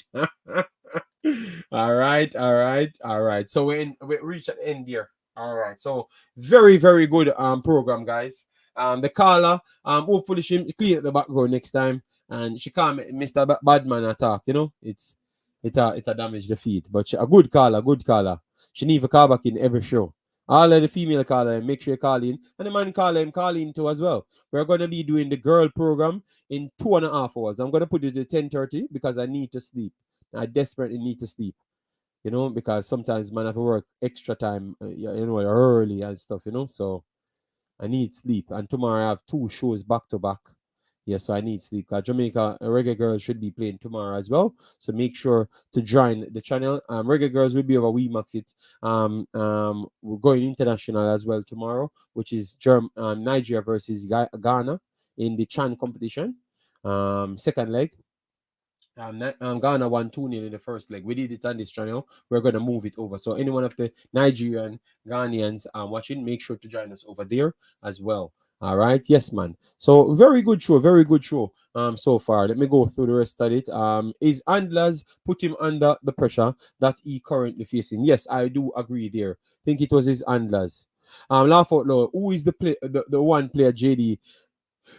all right. So we reach an end here. All right. So very, very good program, guys. The caller, hopefully she clean the background next time, and she can't make Mr. Badman attack. It damage the feed. But a good caller. She need to call back in every show. All of the female caller, make sure you call in, and the man call in too as well. We're gonna be doing the girl program in 2.5 hours. I'm gonna put it at 10:30 because I need to sleep. I desperately need to sleep. Because sometimes man have to work extra time, early and stuff. So I need sleep. And tomorrow I have 2 shows back to back. Yeah, so I need sleep. Jamaica Reggae Girls should be playing tomorrow as well. So make sure to join the channel. Reggae Girls will be over WeMaxit. We're going international as well tomorrow, which is Nigeria versus Ghana in the Chan competition. Second leg. Ghana won 2-0 in the first leg. We did it on this channel. We're going to move it over. So anyone of the Nigerian Ghanaians watching, make sure to join us over there as well. All right. Yes, man. So very good show. So far. Let me go through the rest of it. His handlers put him under the pressure that he currently facing. Yes, I do agree there. Think it was his handlers. Laugh out loud. Who is the one player, JD?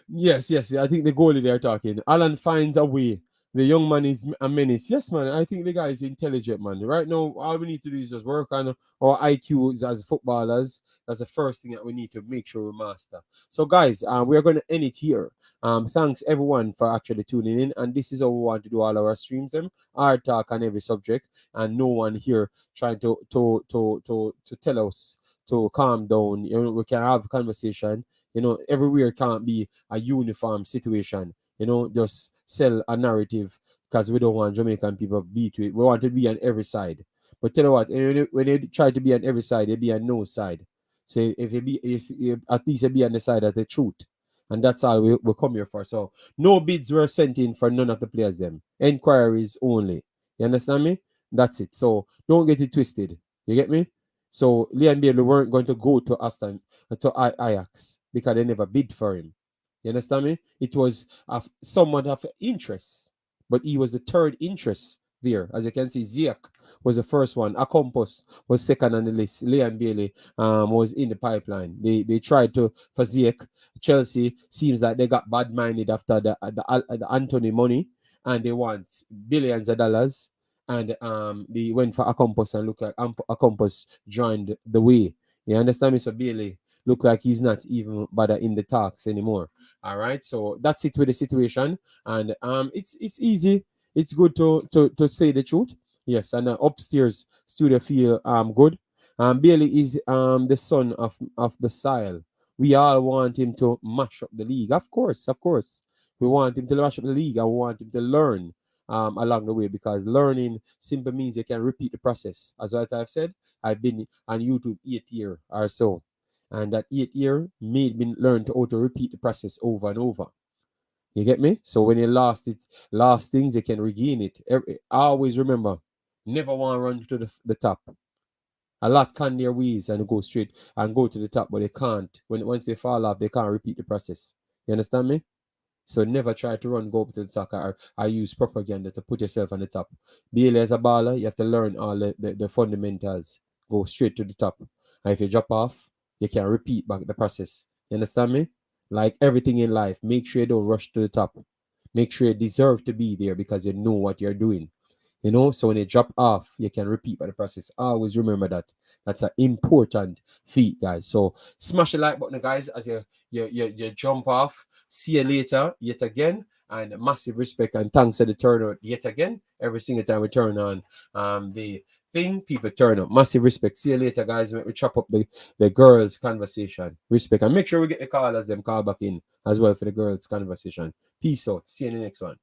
Yes. I think the goalie they're talking. Alan finds a way. The young man is a menace. Yes, man. I think the guy is intelligent, man. Right now, all we need to do is just work on our IQs as footballers. That's the first thing that we need to make sure we master. So, guys, we are going to end it here. Thanks, everyone, for actually tuning in. And this is how we want to do all our streams. Our talk on every subject. And no one here trying to tell us to calm down. We can have a conversation. Everywhere can't be a uniform situation. Just sell a narrative because we don't want Jamaican people beat it. We want to be on every side. But tell you what, when they try to be on every side, they be on no side. So if at least you be on the side of the truth. And that's all we come here for. So no bids were sent in for none of the players them. Inquiries only. You understand me? That's it. So don't get it twisted. You get me? So Leon Bailey weren't going to go to Ajax because they never bid for him. You understand me? It was of somewhat of interest, but he was the third interest there. As you can see, Ziyech was the first one. Akompos was second on the list. Leon Bailey was in the pipeline. They tried to for Ziyech. Chelsea seems like they got bad minded after the Anthony money, and they want billions of dollars. And they went for Akompos, and look like Akompos joined the way. You understand me? So Bailey look like he's not even bother in the talks anymore. All right, so that's it with the situation, and it's easy. It's good to say the truth. Yes, and upstairs studio feel good. Bailey is the son of the Sile. We all want him to mash up the league, of course, of course. We want him to mash up the league, and we want him to learn along the way, because learning simply means you can repeat the process. As what I've said, I've been on YouTube 8 years or so, and that 8 year made me learn to auto repeat the process over and over. You get me? So when you lost things, you can regain it. Always remember, never want to run to the top. A lot can their ways and go straight and go to the top, but they can't. Once they fall off, they can't repeat the process. You understand me? So never try to go up to the top, or use propaganda to put yourself on the top. Bailey as a baller, you have to learn all the fundamentals. Go straight to the top. And if you drop off, you can repeat back the process. You understand me? Like everything in life, make sure you don't rush to the top. Make sure you deserve to be there because you know what you're doing. You know, so when you drop off, you can repeat by the process. Always remember that. That's an important feat, guys. So smash the like button, guys, as you jump off. See you later, yet again. And massive respect and thanks to the turnout yet again. Every single time we turn on the thing, people turn up. Massive respect. See you later, guys. We chop up the girls' conversation. Respect. And make sure we get the callers them call back in as well for the girls' conversation. Peace out. See you in the next one.